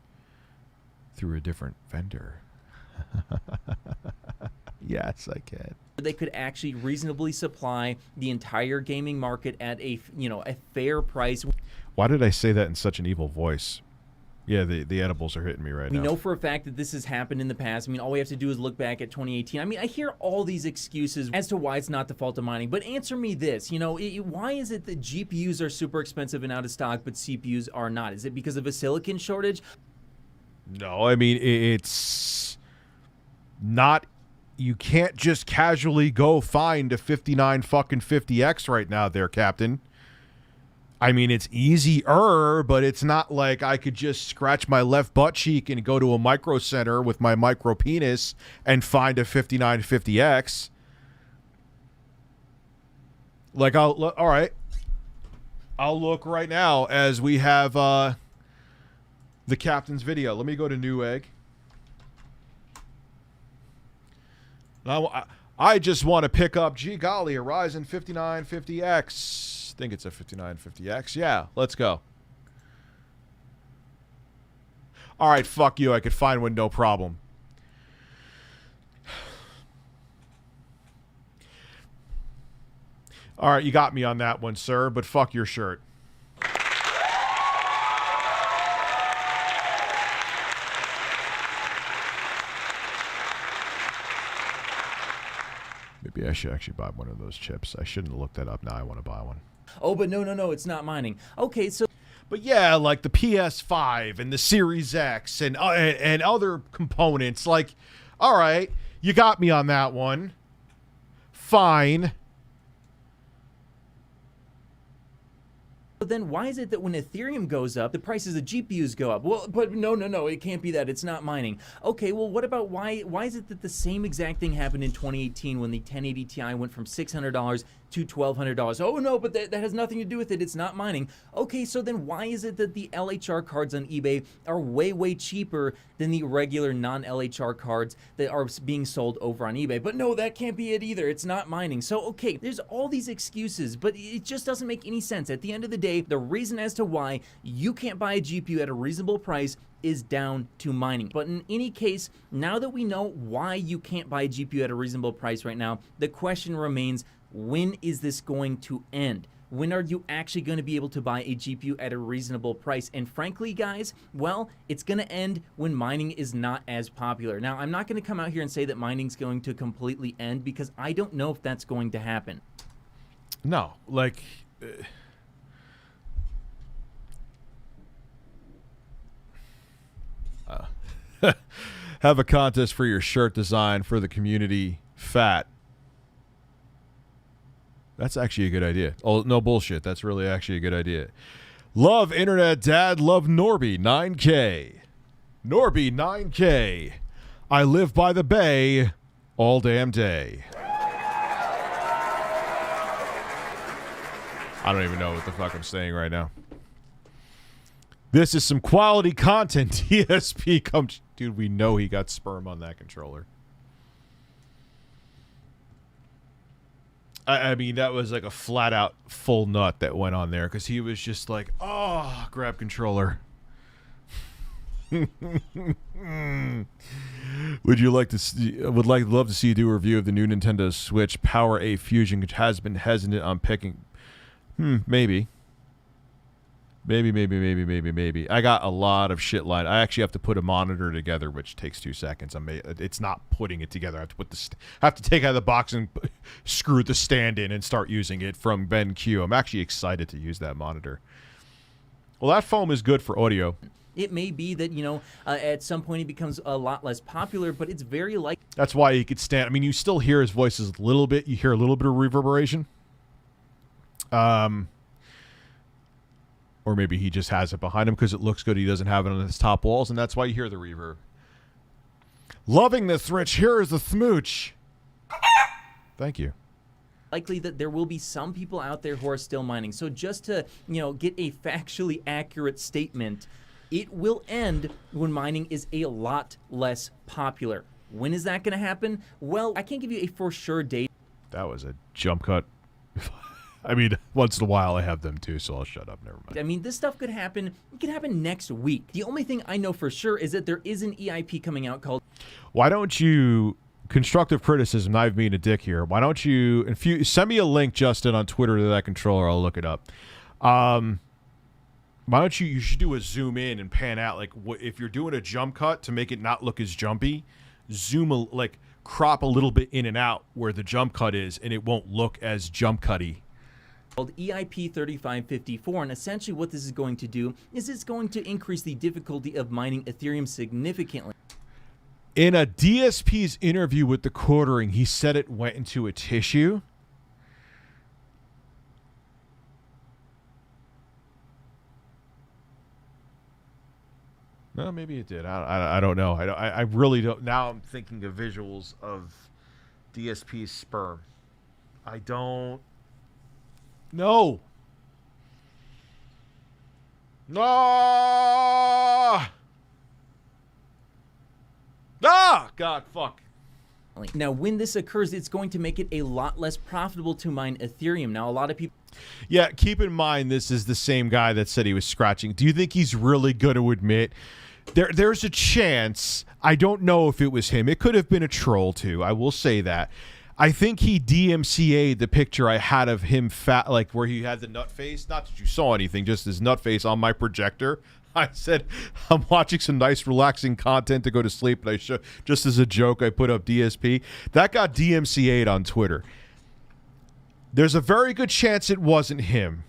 Speaker 4: through a different vendor. Yes, I can.
Speaker 9: They could actually reasonably supply the entire gaming market at a fair price.
Speaker 4: Why did I say that in such an evil voice? Yeah, the edibles are hitting me right now.
Speaker 9: We know for a fact that this has happened in the past. I mean, all we have to do is look back at 2018. I mean, I hear all these excuses as to why it's not the fault of mining. But answer me this, why is it that GPUs are super expensive and out of stock, but CPUs are not? Is it because of a silicon shortage?
Speaker 4: No, I mean, it's not. You can't just casually go find a 59 fucking 50X right now there, Captain. I mean, it's easier, but it's not like I could just scratch my left butt cheek and go to a micro center with my micro penis and find a 5950X. Like, all right. I'll look right now as we have the Captain's video. Let me go to Newegg. Now, I just want to pick up, gee golly, a Ryzen 5950X. I think it's a 5950X. Yeah, let's go. All right, fuck you. I could find one, no problem. All right, you got me on that one, sir, but fuck your shirt. Maybe I should actually buy one of those chips. I shouldn't have looked that up. Now I want to buy one.
Speaker 9: Oh, but no, it's not mining. Okay, so...
Speaker 4: But yeah, like the PS5 and the Series X and other components. Like, all right, you got me on that one. Fine.
Speaker 9: But then why is it that when Ethereum goes up, the prices of GPUs go up? Well, but no, it can't be that. It's not mining. Okay, well, what about why is it that the same exact thing happened in 2018 when the 1080 Ti went from $600 to $1,200? Oh, no, but that has nothing to do with it. It's not mining. Okay, so then why is it that the LHR cards on eBay are way cheaper than the regular non-LHR cards that are being sold over on eBay? But no, that can't be it either. It's not mining. So, okay, there's all these excuses, but it just doesn't make any sense. At the end of the day, the reason as to why you can't buy a GPU at a reasonable price is down to mining. But in any case, now that we know why you can't buy a GPU at a reasonable price right now, the question remains, when is this going to end? When are you actually going to be able to buy a GPU at a reasonable price? And frankly, guys, well, it's going to end when mining is not as popular. Now, I'm not going to come out here and say that mining's going to completely end because I don't know if that's going to happen.
Speaker 4: No, like... have a contest for your shirt design for the community. Fat. That's actually a good idea. Oh, no bullshit. That's really actually a good idea. Love Internet Dad. Love Norby 9K. Norby 9K. I live by the bay all damn day. I don't even know what the fuck I'm saying right now. This is some quality content. DSP comes. Dude, we know he got sperm on that controller. I mean, that was like a flat out full nut that went on there because he was just like, oh, grab controller. Would you like to see, love to see you do a review of the new Nintendo Switch Power A Fusion, which has been hesitant on picking. Maybe. Maybe. I got a lot of shit lined. I actually have to put a monitor together, which takes 2 seconds. It's not putting it together. I have to have to take out of the box and screw the stand in and start using it from BenQ. I'm actually excited to use that monitor. Well, that foam is good for audio.
Speaker 9: It may be that, at some point he becomes a lot less popular, but it's very likely.
Speaker 4: That's why he could stand. I mean, you still hear his voice a little bit. You hear a little bit of reverberation. Or maybe he just has it behind him because it looks good. He doesn't have it on his top walls, and that's why you hear the reverb. Loving the thritch. Here is the smooch. Thank you.
Speaker 9: Likely that there will be some people out there who are still mining. So just to, get a factually accurate statement, it will end when mining is a lot less popular. When is that going to happen? Well, I can't give you a for sure date.
Speaker 4: That was a jump cut. I mean, once in a while I have them too, so I'll shut up. Never mind.
Speaker 9: I mean, this stuff could happen. It could happen next week. The only thing I know for sure is that there is an EIP coming out called...
Speaker 4: Why don't you... Constructive criticism, not being a dick here. Why don't you... If you send me a link, Justin, on Twitter to that controller, I'll look it up. Why don't you... You should do a zoom in and pan out. Like, if you're doing a jump cut to make it not look as jumpy, crop a little bit in and out where the jump cut is, and it won't look as jump cutty.
Speaker 9: Called EIP 3554, and essentially what this is going to do is it's going to increase the difficulty of mining Ethereum significantly.
Speaker 4: In a DSP's interview with the quartering, he said it went into a tissue. No, maybe it did. I don't know. I really don't. Now I'm thinking of visuals of DSP's sperm. I don't. No. No. Ah, God, fuck.
Speaker 9: Now, when this occurs, it's going to make it a lot less profitable to mine Ethereum. Now, a lot of people...
Speaker 4: Yeah, keep in mind this is the same guy that said he was scratching. Do you think he's really going to admit There's a chance. I don't know if it was him. It could have been a troll too. I will say that. I think he DMCA'd the picture I had of him fat, like where he had the nut face. Not that you saw anything, just his nut face on my projector. I said, I'm watching some nice, relaxing content to go to sleep, and just as a joke, I put up DSP. That got DMCA'd on Twitter. There's a very good chance it wasn't him.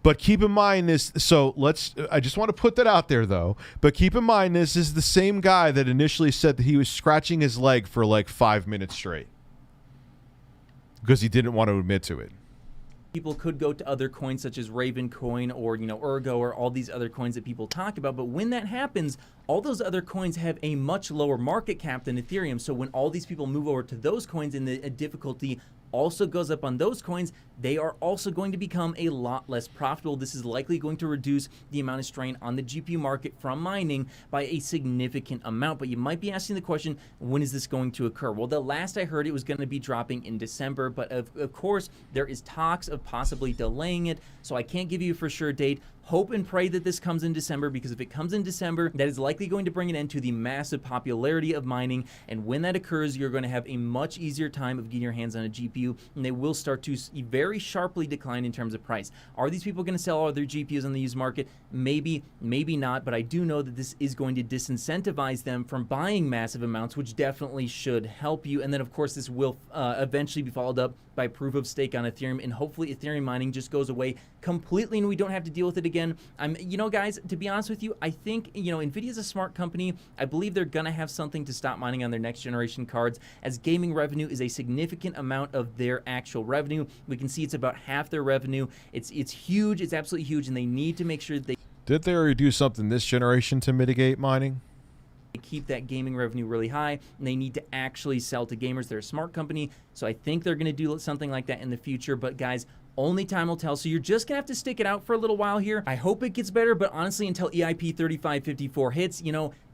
Speaker 4: But keep in mind this, I just want to put that out there though, but keep in mind this is the same guy that initially said that he was scratching his leg for like 5 minutes straight. Because he didn't want to admit to it.
Speaker 9: People could go to other coins such as Raven Coin or, Ergo or all these other coins that people talk about. But when that happens, all those other coins have a much lower market cap than Ethereum. So when all these people move over to those coins and the difficulty also goes up on those coins, they are also going to become a lot less profitable. This is likely going to reduce the amount of strain on the GPU market from mining by a significant amount. But you might be asking the question, when is this going to occur? Well, the last I heard, it was going to be dropping in December, but of course, there is talks of possibly delaying it, so I can't give you a for sure date. Hope and pray that this comes in December, because if it comes in December, that is likely going to bring an end to the massive popularity of mining, and when that occurs, you're going to have a much easier time of getting your hands on a GPU, and they will start to very sharply decline in terms of price. Are these people going to sell all their GPUs on the used market? Maybe, maybe not, but I do know that this is going to disincentivize them from buying massive amounts, which definitely should help you. And then, of course, this will eventually be followed up by proof of stake on Ethereum, and hopefully Ethereum mining just goes away completely and we don't have to deal with it again. Guys, to be honest with you, I think, NVIDIA's a smart company. I believe they're going to have something to stop mining on their next generation cards, as gaming revenue is a significant amount of their actual revenue. We can see it's about half their revenue. It's huge. It's absolutely huge, and they need to make sure that they
Speaker 4: Did they already do something this generation to mitigate mining?
Speaker 9: keep that gaming revenue really high, and they need to actually sell to gamers. They're a smart company, so I think they're going to do something like that in the future. But guys, only time will tell, so you're just going to have to stick it out for a little while here. I hope it gets better, but honestly, until EIP 3554 hits,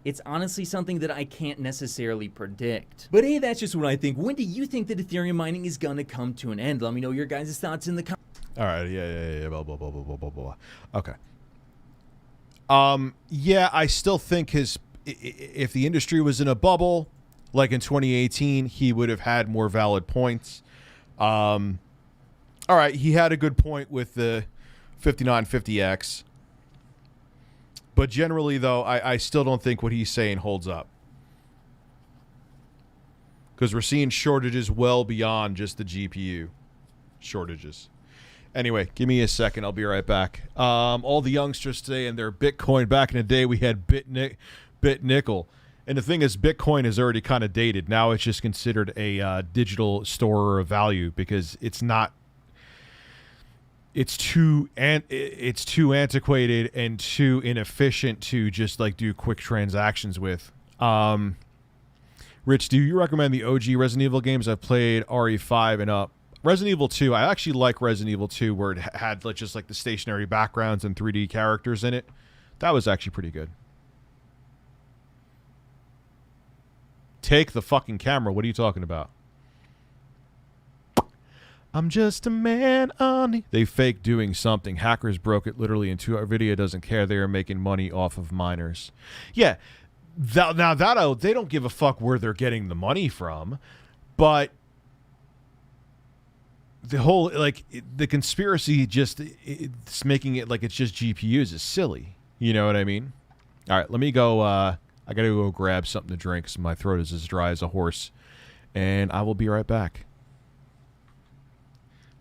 Speaker 9: it's honestly something that I can't necessarily predict. But hey, that's just what I think. When do you think that Ethereum mining is going to come to an end? Let me know your guys' thoughts in the comments.
Speaker 4: All right, yeah, blah, blah, blah, blah, blah, blah, blah. Okay. Yeah, I still think if the industry was in a bubble, like in 2018, he would have had more valid points. All right, he had a good point with the 5950X. But generally, though, I still don't think what he's saying holds up. Because we're seeing shortages well beyond just the GPU shortages. Anyway, give me a second. I'll be right back. All the youngsters today and their Bitcoin. Back in the day, we had BitNickel. And the thing is, Bitcoin is already kind of dated. Now it's just considered a digital store of value because it's not. It's too antiquated and too inefficient to just like do quick transactions with. Rich, do you recommend the OG Resident Evil games? I've played RE5 and up. Resident Evil 2, I actually like Resident Evil 2 where it had just like the stationary backgrounds and 3D characters in it. That was actually pretty good. Take the fucking camera. What are you talking about? I'm just a man on the... They fake doing something. Hackers broke it literally into our video. Doesn't care. They are making money off of miners. Yeah. They don't give a fuck where they're getting the money from. But the whole, the conspiracy it's making it like it's just GPUs is silly. You know what I mean? All right, let me go. I got to go grab something to drink because my throat is as dry as a horse. And I will be right back.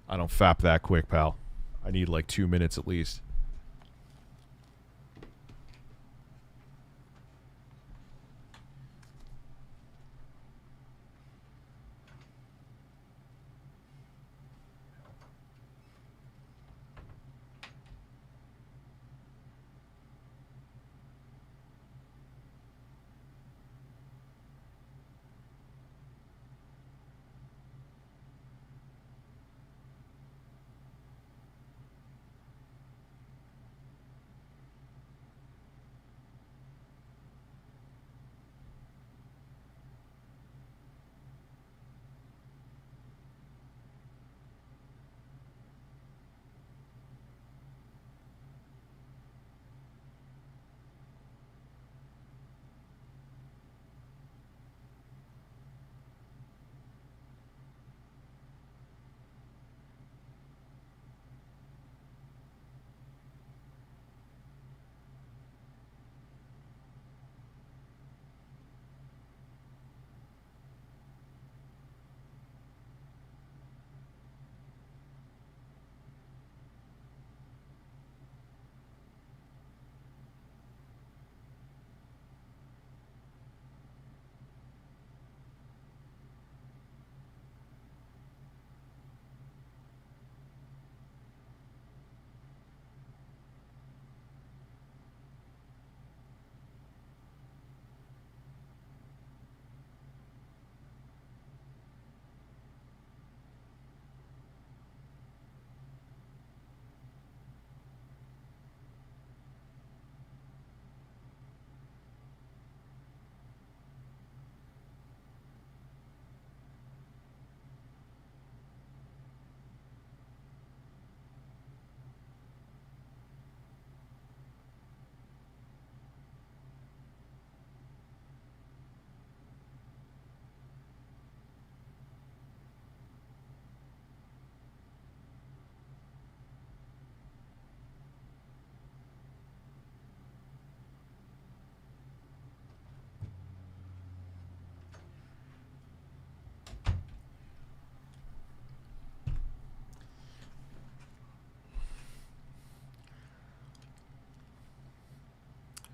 Speaker 4: I don't fap that quick, pal. I need like 2 minutes at least.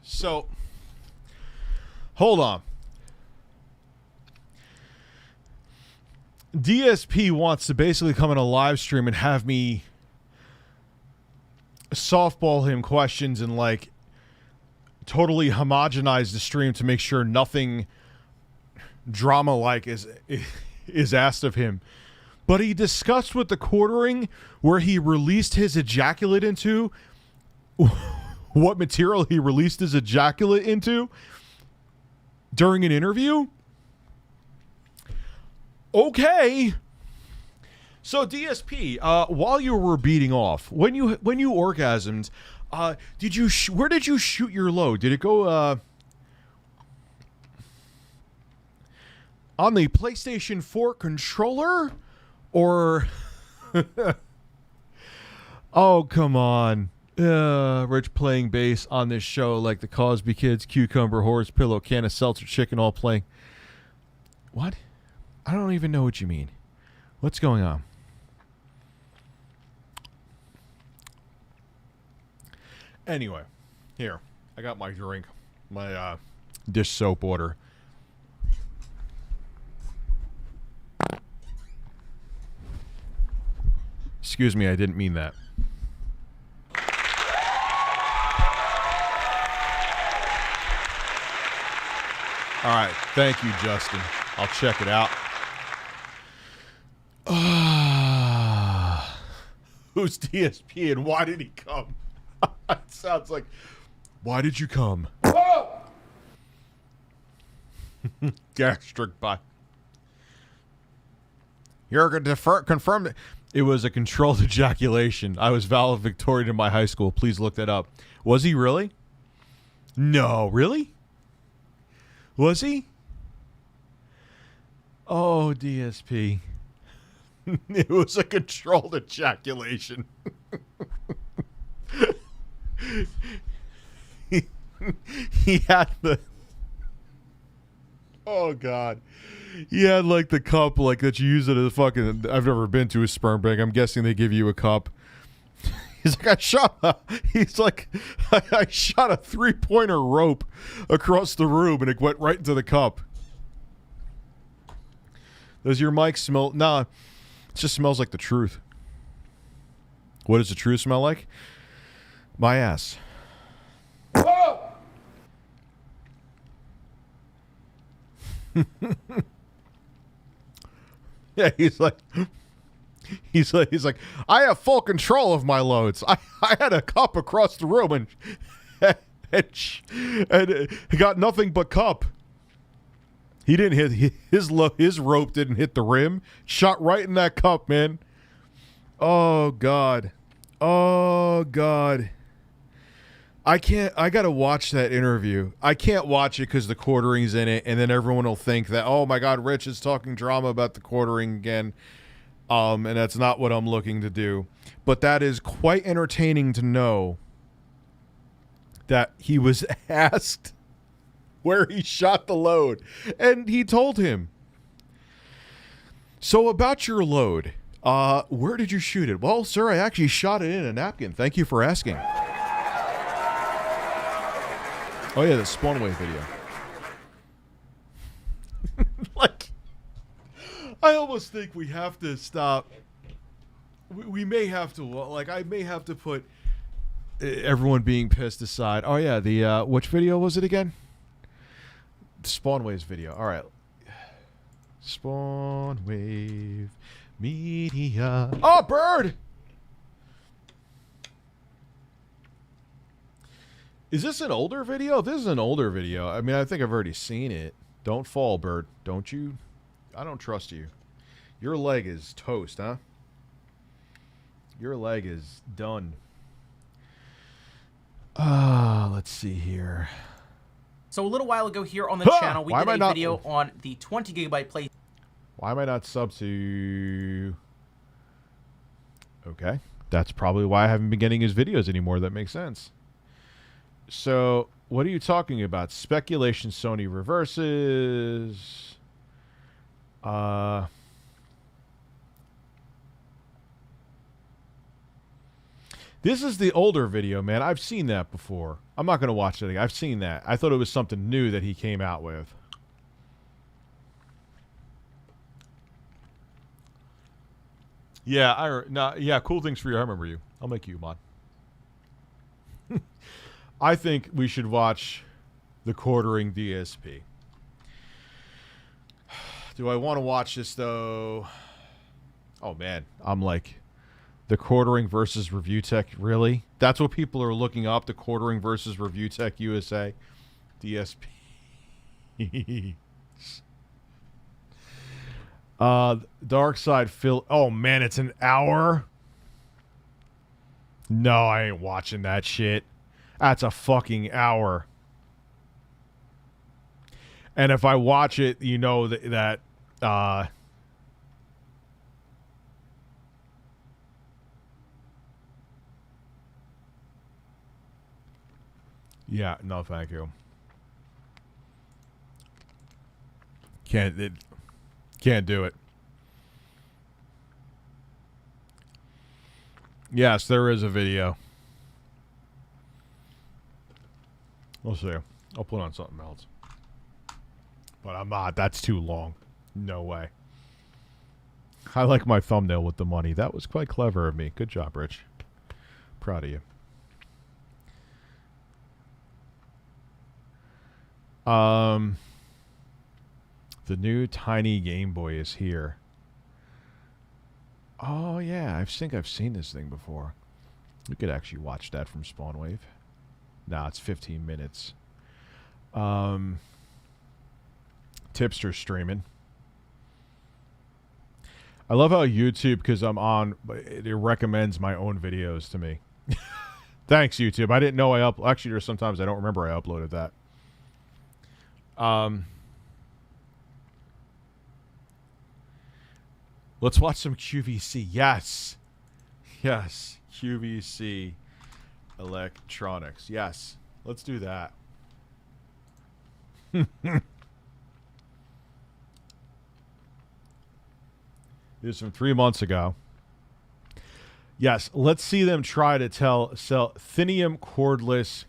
Speaker 4: So, hold on. DSP wants to basically come in a live stream and have me softball him questions and like totally homogenize the stream to make sure nothing drama like is asked of him. But he discussed with the quartering where he released his ejaculate into what material he released his ejaculate into during an interview. Okay. So DSP, while you were beating off, when you orgasmed, where did you shoot your load? Did it go on the PlayStation 4 controller or oh, come on. Rich playing bass on this show like the Cosby Kids, Cucumber, Horse Pillow, Can of Seltzer, Chicken all playing. What? I don't even know what you mean. What's going on? Anyway, here. I got my drink. My dish soap water. Excuse me, I didn't mean that. All right. Thank you, Justin. I'll check it out. Who's DSP and why did he come? It sounds like, why did you come? Whoa! Gastric bite. You're going to confirm that it was a controlled ejaculation. I was valedictorian in my high school. Please look that up. Was he really? No, really? Was he? Oh, DSP. It was a controlled ejaculation. he had the... Oh, God. He had, like, the cup, like, that you use it as a fucking... I've never been to a sperm bank. I'm guessing they give you a cup. He's like, I shot a 3-pointer rope across the room, and it went right into the cup. Does your mic smell... Nah, it just smells like the truth. What does the truth smell like? My ass. Whoa! Yeah, he's like, I have full control of my loads. I had a cup across the room and got nothing but cup. He didn't hit his rope didn't hit the rim. Shot right in that cup, man. Oh God. Oh God. I gotta watch that interview. I can't watch it because the quartering's in it, and then everyone will think that, oh my God, Rich is talking drama about the quartering again. And that's not what I'm looking to do. But that is quite entertaining to know that he was asked where he shot the load. And he told him. So about your load, where did you shoot it? Well, sir, I actually shot it in a napkin. Thank you for asking. Oh, yeah, the Spawnway video. Like, I almost think we have to stop. We may have to, like, I may have to put everyone being pissed aside. Oh, yeah, the, which video was it again? Spawnwave's video. All right. Spawnwave Media. Oh, bird! Is this an older video? If this is an older video, I mean, I think I've already seen it. Don't fall, bird. Don't you? I don't trust you. Your leg is toast, huh? Your leg is done. Let's see here.
Speaker 10: So a little while ago here on the channel, we did a video on the 20 gigabyte play.
Speaker 4: Why am I not sub to... Okay. That's probably why I haven't been getting his videos anymore. That makes sense. So, what are you talking about? Speculation Sony reverses. This is the older video, man. I've seen that before. I'm not going to watch it again. I've seen that. I thought it was something new that he came out with. Yeah, yeah, cool things for you. I remember you. I'll make you mod. I think we should watch the quartering DSP. Do I want to watch this, though? Oh, man. I'm like, the quartering versus Review Tech, really? That's what people are looking up, the quartering versus Review Tech USA? DSP. Dark Side Phil. Oh, man, it's an hour? No, I ain't watching that shit. That's a fucking hour. And if I watch it, you know that yeah, no, thank you. Can't do it. Yes, there is a video. We'll see. I'll put on something else. But I'm not. That's too long. No way. I like my thumbnail with the money. That was quite clever of me. Good job, Rich. Proud of you. The new tiny Game Boy is here. Oh, yeah. I think I've seen this thing before. We could actually watch that from Spawnwave. Nah, it's 15 minutes. Tipster streaming. I love how YouTube, because I'm on, it recommends my own videos to me. Thanks, YouTube. I didn't know I actually, there's sometimes I don't remember I uploaded that. Let's watch some QVC. Yes. Yes. QVC electronics. Yes. Let's do that. This is from 3 months ago. Yes. Let's see them try to sell Thinnium cordless.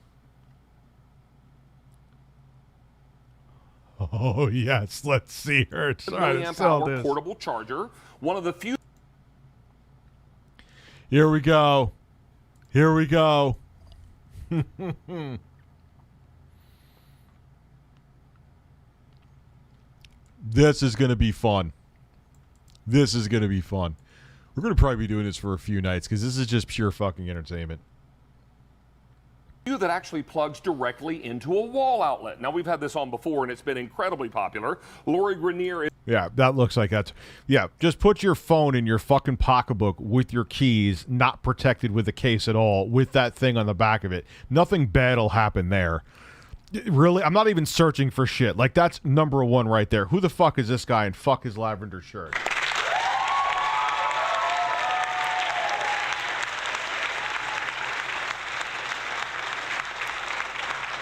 Speaker 4: Oh, yes. Let's see her try to sell this.
Speaker 11: Portable charger. One of the few.
Speaker 4: Here we go. Here we go. This is going to be fun. This is going to be fun. We're going to probably be doing this for a few nights because this is just pure fucking entertainment.
Speaker 11: That actually plugs directly into a wall outlet. Now, we've had this on before, and it's been incredibly popular. Lori Grenier is...
Speaker 4: Yeah, that looks like that's... Yeah, just put your phone in your fucking pocketbook with your keys, not protected with a case at all, with that thing on the back of it. Nothing bad will happen there. Really? I'm not even searching for shit. Like, that's number one right there. Who the fuck is this guy and fuck his lavender shirt?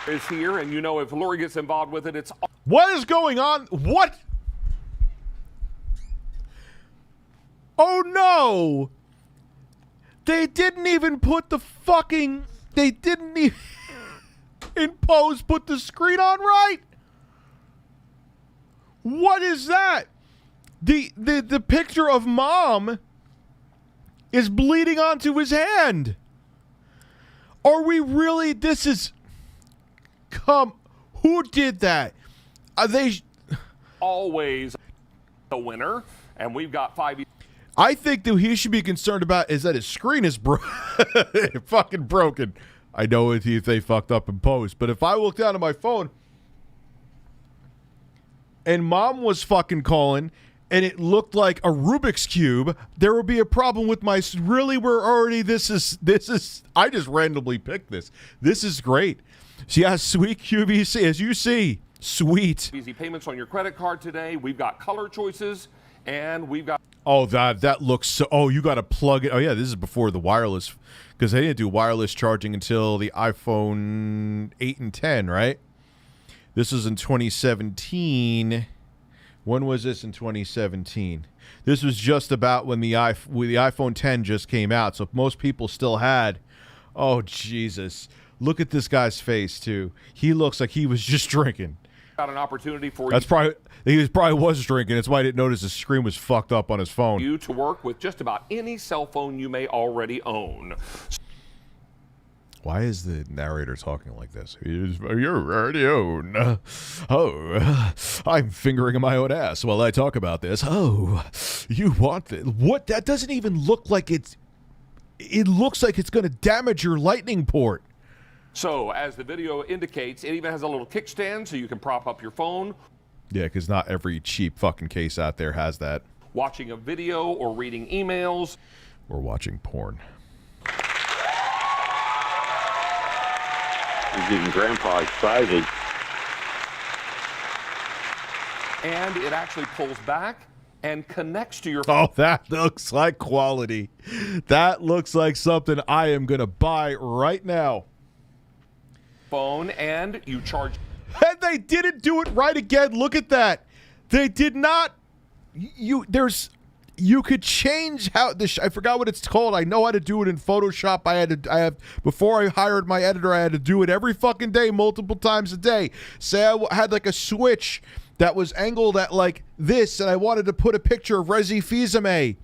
Speaker 11: Is here, and you know if Lori gets involved with it, it's...
Speaker 4: What is going on? What? Oh, no! They didn't even put the fucking... They didn't even... in pose put the screen on right? What is that? The picture of Mom is bleeding onto his hand. Are we really... This is... Come, who did that? Are they
Speaker 11: always the winner? And we've got 5.
Speaker 4: I think that he should be concerned about is that his screen is fucking broken. I know if they fucked up in post, but if I look down at my phone and Mom was fucking calling and it looked like a Rubik's Cube, there would be a problem with my... Really, we're already... This is... I just randomly picked this. This is great. So yeah, sweet QVC, as you see, sweet.
Speaker 11: Easy payments on your credit card today. We've got color choices, and we've got...
Speaker 4: Oh, that looks so... Oh, you got to plug it. Oh, yeah, this is before the wireless, because they didn't do wireless charging until the iPhone 8 and 10, right? This is in 2017. When was this in 2017? This was just about when the iPhone 10 just came out, so most people still had Oh, Jesus. Look at this guy's face, too. He looks like he was just drinking.
Speaker 11: Got an opportunity for
Speaker 4: That's probably he probably was drinking. That's why I didn't notice his screen was fucked up on his phone.
Speaker 11: you to work with just about any cell phone you may already own.
Speaker 4: Why is the narrator talking like this? You're already own. Oh, I'm fingering my own ass while I talk about this. Oh, you want it? What? That doesn't even look like it's. It looks like it's going to damage your lightning port.
Speaker 11: So, as the video indicates, it even has a little kickstand so you can prop up your phone.
Speaker 4: Yeah, because not every cheap fucking case out there has that.
Speaker 11: Watching a video or reading emails.
Speaker 4: Or watching porn.
Speaker 12: He's getting Grandpa excited.
Speaker 11: And it actually pulls back and connects to your
Speaker 4: phone. Oh, that looks like quality. That looks like something I am going to buy right now.
Speaker 11: Phone, and you charge.
Speaker 4: And they didn't do it right again. Look at that. They did not. You could change how this. I forgot what it's called. I know how to do it in Photoshop. Before I hired my editor, I had to do it every fucking day, multiple times a day. Say I had like a switch that was angled at like this, and I wanted to put a picture of Reggie Fils-Aimé.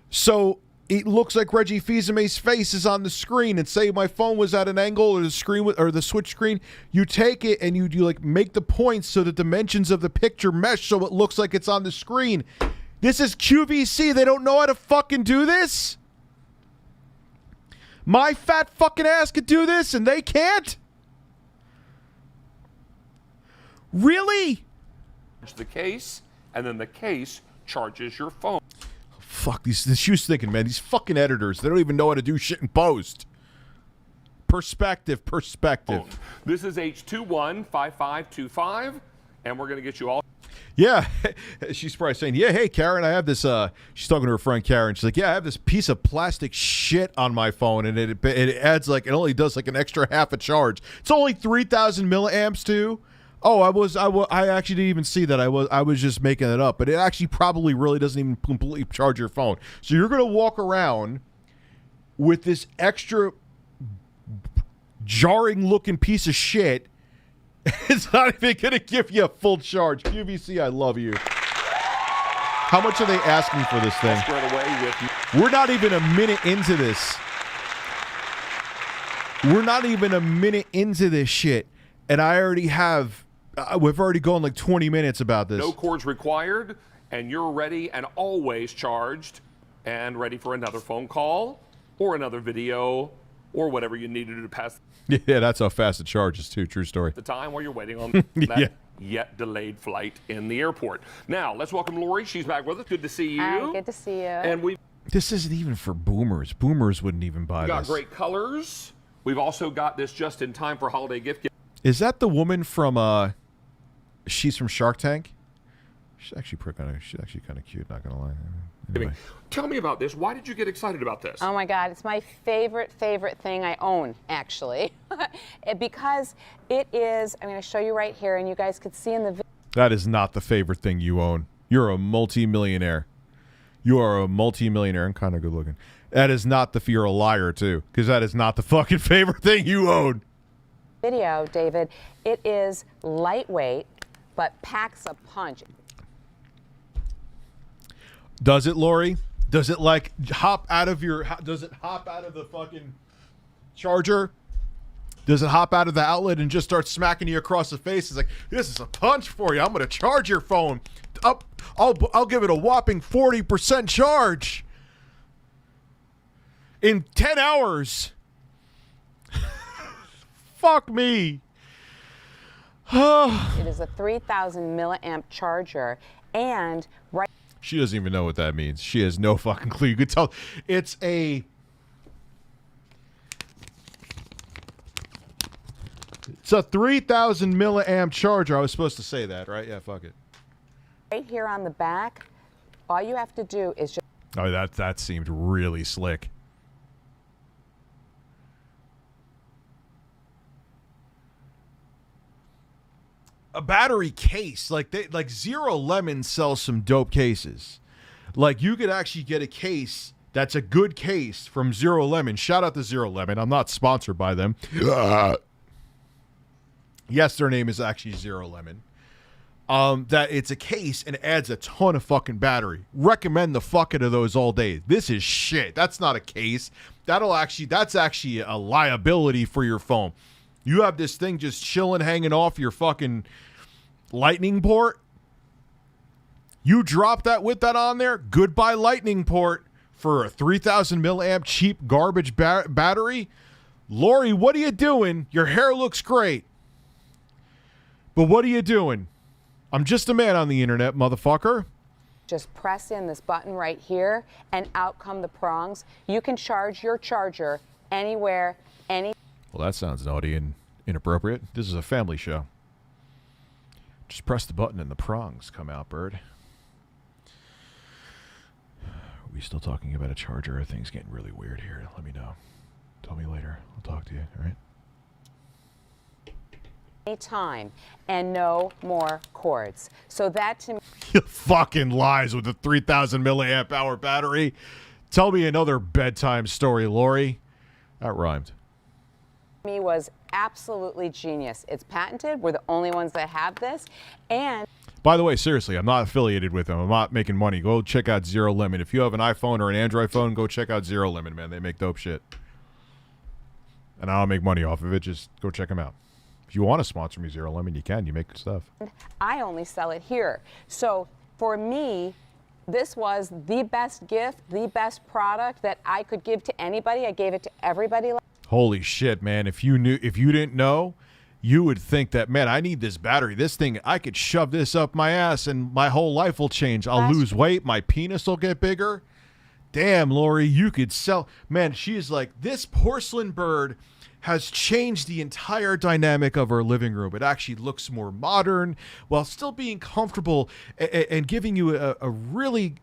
Speaker 4: So it looks like Reggie Fils-Aimé's face is on the screen, and say my phone was at an angle or the screen or the switch screen, you take it and you like make the points so the dimensions of the picture mesh so it looks like it's on the screen. This is QVC. They don't know how to fucking do this? My fat fucking ass could do this and they can't? Really?
Speaker 11: The case, and then the case charges your phone.
Speaker 4: Fuck, she was thinking, man, these fucking editors, they don't even know how to do shit in post. Perspective.
Speaker 11: This is H215525, and we're going to get you all.
Speaker 4: Yeah, she's probably saying, yeah, hey, Karen, I have this, she's talking to her friend Karen. She's like, yeah, I have this piece of plastic shit on my phone, and it adds like, it only does like an extra half a charge. It's only 3,000 milliamps too. Oh, I actually didn't even see that. I was just making it up, but it actually probably really doesn't even completely charge your phone. So you're going to walk around with this extra jarring looking piece of shit. It's not even going to give you a full charge. QVC, I love you. How much are they asking for this thing? We're not even a minute into this. We're not even a minute into this shit, and I already have. We've already gone like 20 minutes about this.
Speaker 11: No cords required, and you're ready and always charged and ready for another phone call or another video or whatever you need to do to pass.
Speaker 4: Yeah, that's how fast it charges too. True story.
Speaker 11: The time while you're waiting on that yet delayed flight in the airport. Now, let's welcome Lori. She's back with us. Good to see you.
Speaker 13: Hi, good to see you.
Speaker 11: And
Speaker 4: this isn't even for boomers. Boomers wouldn't even buy this.
Speaker 11: We've got great colors. We've also got this just in time for holiday gift.
Speaker 4: Is that the woman from she's from Shark Tank? She's actually kind of cute, not gonna lie. Anyway.
Speaker 11: Tell me about this. Why did you get excited about this?
Speaker 13: Oh my God, it's my favorite thing I own, actually. Because it is, I'm gonna show you right here, and you guys could see in the video.
Speaker 4: That is not the favorite thing you own. You're a multi-millionaire. You are a multi-millionaire. I'm kind of good looking. That is not you're a liar too, because that is not the fucking favorite thing you own.
Speaker 13: Video, David, it is lightweight, but packs a punch.
Speaker 4: Does it, Lori? Does it like hop out of does it hop out of the fucking charger? Does it hop out of the outlet and just start smacking you across the face? It's like, this is a punch for you. I'm going to charge your phone. I'll give it a whopping 40% charge in 10 hours. Fuck me.
Speaker 13: It is a 3,000 milliamp charger, and
Speaker 4: She doesn't even know what that means. She has no fucking clue. You could tell it's a 3,000 milliamp charger. I was supposed to say that, right? Yeah, fuck it.
Speaker 13: Right here on the back, all you have to do is just.
Speaker 4: Oh, that seemed really slick. A battery case, like Zero Lemon sells some dope cases. Like you could actually get a case That's a good case from Zero Lemon. Shout out to Zero Lemon. I'm not sponsored by them. Yes, their name is actually Zero Lemon. That it's a case and it adds a ton of fucking battery. Recommend the fuck out of those all day. This is shit. That's not a case. That's actually a liability for your phone. You have this thing just chilling, hanging off your fucking lightning port. You drop that with that on there. Goodbye lightning port for a 3,000 milliamp cheap garbage battery. Lori, what are you doing? Your hair looks great. But what are you doing? I'm just a man on the internet, motherfucker.
Speaker 13: Just press in this button right here, and out come the prongs. You can charge your charger anywhere, any.
Speaker 4: Well, that sounds naughty and inappropriate. This is a family show. Just press the button and the prongs come out, bird. Are we still talking about a charger? Are things getting really weird here? Let me know. Tell me later. I'll talk to you, all right?
Speaker 13: time, and no more cords. So that to me.
Speaker 4: You fucking lies with the 3,000 milliamp hour battery. Tell me another bedtime story, Lori. That rhymed.
Speaker 13: Me was absolutely genius. It's patented. We're the only ones that have this. And
Speaker 4: by the way, seriously, I'm not affiliated with them. I'm not making money. Go check out Zero Lemon. If you have an iPhone or an Android phone, go check out Zero Lemon, man. They make dope shit. And I don't make money off of it. Just go check them out. If you want to sponsor me, Zero Lemon, you can. You make good stuff.
Speaker 13: I only sell it here. So for me, this was the best gift, the best product that I could give to anybody. I gave it to everybody.
Speaker 4: Holy shit, man. If you didn't know, you would think that, man, I need this battery. This thing, I could shove this up my ass and my whole life will change. I'll lose weight. My penis will get bigger. Damn, Lori, you could sell. Man, she is like, this porcelain bird has changed the entire dynamic of our living room. It actually looks more modern while still being comfortable and giving you a really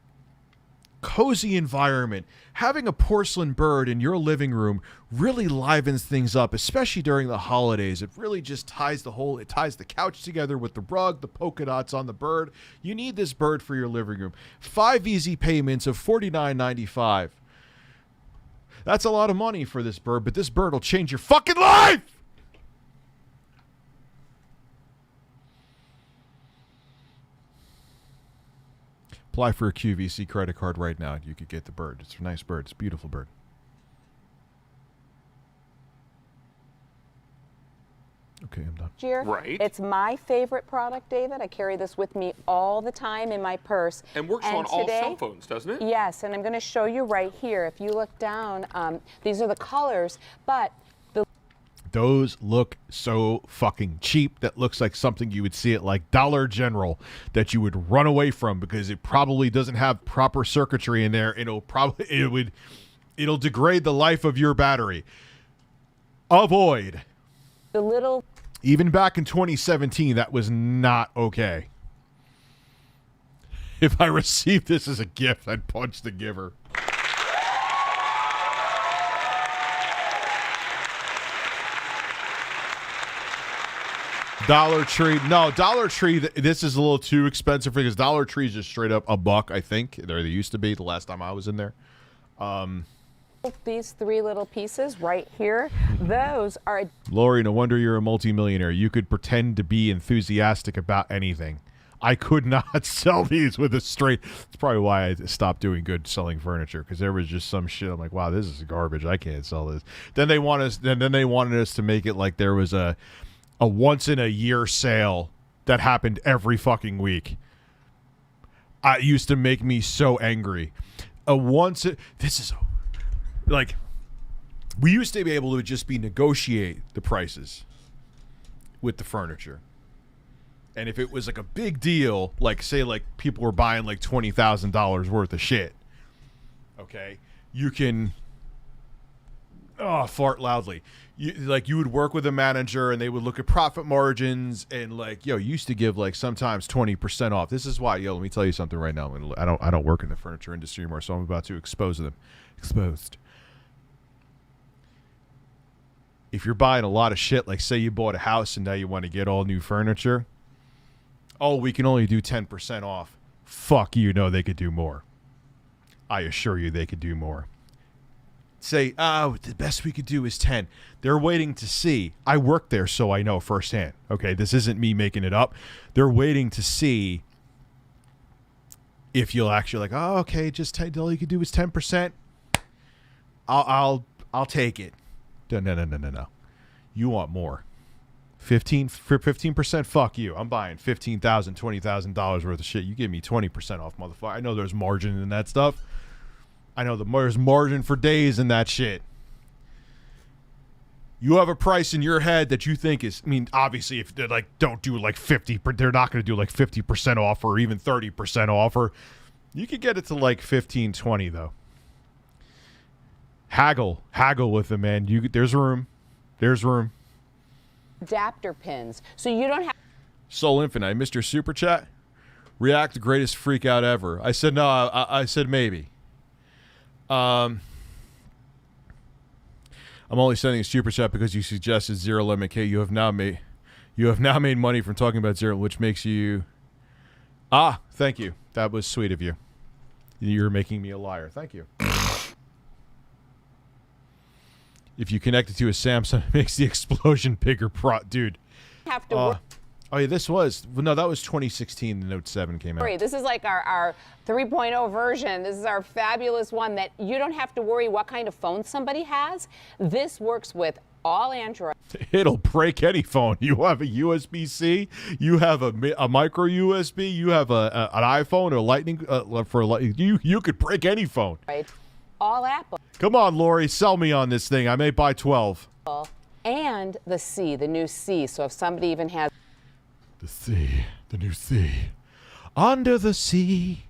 Speaker 4: cozy environment. Having a porcelain bird in your living room really livens things up, especially during the holidays. It really just ties the couch together with the rug, the polka dots on the bird. You need this bird for your living room. 5 easy payments of $49.95. That's a lot of money for this bird, but this bird will change your fucking life! Apply for a QVC credit card right now. You could get the bird. It's a nice bird. It's a beautiful bird. Okay, I'm done.
Speaker 11: Right.
Speaker 13: It's my favorite product, David. I carry this with me all the time in my purse.
Speaker 11: And works on all cell phones, doesn't it?
Speaker 13: Yes, and I'm going to show you right here. If you look down, these are the colors, but
Speaker 4: those look so fucking cheap. That looks like something you would see at like Dollar General that you would run away from because it probably doesn't have proper circuitry in there. It'll degrade the life of your battery. Avoid.
Speaker 13: The little.
Speaker 4: Even back in 2017, that was not okay. If I received this as a gift, I'd punch the giver. Dollar Tree. No, Dollar Tree, this is a little too expensive because Dollar Tree is just straight up $1, I think. They used to be the last time I was in there.
Speaker 13: These 3 little pieces right here, those are.
Speaker 4: Lori, no wonder you're a multimillionaire. You could pretend to be enthusiastic about anything. I could not sell these with a straight. It's probably why I stopped doing good selling furniture because there was just some shit. I'm like, wow, this is garbage. I can't sell this. Then they wanted us to make it like there was a once in a year sale that happened every fucking week. It used to make me so angry. Like, we used to be able to just negotiate the prices with the furniture. And if it was like a big deal, like say like people were buying like $20,000 worth of shit, okay, you can fart loudly. You would work with a manager and they would look at profit margins and like, used to give like sometimes 20% off. This is why, let me tell you something right now. I don't work in the furniture industry anymore, so I'm about to expose them. Exposed. If you're buying a lot of shit, like say you bought a house and now you want to get all new furniture, we can only do 10% off. Fuck you, no, they could do more. I assure you they could do more. Say, the best we could do is 10. They're waiting to see. I work there, so I know firsthand. Okay, this isn't me making it up. They're waiting to see if you'll actually like, oh, okay, just 10. All you could do is 10%. I'll take it. No. You want more. 15%? Fuck you. I'm buying $15,000, $20,000 worth of shit. You give me 20% off, motherfucker. I know there's margin in that stuff. I know there's margin for days in that shit. You have a price in your head that you think is, I mean, obviously if they like don't do like 50, they're not going to do like 50% off or even 30% off, or you could get it to like 15, 20 though. Haggle with them, man. There's room.
Speaker 13: Adapter pins, so you don't have.
Speaker 4: Soul Infinite, I missed your super chat. React, greatest freak out ever. I said no. I said maybe. I'm only sending a super chat because you suggested Zero Limit K. You have now made money from talking about Zero, which makes you. Thank you. That was sweet of you. You're making me a liar. Thank you. If you connect it to a Samsung, it makes the explosion bigger. Dude.
Speaker 13: Have to.
Speaker 4: Oh yeah, that was 2016. The Note 7 came out.
Speaker 13: This is like our 3.0 version. This is our fabulous one that you don't have to worry what kind of phone somebody has. This works with all Android.
Speaker 4: It'll break any phone. You have a USB-C, you have a micro USB, you have an iPhone or Lightning you could break any phone.
Speaker 13: Right. All Apple.
Speaker 4: Come on, Lori, sell me on this thing. I may buy 12.
Speaker 13: And the C, the new C. So if somebody even has
Speaker 4: the new C. Under the sea.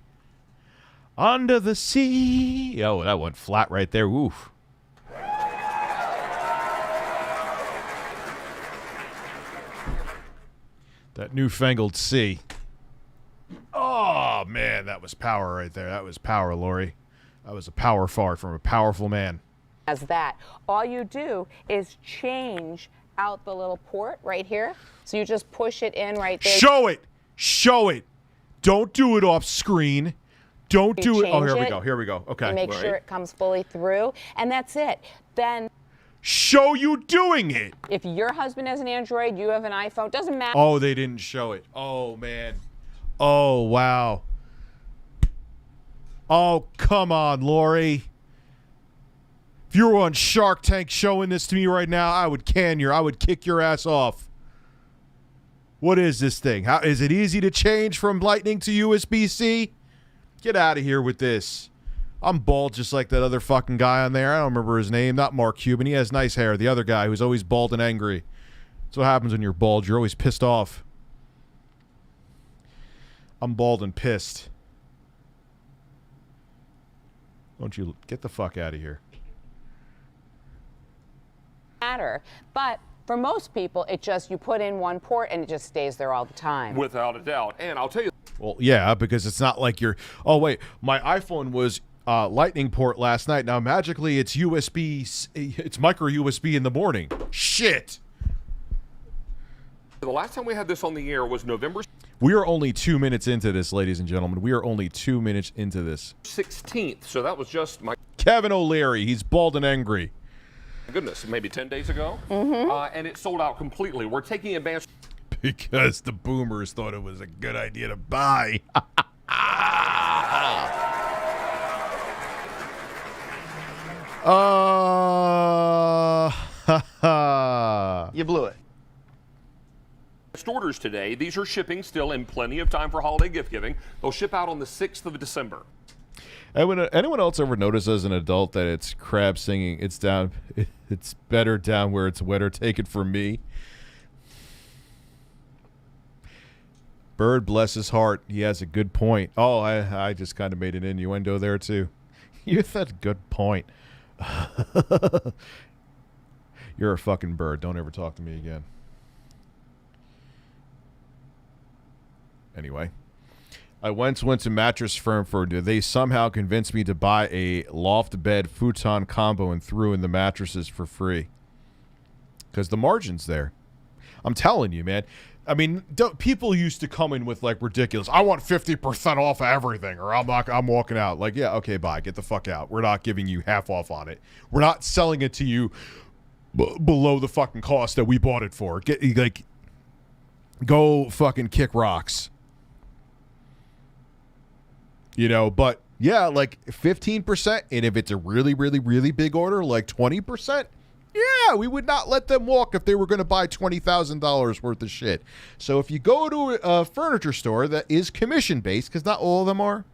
Speaker 4: Under the sea. Oh, that went flat right there. Oof. That newfangled C. Oh, man, that was power right there. That was power, Lori. That was a power fart from a powerful man.
Speaker 13: As that. All you do is change out the little port right here. So you just push it in right there.
Speaker 4: Show it. Don't do it off screen. Don't do it. Oh, here we go. Okay.
Speaker 13: Make sure it comes fully through. And that's it. Then
Speaker 4: show you doing it.
Speaker 13: If your husband has an Android, you have an iPhone, doesn't matter.
Speaker 4: Oh, they didn't show it. Oh, man. Oh, wow. Oh, come on, Lori. If you were on Shark Tank showing this to me right now, I would kick your ass off. What is this thing? How is it easy to change from Lightning to USB-C? Get out of here with this. I'm bald just like that other fucking guy on there. I don't remember his name. Not Mark Cuban. He has nice hair. The other guy who's always bald and angry. That's what happens when you're bald. You're always pissed off. I'm bald and pissed. Don't you get the fuck out of here.
Speaker 13: But for most people, you put in one port and it just stays there all the time.
Speaker 11: Without a doubt. And I'll tell you.
Speaker 4: Well, yeah, because it's not like you're. Oh wait, my iPhone was Lightning port last night. Now magically it's USB. It's micro USB in the morning. Shit.
Speaker 11: The last time we had this on the air was November.
Speaker 4: We are only 2 minutes into this, ladies and gentlemen. We are only 2 minutes into this.
Speaker 11: 16th. So that was just my.
Speaker 4: Kevin O'Leary. He's bald and angry.
Speaker 11: Goodness, maybe 10 days ago. And it sold out completely. We're taking advantage.
Speaker 4: Because the boomers thought it was a good idea to buy.
Speaker 14: You blew it.
Speaker 11: Orders today. These are shipping still in plenty of time for holiday gift giving. They'll ship out on the 6th of December.
Speaker 4: Anyone else ever notice as an adult that it's crab singing? It's down. It's better down where it's wetter. Take it from me. Bird, bless his heart. He has a good point. Oh, I just kind of made an innuendo there too. You had a good point. You're a fucking bird. Don't ever talk to me again. Anyway. I once went to Mattress Firm they somehow convinced me to buy a loft bed futon combo and threw in the mattresses for free. Because the margin's there. I'm telling you, man. I mean, people used to come in with like ridiculous, I want 50% off of everything, or I'm walking out. Like, yeah, okay, bye, get the fuck out. We're not giving you half off on it. We're not selling it to you below the fucking cost that we bought it for. Go fucking kick rocks. You know, but yeah, like 15%, and if it's a really, really, really big order, like 20%, yeah, we would not let them walk if they were going to buy $20,000 worth of shit. So if you go to a furniture store that is commission-based, because not all of them are,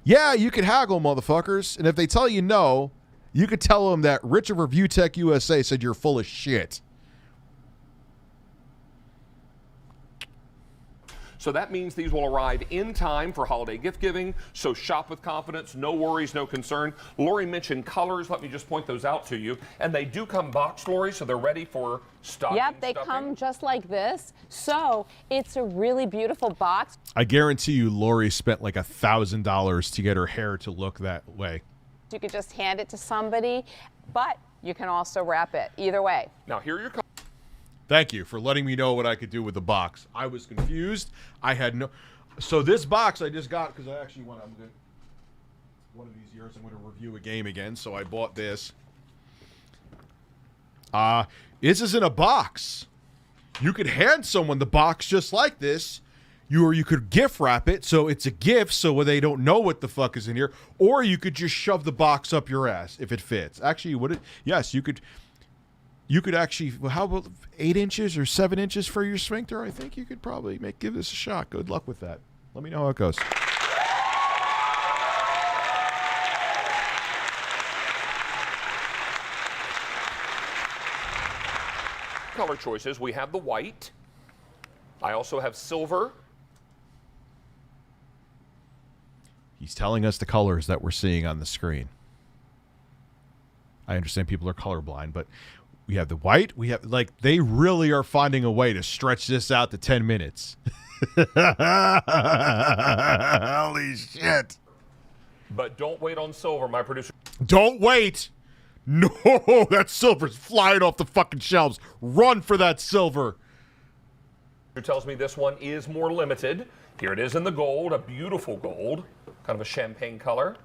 Speaker 4: yeah, you could haggle, motherfuckers. And if they tell you no, you could tell them that Rich of Review Tech USA said you're full of shit.
Speaker 11: So that means these will arrive in time for holiday gift giving. So shop with confidence, no worries, no concern. Lori mentioned colors. Let me just point those out to you. And they do come boxed, Lori, so they're ready for stocking.
Speaker 13: Yep, they come just like this. So it's a really beautiful box.
Speaker 4: I guarantee you Lori spent like $1,000 to get her hair to look that way.
Speaker 13: You could just hand it to somebody, but you can also wrap it either way.
Speaker 11: Now here are your colors.
Speaker 4: Thank you for letting me know what I could do with the box. I was confused. I had no... So this box I just got because I actually want... one of these years I'm going to review a game again, so I bought this. This is in a box. You could hand someone the box just like this. You could gift wrap it, so it's a gift, so they don't know what the fuck is in here. Or you could just shove the box up your ass if it fits. Actually, yes, you could... You could actually, how about 8 inches or 7 inches for your sphincter? I think you could probably give this a shot. Good luck with that. Let me know how it goes.
Speaker 11: Color choices. We have the white. I also have silver.
Speaker 4: He's telling us the colors that we're seeing on the screen. I understand people are colorblind, but we have the white. We have, like, they really are finding a way to stretch this out to 10 minutes. Holy shit.
Speaker 11: But don't wait on silver, my producer.
Speaker 4: Don't wait. No, that silver's flying off the fucking shelves. Run for that silver.
Speaker 11: Who tells me this one is more limited. Here it is in the gold, a beautiful gold, kind of a champagne color.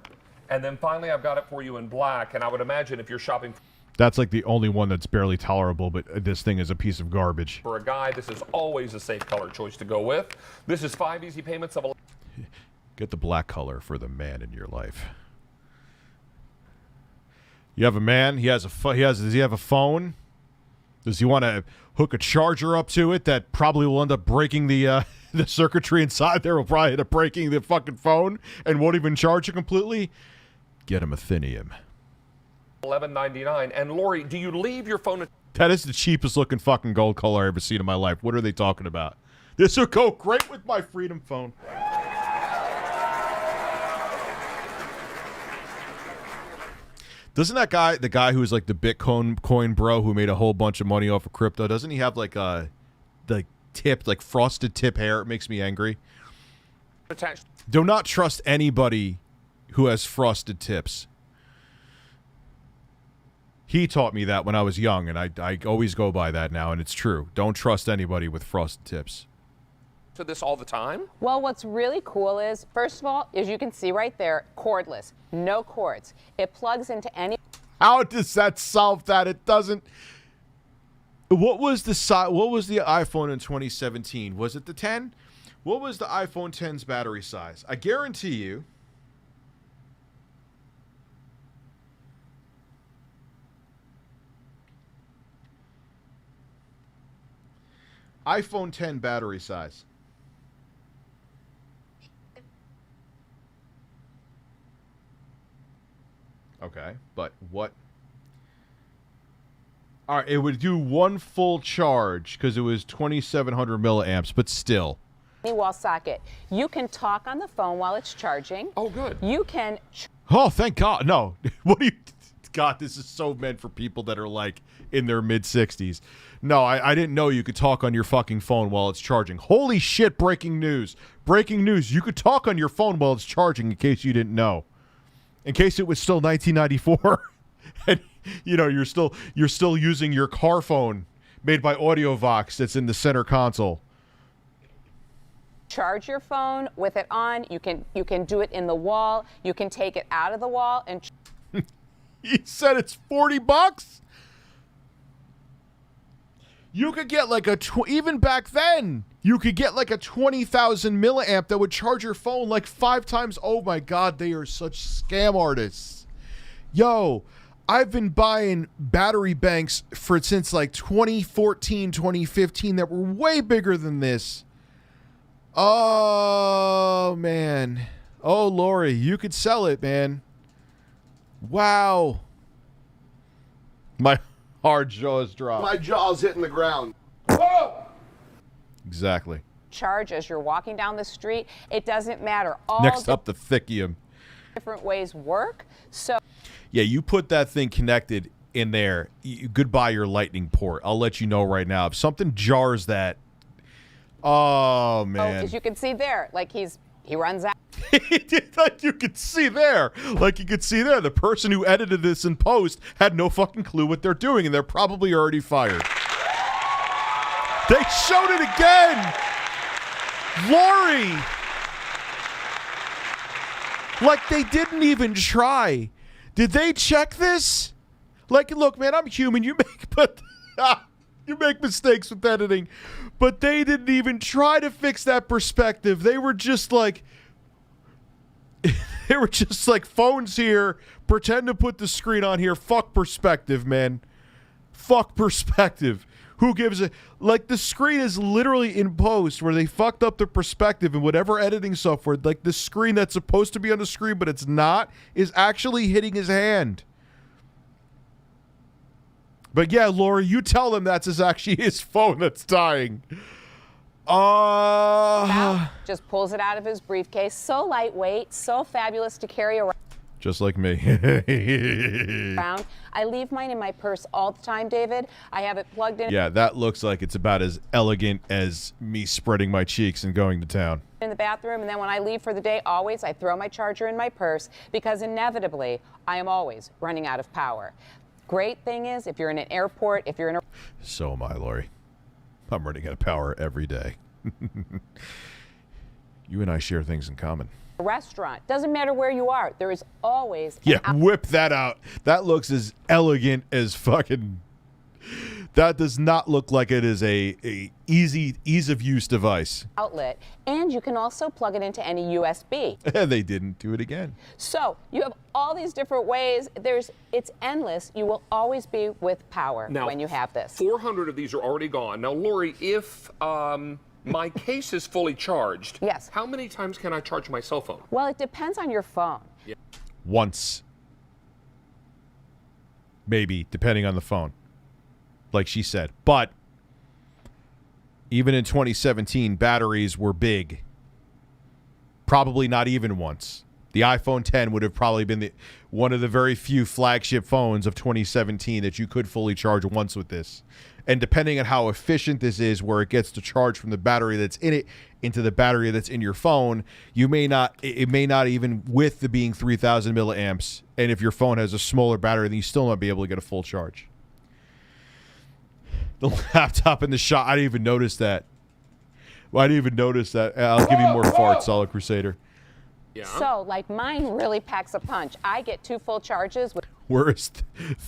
Speaker 11: And then finally, I've got it for you in black. And I would imagine if you're shopping...
Speaker 4: That's like the only one that's barely tolerable, but this thing is a piece of garbage.
Speaker 11: For a guy, this is always a safe color choice to go with. This is 5 easy payments of...
Speaker 4: Get the black color for the man in your life. You have a man, does he have a phone? Does he want to hook a charger up to it that probably will end up breaking the circuitry inside there? Will probably end up breaking the fucking phone and won't even charge it completely? Get him Athenium.
Speaker 11: $11.99. And Lori, do you leave your phone?
Speaker 4: That is the cheapest looking fucking gold color I've ever seen in my life. What are they talking about? This will go great with my Freedom phone. Doesn't that guy, the guy who is like the Bitcoin coin bro who made a whole bunch of money off of crypto, doesn't he have like like frosted tip hair? It makes me angry. Do not trust anybody who has frosted tips. He taught me that when I was young, and I always go by that now, and it's true. Don't trust anybody with frosted tips.
Speaker 11: To this all the time?
Speaker 13: Well, what's really cool is, first of all, as you can see right there, cordless, no cords. It plugs into any...
Speaker 4: How does that solve that? It doesn't... What was the iPhone in 2017? Was it the 10? What was the iPhone 10's battery size? I guarantee you... iPhone 10 battery size. Okay, but what? All right, it would do one full charge because it was 2,700 milliamps, but still.
Speaker 13: Wall socket. You can talk on the phone while it's charging.
Speaker 11: Oh, good.
Speaker 13: You can...
Speaker 4: Oh, thank God. No. What do you... God, this is so meant for people that are like in their mid-60s. No, I didn't know you could talk on your fucking phone while it's charging. Holy shit, breaking news. Breaking news. You could talk on your phone while it's charging in case you didn't know. In case it was still 1994. And, you know, you're still using your car phone. made by AudioVox that's in the center console.
Speaker 13: Charge your phone with it on. You can do it in the wall. You can take it out of the wall and.
Speaker 4: He said it's $40. You could get like even back then, you could get like a 20,000 milliamp that would charge your phone like 5 times. Oh my God, they are such scam artists. Yo, I've been buying battery banks since like 2014, 2015 that were way bigger than this. Oh, man. Oh, Lori, you could sell it, man. Wow. My hard jaws dropped.
Speaker 8: My jaw's hitting the ground.
Speaker 3: Whoa!
Speaker 4: Exactly.
Speaker 13: Charge as you're walking down the street. It doesn't matter.
Speaker 4: Next up, the Thickium.
Speaker 13: Different ways work. So.
Speaker 4: Yeah, you put that thing connected in there. Goodbye your lightning port. I'll let you know right now. If something jars that. Oh, man.
Speaker 13: As you can see there, like he runs out.
Speaker 4: Like you could see there. Like you could see there. The person who edited this in post had no fucking clue what they're doing, and they're probably already fired. They showed it again! Lori! Like they didn't even try. Did they check this? Like, look, man, I'm human. You make mistakes with editing. But they didn't even try to fix that perspective. They were just like phones here, pretend to put the screen on here. Fuck perspective, man. Fuck perspective. Who gives a... Like, the screen is literally in post where they fucked up the perspective in whatever editing software. Like, the screen that's supposed to be on the screen, but it's not, is actually hitting his hand. But yeah, Laura, you tell them that's actually his phone that's dying.
Speaker 13: Just pulls it out of his briefcase. So lightweight, so fabulous to carry around.
Speaker 4: Just like me.
Speaker 13: I leave mine in my purse all the time, David. I have it plugged in.
Speaker 4: Yeah, that looks like it's about as elegant as me spreading my cheeks and going to town.
Speaker 13: In the bathroom, and then when I leave for the day, always I throw my charger in my purse because inevitably I am always running out of power. Great thing is, if you're in an airport, if you're in a...
Speaker 4: So am I, Lori. I'm running out of power every day. You and I share things in common.
Speaker 13: Restaurant, doesn't matter where you are, there is always...
Speaker 4: Yeah, whip that out. That looks as elegant as fucking... That does not look like it is a ease of use device.
Speaker 13: Outlet, and you can also plug it into any USB.
Speaker 4: And they didn't do it again.
Speaker 13: So you have all these different ways. It's endless. You will always be with power when you have this.
Speaker 11: 400 of these are already gone. Now, Lori, if my case is fully charged,
Speaker 13: yes,
Speaker 11: how many times can I charge my cell phone?
Speaker 13: Well, it depends on your phone.
Speaker 11: Yeah.
Speaker 4: Once. Maybe, depending on the phone. Like she said. But even in 2017, batteries were big. Probably not even once. The iPhone 10 would have probably been one of the very few flagship phones of 2017 that you could fully charge once with this. And depending on how efficient this is, where it gets to charge from the battery that's in it into the battery that's in your phone, it may not even, with the being 3,000 milliamps, and if your phone has a smaller battery, then you still not be able to get a full charge. The laptop in the shot, I didn't even notice that. Well, I didn't even notice that. I'll give you more farts, Solid Crusader.
Speaker 11: Yeah.
Speaker 13: So, like, mine really packs a punch. I get 2 full charges with...
Speaker 4: Where's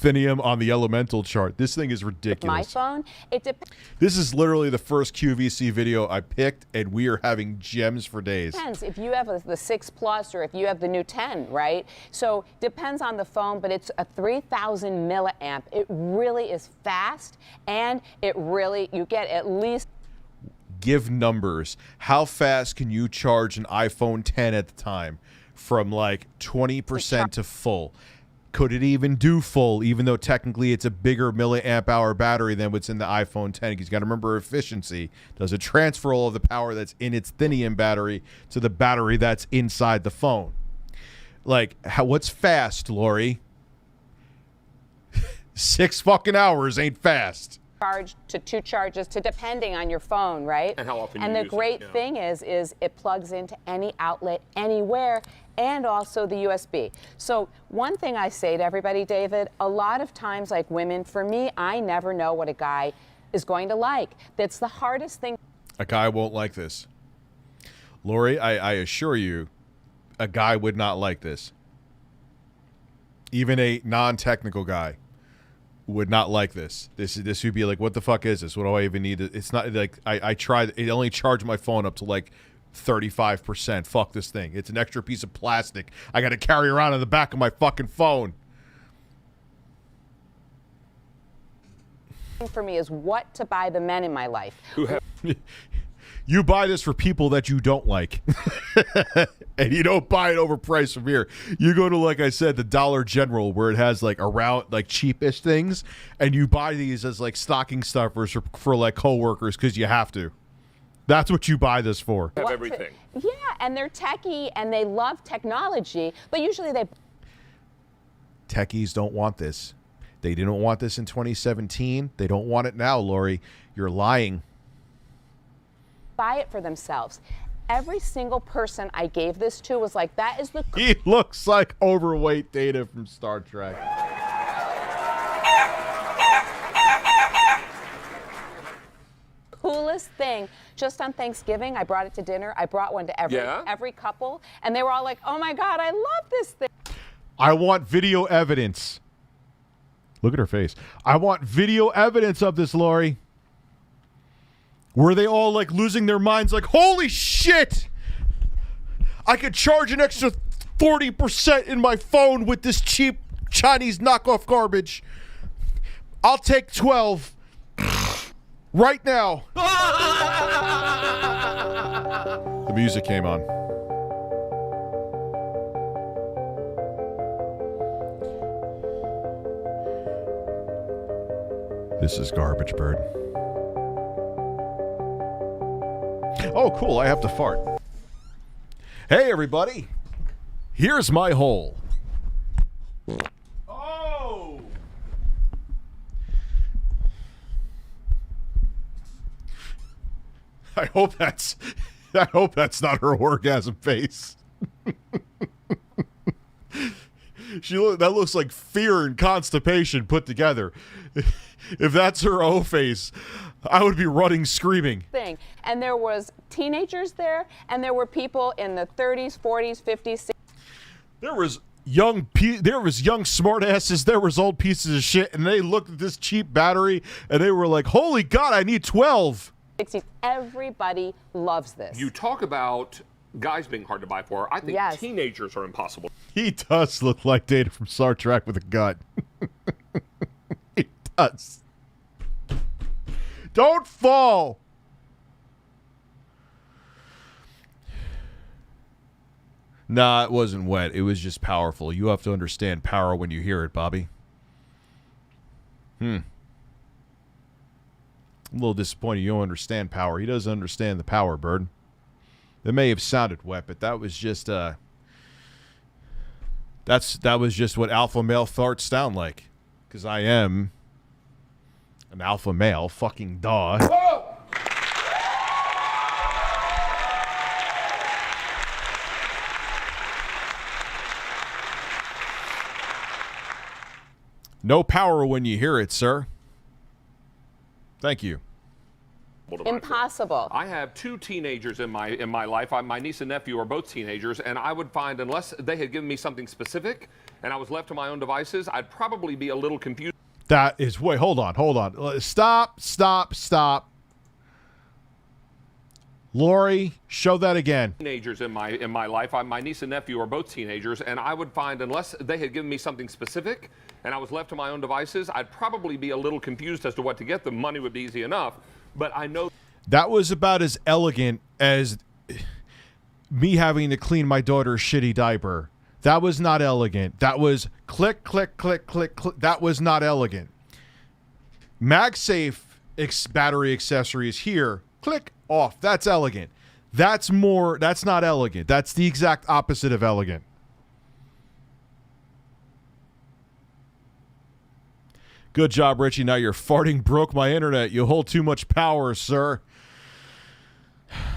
Speaker 4: Thinium on the Elemental chart? This thing is ridiculous.
Speaker 13: My phone, it depends.
Speaker 4: This is literally the first QVC video I picked, and we are having gems for days.
Speaker 13: Depends if you have the 6 Plus or if you have the new 10, right? So depends on the phone, but it's a 3,000 milliamp. It really is fast, and you get at least...
Speaker 4: Give numbers. How fast can you charge an iPhone 10 at the time? From like 20% to full. Could it even do full, even though technically it's a bigger milliamp hour battery than what's in the iPhone 10? Because you got to remember efficiency. Does it transfer all of the power that's in its Thinium battery to the battery that's inside the phone? Like, what's fast, Lori? 6 fucking hours ain't fast.
Speaker 13: Charge to 2 charges to depending on your phone, right?
Speaker 11: And how often
Speaker 13: and
Speaker 11: you
Speaker 13: the
Speaker 11: use
Speaker 13: great
Speaker 11: it,
Speaker 13: thing is it plugs into any outlet anywhere, and also the USB. So one thing I say to everybody, David, a lot of times, like women, for me, I never know what a guy is going to like. That's the hardest thing.
Speaker 4: A guy won't like this. Lori, I assure you, a guy would not like this. Even a non-technical guy would not like this. This would be like, what the fuck is this? What do I even need? It's not like I tried. It only charged my phone up to like 35%. Fuck this thing. It's an extra piece of plastic I got to carry around in the back of my fucking phone.
Speaker 13: For me is what to buy the men in my life.
Speaker 4: You buy this for people that you don't like. And you don't buy it overpriced from here. You go to, like I said, the Dollar General where it has like around like cheapish things, and you buy these as like stocking stuffers for like coworkers because you have to. That's what you buy this for.
Speaker 11: Have everything.
Speaker 13: Yeah, and they're techie and they love technology, but usually they...
Speaker 4: Techies don't want this. They didn't want this in 2017. They don't want it now, Lori. You're lying.
Speaker 13: Buy it for themselves. Every single person I gave this to was like, that is the...
Speaker 4: He looks like overweight Data from Star Trek.
Speaker 13: coolest thing. Just on Thanksgiving, I brought it to dinner. I brought one to every couple, and they were all like, oh my God, I love this thing.
Speaker 4: I want video evidence. Look at her face. I want video evidence of this, Lori. Were they all like losing their minds like, holy shit, I could charge an extra 40% in my phone with this cheap Chinese knockoff garbage. I'll take 12 right now. The music came on. This is Garbage Bird. Oh, cool. I have to fart. Hey, everybody. Here's my hole. Oh! I hope that's not her orgasm face. That looks like fear and constipation put together. If that's her O face, I would be running screaming.
Speaker 13: And there was teenagers there, and there were people in the 30s, 40s, 50s.
Speaker 4: There was young smartasses, there was old pieces of shit, and they looked at this cheap battery and they were like, holy God, I need 12.
Speaker 13: 60s. Everybody loves this.
Speaker 11: You talk about guys being hard to buy for. I think teenagers are impossible.
Speaker 4: He does look like Data from Star Trek with a gut. He does. Don't fall. Nah, it wasn't wet. It was just powerful. You have to understand power when you hear it, Bobby. I'm a little disappointed you don't understand power. He doesn't understand the power, Bird. That may have sounded wet, but that was just that was just what alpha male farts sound like. Because I am an alpha male, fucking duh.
Speaker 3: Whoa!
Speaker 4: No power when you hear it, sir. Thank you.
Speaker 13: Impossible.
Speaker 11: I have two teenagers in my life. My niece and nephew are both teenagers, and I would find unless they had given me something specific and I was left to my own devices, I'd probably be a little confused.
Speaker 4: That is, wait, hold on. Stop. Lori, show that again.
Speaker 11: Teenagers in my life. My niece and nephew are both teenagers, and I would find unless they had given me something specific and I was left to my own devices, I'd probably be a little confused as to what to get them. Money would be easy enough, but I know
Speaker 4: that was about as elegant as me having to clean my daughter's shitty diaper. That was not elegant. That was click, click, click, click, click. That was not elegant. MagSafe battery accessories here. Click off. That's elegant. That's not elegant. That's the exact opposite of elegant. Good job, Richie. Now your farting broke my internet. You hold too much power, sir.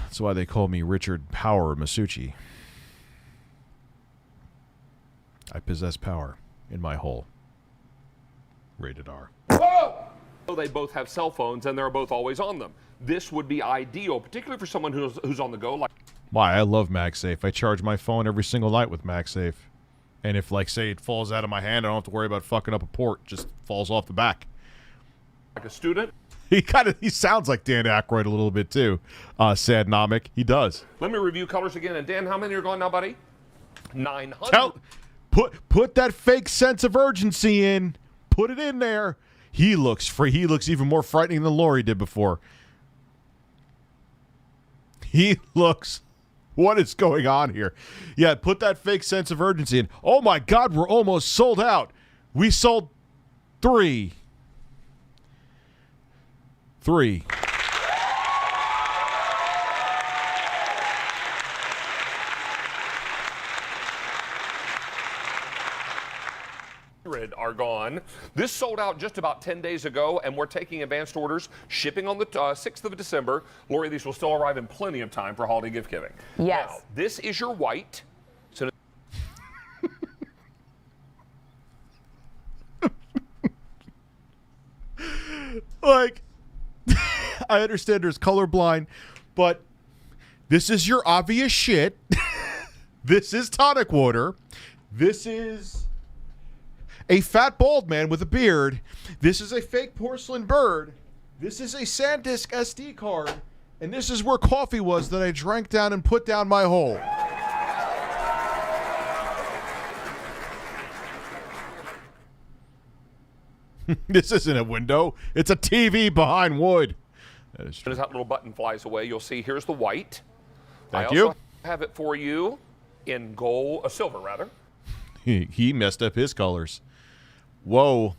Speaker 4: That's why they call me Richard Power Masucci. I possess power in my hole. Rated R.
Speaker 3: Whoa!
Speaker 11: They both have cell phones and they're both always on them. This would be ideal, particularly for someone who's on the go. Like,
Speaker 4: why? I love MagSafe. I charge my phone every single night with MagSafe. And if, like, say it falls out of my hand, I don't have to worry about fucking up a port. It just falls off the back.
Speaker 11: a student.
Speaker 4: He sounds like Dan Aykroyd a little bit too. Sadnomic. He does.
Speaker 11: Let me review colors again. And Dan, how many are gone now, buddy? 900.
Speaker 4: Put that fake sense of urgency in. Put it in there. He looks free. He looks even more frightening than Lori did before. He looks. What is going on here? Yeah, put that fake sense of urgency in. Oh my God, we're almost sold out. We sold 3.
Speaker 11: Are gone. This sold out just about 10 days ago, and we're taking advanced orders, shipping on the 6th of December. Lori, these will still arrive in plenty of time for holiday gift giving.
Speaker 13: Yes.
Speaker 11: Now, this is your white. So
Speaker 4: like, I understand there's colorblind, but this is your obvious shit. This is tonic water. This is a fat bald man with a beard. This is a fake porcelain bird. This is a SanDisk SD card. And this is where coffee was that I drank down and put down my hole. This isn't a window. It's a TV behind wood. That is true.
Speaker 11: As that little button flies away, you'll see here's the white.
Speaker 4: Thank
Speaker 11: I
Speaker 4: you.
Speaker 11: also have it for you in gold, silver rather.
Speaker 4: He messed up his colors. Whoa.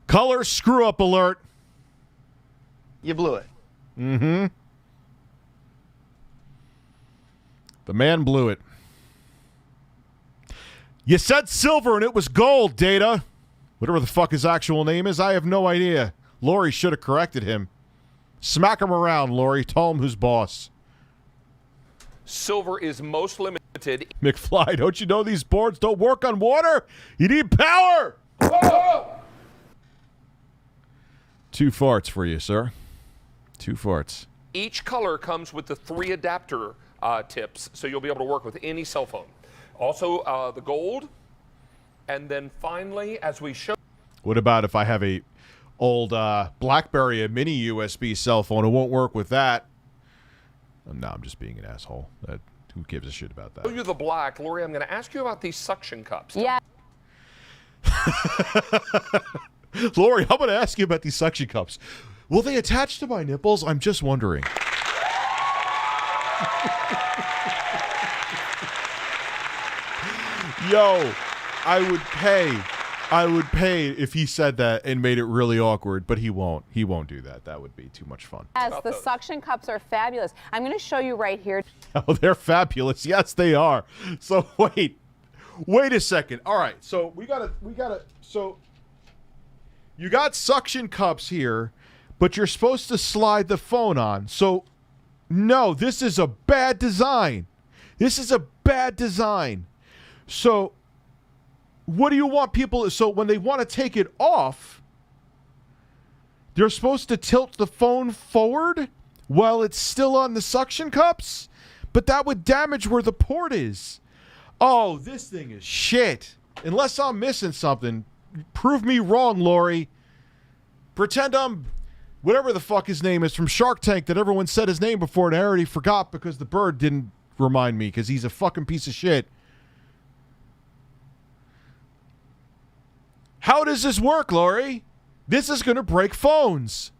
Speaker 4: Color screw up alert.
Speaker 14: You blew it.
Speaker 4: Mm-hmm. The man blew it. You said silver and it was gold, Data. Whatever the fuck his actual name is, I have no idea. Lori should have corrected him. Smack him around, Lori. Tell him who's boss.
Speaker 11: Silver is most limited.
Speaker 4: McFly, don't you know these boards don't work on water? You need power!
Speaker 11: Whoa!
Speaker 4: 2 farts for you, sir. 2 farts.
Speaker 11: Each color comes with the 3 adapter tips, so you'll be able to work with any cell phone. Also, the gold. And then finally, as we show...
Speaker 4: What about if I have a old BlackBerry, a mini USB cell phone? It won't work with that. No, I'm just being an asshole. Who gives a shit about that?
Speaker 11: Show you the black. Lori, I'm going to ask you about these suction cups.
Speaker 13: Yeah.
Speaker 4: Lori, I'm going to ask you about these suction cups. Will they attach to my nipples? I'm just wondering. Yo, I would pay if he said that and made it really awkward, but he won't. He won't do that. That would be too much fun.
Speaker 13: Yes, the suction cups are fabulous. I'm going to show you right here.
Speaker 4: Oh, they're fabulous. Yes, they are. So wait a second. All right. So we gotta. So you got suction cups here, but you're supposed to slide the phone on. So no, this is a bad design. This is a bad design. So what do you want people? So when they want to take it off, they're supposed to tilt the phone forward while it's still on the suction cups? But that would damage where the port is. Oh, this thing is shit. Unless I'm missing something. Prove me wrong, Lori. Pretend I'm whatever the fuck his name is from Shark Tank that everyone said his name before and I already forgot because the bird didn't remind me because he's a fucking piece of shit. How does this work, Lori? This is going to break phones.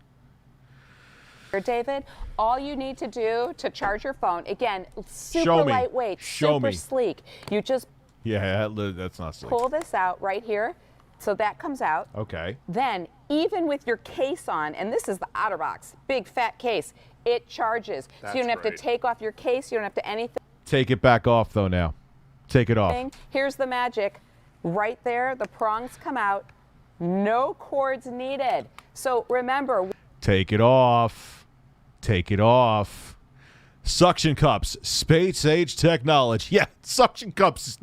Speaker 13: David, all you need to do to charge your phone, again, super lightweight, super sleek. You just
Speaker 4: that's not sleek.
Speaker 13: Pull this out right here. So that comes out.
Speaker 4: Okay.
Speaker 13: Then, even with your case on, and this is the OtterBox, big fat case, it charges.
Speaker 11: That's
Speaker 13: so you don't have to
Speaker 11: great.
Speaker 13: take off your case. You don't have to anything.
Speaker 4: Take it back off, though, now. Take it off.
Speaker 13: Here's the magic. Right there, the prongs come out. No cords needed. So remember.
Speaker 4: Take it off. Take it off. Suction cups. Space age technology. Yeah, suction cups.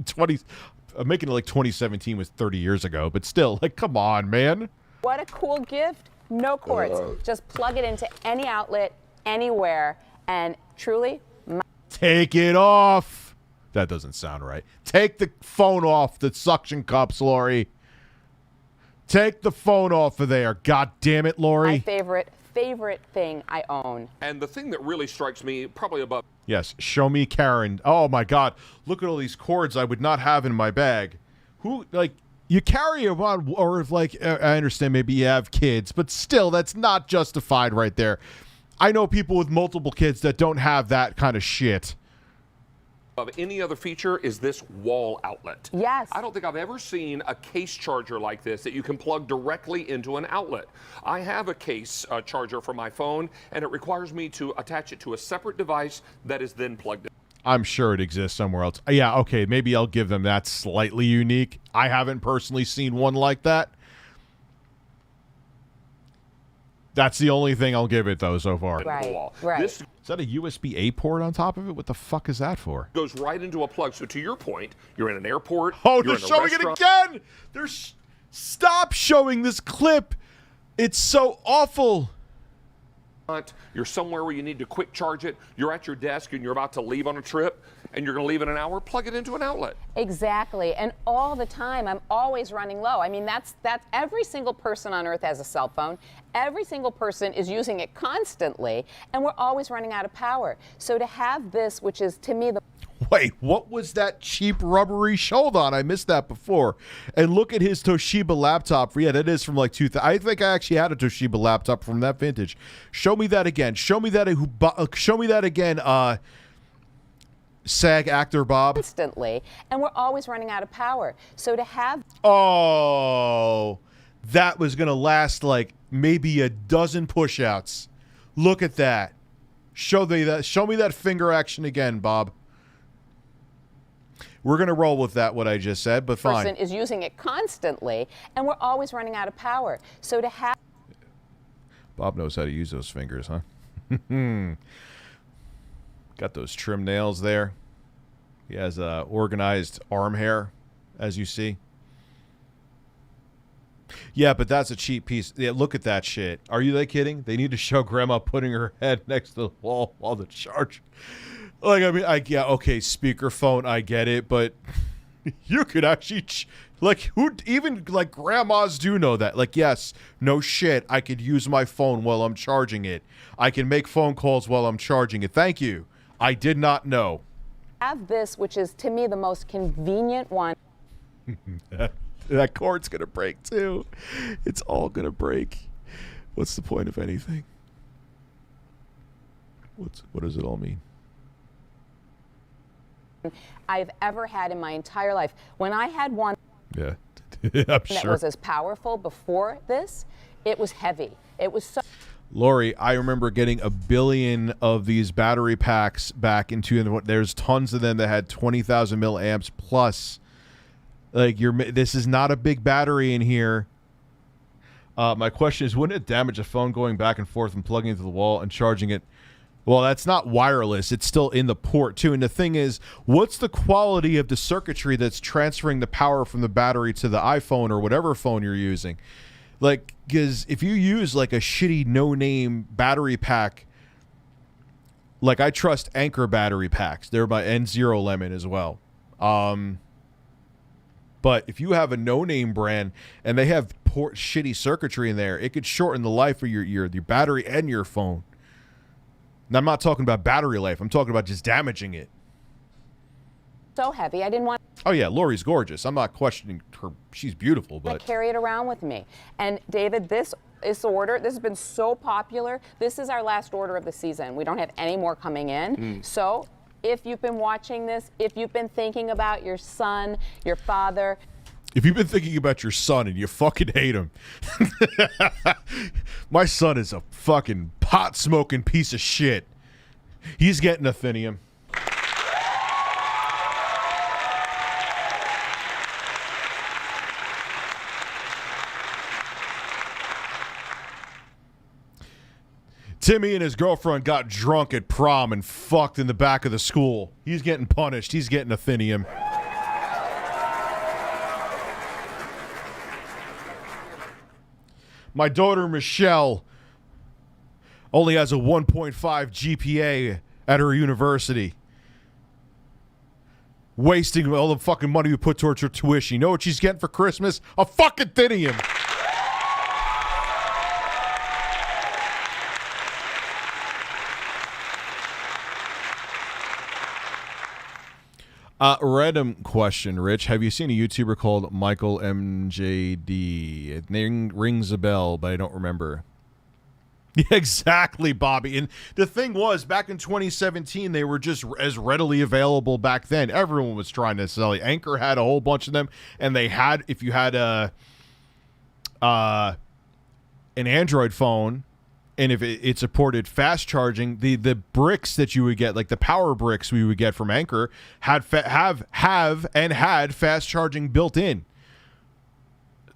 Speaker 4: I'm making it like 2017 was 30 years ago, but still, like, come on, man.
Speaker 13: What a cool gift. No cords. Just plug it into any outlet, anywhere, and truly,
Speaker 4: take it off. That doesn't sound right. Take the phone off the suction cups, Lori. Take the phone off of there. God damn it, Lori.
Speaker 13: my favorite thing I own.
Speaker 11: And the thing that really strikes me, probably above.
Speaker 4: Yes, show me Karen. Oh my God, look at all these cords I would not have in my bag. Who, like, you carry around, or if, like, I understand maybe you have kids, but still, that's not justified right there. I know people with multiple kids that don't have that kind of shit.
Speaker 11: Of any other feature is this wall outlet.
Speaker 13: Yes.
Speaker 11: I don't think I've ever seen a case charger like this that you can plug directly into an outlet. I have a case charger for my phone, and it requires me to attach it to a separate device that is then plugged in.
Speaker 4: I'm sure it exists somewhere else. Yeah, okay, maybe I'll give them that slightly unique. I haven't personally seen one like that. That's the only thing I'll give it, though, so far.
Speaker 13: Right.
Speaker 11: This
Speaker 4: is that a USB-A port on top of it? What the fuck is that for?
Speaker 11: goes right into a plug. So to your point, you're in an airport.
Speaker 4: Oh,
Speaker 11: you're
Speaker 4: they're
Speaker 11: in a
Speaker 4: showing it
Speaker 11: restaurant.
Speaker 4: again! Stop showing this clip! It's so awful!
Speaker 11: You're somewhere where you need to quick charge it. You're at your desk and you're about to leave on a trip, and you're going to leave in an hour. Plug it into an outlet.
Speaker 13: Exactly. And all the time, I'm always running low. I mean, that's every single person on earth has a cell phone. Every single person is using it constantly, and we're always running out of power. So to have this, which is, to me, the
Speaker 4: Wait, what was that cheap rubbery? Hold on, I missed that before. And look at his Toshiba laptop. Yeah, that is from like 2000. I think I actually had a Toshiba laptop from that vintage. Show me that again. Show me that. Show me that again. SAG actor Bob.
Speaker 13: Constantly, and we're always running out of power. So to have.
Speaker 4: Oh, that was gonna last like maybe a dozen push-outs. Look at that. Show me that finger action again, Bob. We're going to roll with that, what I just said, but fine.
Speaker 13: Person is using it constantly, and we're always running out of power. So to have.
Speaker 4: Bob knows how to use those fingers, huh? Got those trim nails there. He has organized arm hair, as you see. Yeah, but that's a cheap piece. Yeah, look at that shit. Are you like kidding? They need to show Grandma putting her head next to the wall while the charge. Like, I mean, yeah, okay, speakerphone, I get it, but you could actually, like, even, like, grandmas do know that. Like, yes, no shit, I could use my phone while I'm charging it. I can make phone calls while I'm charging it. Thank you. I did not know.
Speaker 13: Have this, which is, to me, the most convenient one.
Speaker 4: That cord's going to break, too. It's all going to break. What's the point of anything? What does it all mean?
Speaker 13: I've ever had in my entire life. When I had one
Speaker 4: I'm
Speaker 13: that
Speaker 4: sure.
Speaker 13: was as powerful before this, it was heavy. It was so.
Speaker 4: Lori, I remember getting 1 billion of these battery packs back in 2000. There's tons of them that had 20,000 milliamps plus. Like, this is not a big battery in here. My question is, wouldn't it damage a phone going back and forth and plugging into the wall and charging it? Well, that's not wireless. It's still in the port, too. And the thing is, what's the quality of the circuitry that's transferring the power from the battery to the iPhone or whatever phone you're using? Like, because if you use, like, a shitty no-name battery pack, like, I trust Anker battery packs. They're by N0 Lemon as well. But if you have a no-name brand and they have shitty circuitry in there, it could shorten the life of your battery and your phone. And I'm not talking about battery life. I'm talking about just damaging it.
Speaker 13: So heavy, I didn't want.
Speaker 4: Oh yeah, Lori's gorgeous. I'm not questioning her. She's beautiful, but
Speaker 13: to carry it around with me. And David, this order, this has been so popular. This is our last order of the season. We don't have any more coming in. So if you've been watching this, if you've been thinking about your son, your father.
Speaker 4: If you've been thinking about your son and you fucking hate him, my son is a fucking pot-smoking piece of shit. He's getting Athenium. Timmy and his girlfriend got drunk at prom and fucked in the back of the school. He's getting punished. He's getting Athenium. My daughter Michelle only has a 1.5 GPA at her university. Wasting all the fucking money we put towards her tuition. You know what she's getting for Christmas? A fucking Thinnium. Random question, Rich. Have you seen a YouTuber called Michael MJD? It rings a bell, but I don't remember. Yeah, exactly, Bobby. And the thing was, back in 2017, they were just as readily available back then. Everyone was trying to sell it. Anchor had a whole bunch of them, and they had, if you had an Android phone, and if it supported fast charging, the bricks that you would get, like the power bricks we would get from Anchor, had fast charging built in.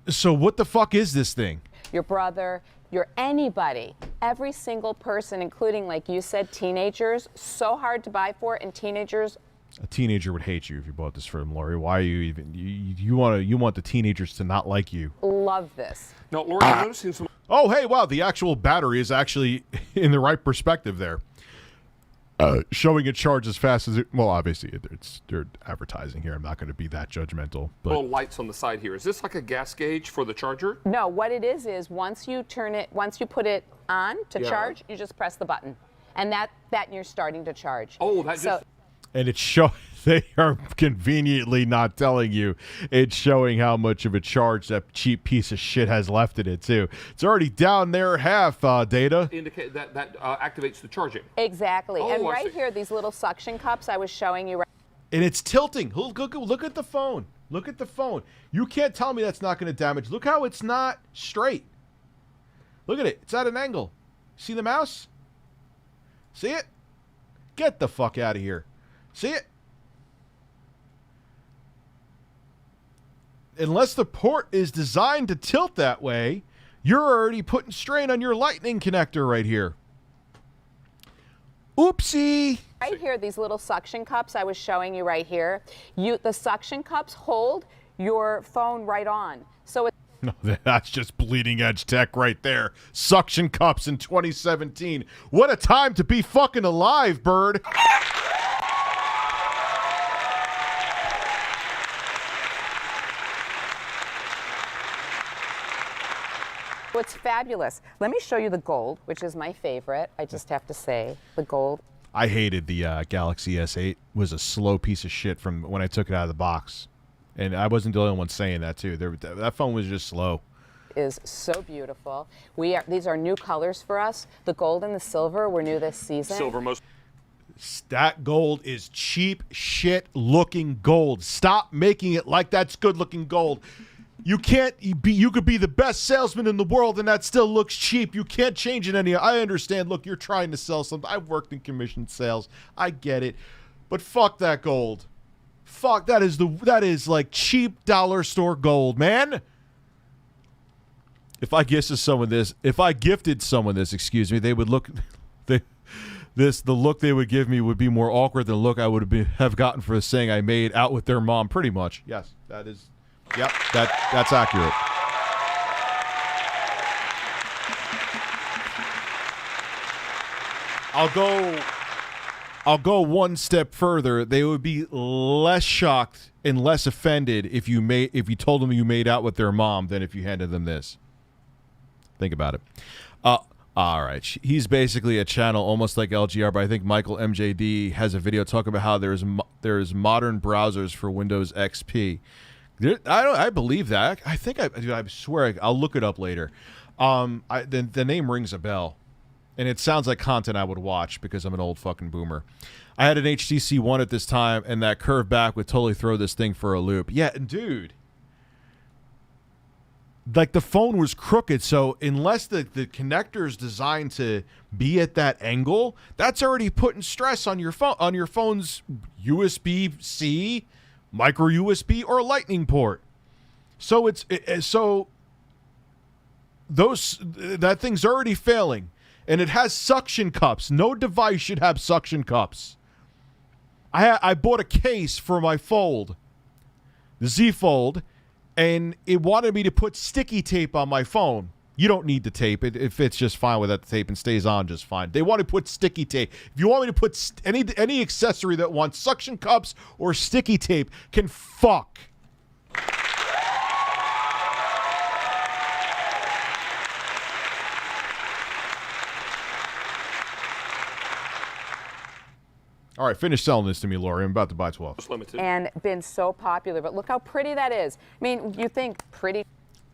Speaker 4: So what the fuck is this thing?
Speaker 13: Your brother, anybody, every single person, including, like you said, teenagers, so hard to buy for, and teenagers.
Speaker 4: A teenager would hate you if you bought this for them, Lori. Why are you even? You want the teenagers to not like you.
Speaker 13: Love this.
Speaker 11: No, Lori, I'm noticing some.
Speaker 4: Oh, hey, wow, the actual battery is actually in the right perspective there. Showing it charge as fast as it... Well, obviously, they're advertising here. I'm not going to be that judgmental. But
Speaker 11: little lights on the side here. Is this like a gas gauge for the charger?
Speaker 13: No, what it is once you put it on to charge, you just press the button. And that you're starting to charge.
Speaker 11: Oh, that just...
Speaker 4: And they are conveniently not telling you. It's showing how much of a charge that cheap piece of shit has left in it, too. It's already down there half, Data.
Speaker 11: Indicate that activates the charging.
Speaker 13: Exactly.
Speaker 11: Oh,
Speaker 13: and right here, these little suction cups I was showing you.
Speaker 4: And it's tilting. Look at the phone. Look at the phone. You can't tell me that's not going to damage. Look how it's not straight. Look at it. It's at an angle. See the mouse? See it? Get the fuck out of here. See it? Unless the port is designed to tilt that way, you're already putting strain on your lightning connector right here. Oopsie.
Speaker 13: Right here, these little suction cups I was showing you right here. The suction cups hold your phone right on. So it.
Speaker 4: No, that's just bleeding edge tech right there. Suction cups in 2017. What a time to be fucking alive, bird.
Speaker 13: It's fabulous. Let me show you the gold, which is my favorite. I just have to say, the gold.
Speaker 4: I hated the Galaxy S8. It was a slow piece of shit from when I took it out of the box. And I wasn't the only one saying that, too. That phone was just slow.
Speaker 13: Is so beautiful. These are new colors for us. The gold and the silver were new this season.
Speaker 11: Silver most.
Speaker 4: That gold is cheap shit looking gold. Stop making it like that's good looking gold. You could be the best salesman in the world and that still looks cheap. You can't change it any. I understand. Look, you're trying to sell something. I've worked in commission sales. I get it. But fuck that gold. Fuck, that is like cheap dollar store gold, man. If I gifted someone this, excuse me, they would look the look they would give me would be more awkward than the look I would have gotten for saying I made out with their mom, pretty much. Yes, that is. Yep, that's accurate. I'll go one step further. They would be less shocked and less offended if you told them you made out with their mom than if you handed them this. Think about it. All right. He's basically a channel almost like LGR, but I think Michael MJD has a video talking about how there's modern browsers for Windows XP. I believe that. I swear I'll look it up later. The name rings a bell, and it sounds like content I would watch because I'm an old fucking boomer. I had an HTC One at this time, and that curved back would totally throw this thing for a loop. Yeah, and dude, like the phone was crooked, so unless the connector is designed to be at that angle, that's already putting stress on your phone, on your phone's USB-C, micro USB, or Lightning port. So that thing's already failing, and it has suction cups. No device should have suction cups. I bought a case for my Fold, the Z Fold, and it wanted me to put sticky tape on my phone. You don't need the tape. It fits just fine without the tape and stays on just fine. They want to put sticky tape. If you want me to put any accessory that wants suction cups or sticky tape can fuck. All right, finish selling this to me, Lori. I'm about to buy 12.
Speaker 13: And been so popular, but look how pretty that is. I mean, you think pretty.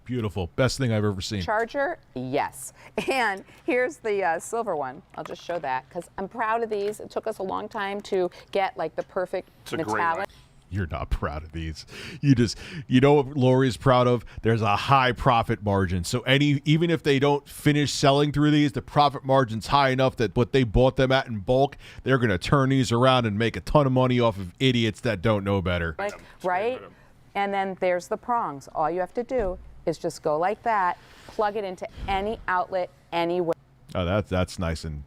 Speaker 4: Beautiful. Best thing I've ever seen.
Speaker 13: Charger, yes. And here's the silver one. I'll just show that because I'm proud of these. It took us a long time to get like the perfect metallic.
Speaker 4: You're not proud of these. You know what Lori's proud of? There's a high profit margin. So even if they don't finish selling through these, the profit margin's high enough that what they bought them at in bulk, they're going to turn these around and make a ton of money off of idiots that don't know better.
Speaker 13: Right? And then there's the prongs. All you have to do is just go like that, plug it into any outlet, anywhere.
Speaker 4: Oh, that's nice and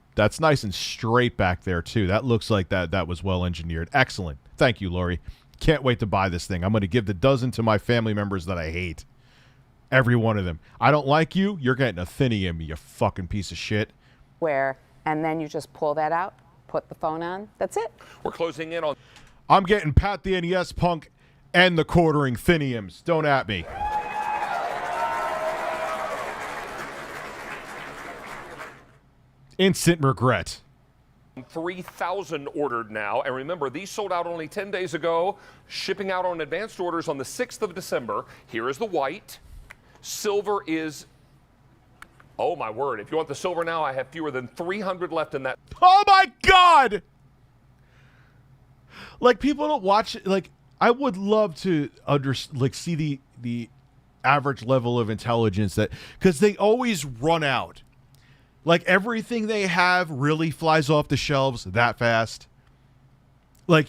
Speaker 4: straight back there too. That looks like that was well engineered. Excellent. Thank you, Lori. Can't wait to buy this thing. I'm going to give the dozen to my family members that I hate. Every one of them. I don't like you. You're getting a Thinium, you fucking piece of shit.
Speaker 13: And then you just pull that out, put the phone on. That's it.
Speaker 11: We're closing in on.
Speaker 4: I'm getting Pat the NES Punk and the quartering Thiniums. Don't at me. Instant regret.
Speaker 11: 3,000 ordered now. And remember, these sold out only 10 days ago, shipping out on advanced orders on the 6th of December. Here is the white. Silver is, oh my word, if you want the silver now, I have fewer than 300 left in that.
Speaker 4: Oh my God! Like, people don't watch it. Like, I would love to see the average level of intelligence that, because they always run out. Like, everything they have really flies off the shelves that fast. Like,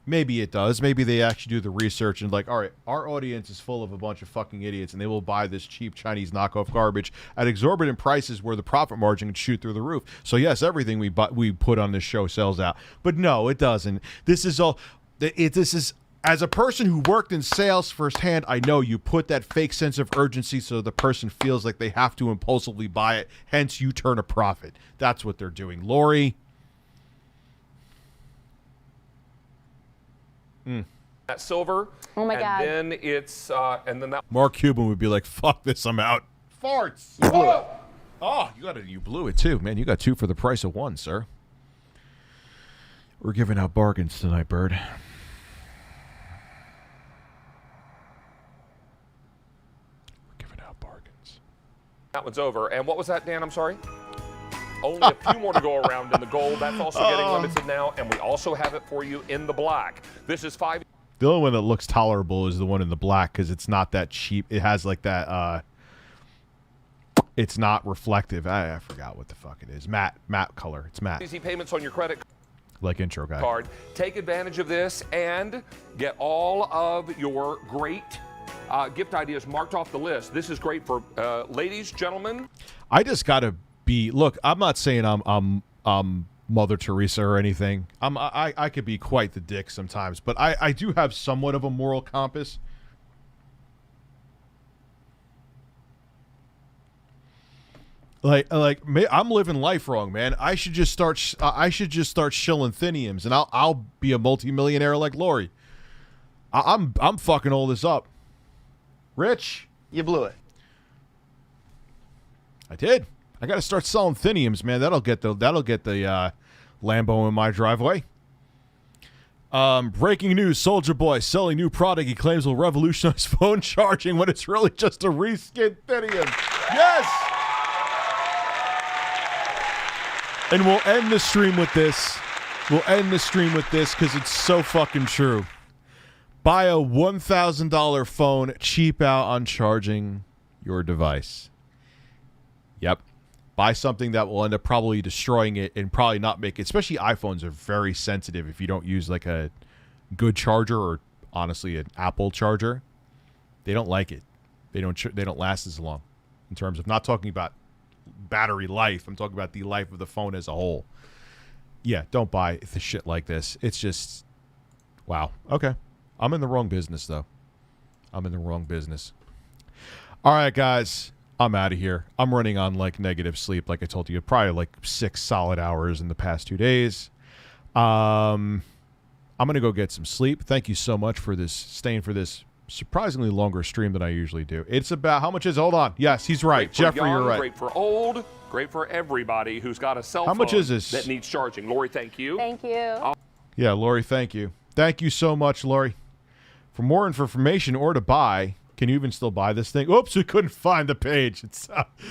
Speaker 4: maybe it does. Maybe they actually do the research and like, all right, our audience is full of a bunch of fucking idiots and they will buy this cheap Chinese knockoff garbage at exorbitant prices where the profit margin can shoot through the roof. So yes, everything we put on this show sells out. But no, it doesn't. This is all... This is... As a person who worked in sales firsthand, I know you put that fake sense of urgency so the person feels like they have to impulsively buy it. Hence, you turn a profit. That's what they're doing. Lori.
Speaker 11: That silver.
Speaker 13: Oh my God.
Speaker 11: And then it's, and then that.
Speaker 4: Mark Cuban would be like, fuck this, I'm out. Farts. Oh, you blew it too. Man, you got 2 for the price of 1, sir. We're giving out bargains tonight, Bird.
Speaker 11: That one's over. And what was that, Dan? I'm sorry? Only a few more to go around in the gold. That's also getting limited now. And we also have it for you in the black. This is 5.
Speaker 4: The only one that looks tolerable is the one in the black because it's not that cheap. It has like that, it's not reflective. I forgot what the fuck it is. Matte color. It's matte.
Speaker 11: Easy payments on your credit
Speaker 4: like intro guy.
Speaker 11: Card. Take advantage of this and get all of your great gift ideas marked off the list. This is great for ladies, gentlemen.
Speaker 4: I just gotta be. Look, I'm not saying I'm Mother Teresa or anything. I could be quite the dick sometimes, but I do have somewhat of a moral compass. I'm living life wrong, man. I should just start shilling Thiniums, and I'll be a multimillionaire like Lori. I'm fucking all this up. Rich,
Speaker 14: you blew it.
Speaker 4: I did. I got to start selling Thiniums, man. That'll get the Lambo in my driveway. Breaking news: Soldier Boy selling new product he claims will revolutionize phone charging when it's really just a reskinned Thinium. Yes. And we'll end the stream with this. Because it's so fucking true. Buy a $1,000 phone, cheap out on charging your device. Yep. Buy something that will end up probably destroying it and probably not make it. Especially iPhones are very sensitive if you don't use like a good charger or honestly an Apple charger. They don't like it. They don't last as long in terms of not talking about battery life. I'm talking about the life of the phone as a whole. Yeah, don't buy the shit like this. It's just, wow. Okay. I'm in the wrong business, though. I'm in the wrong business. All right, guys. I'm out of here. I'm running on like negative sleep, like I told you, probably like 6 solid hours in the past 2 days. I'm gonna go get some sleep. Thank you so much for staying for this surprisingly longer stream than I usually do. It's about, how much is it? Hold on. Yes, he's right. Jeffrey,
Speaker 11: young,
Speaker 4: you're right.
Speaker 11: Great for old, great for everybody who's got a cell phone.
Speaker 4: How much is this?
Speaker 11: That needs charging. Lori, thank you.
Speaker 13: Thank you.
Speaker 4: Yeah, Lori, thank you. Thank you so much, Lori. For more information or to buy, can you even still buy this thing? Oops, we couldn't find the page.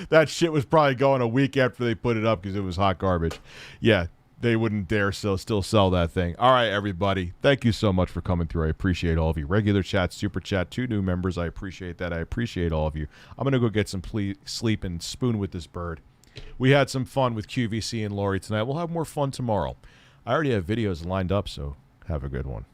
Speaker 4: That shit was probably going a week after they put it up because it was hot garbage. Yeah, they wouldn't dare still sell that thing. All right, everybody. Thank you so much for coming through. I appreciate all of you. Regular chat, super chat, 2 new members. I appreciate that. I appreciate all of you. I'm going to go get some sleep and spoon with this bird. We had some fun with QVC and Lori tonight. We'll have more fun tomorrow. I already have videos lined up, so have a good one.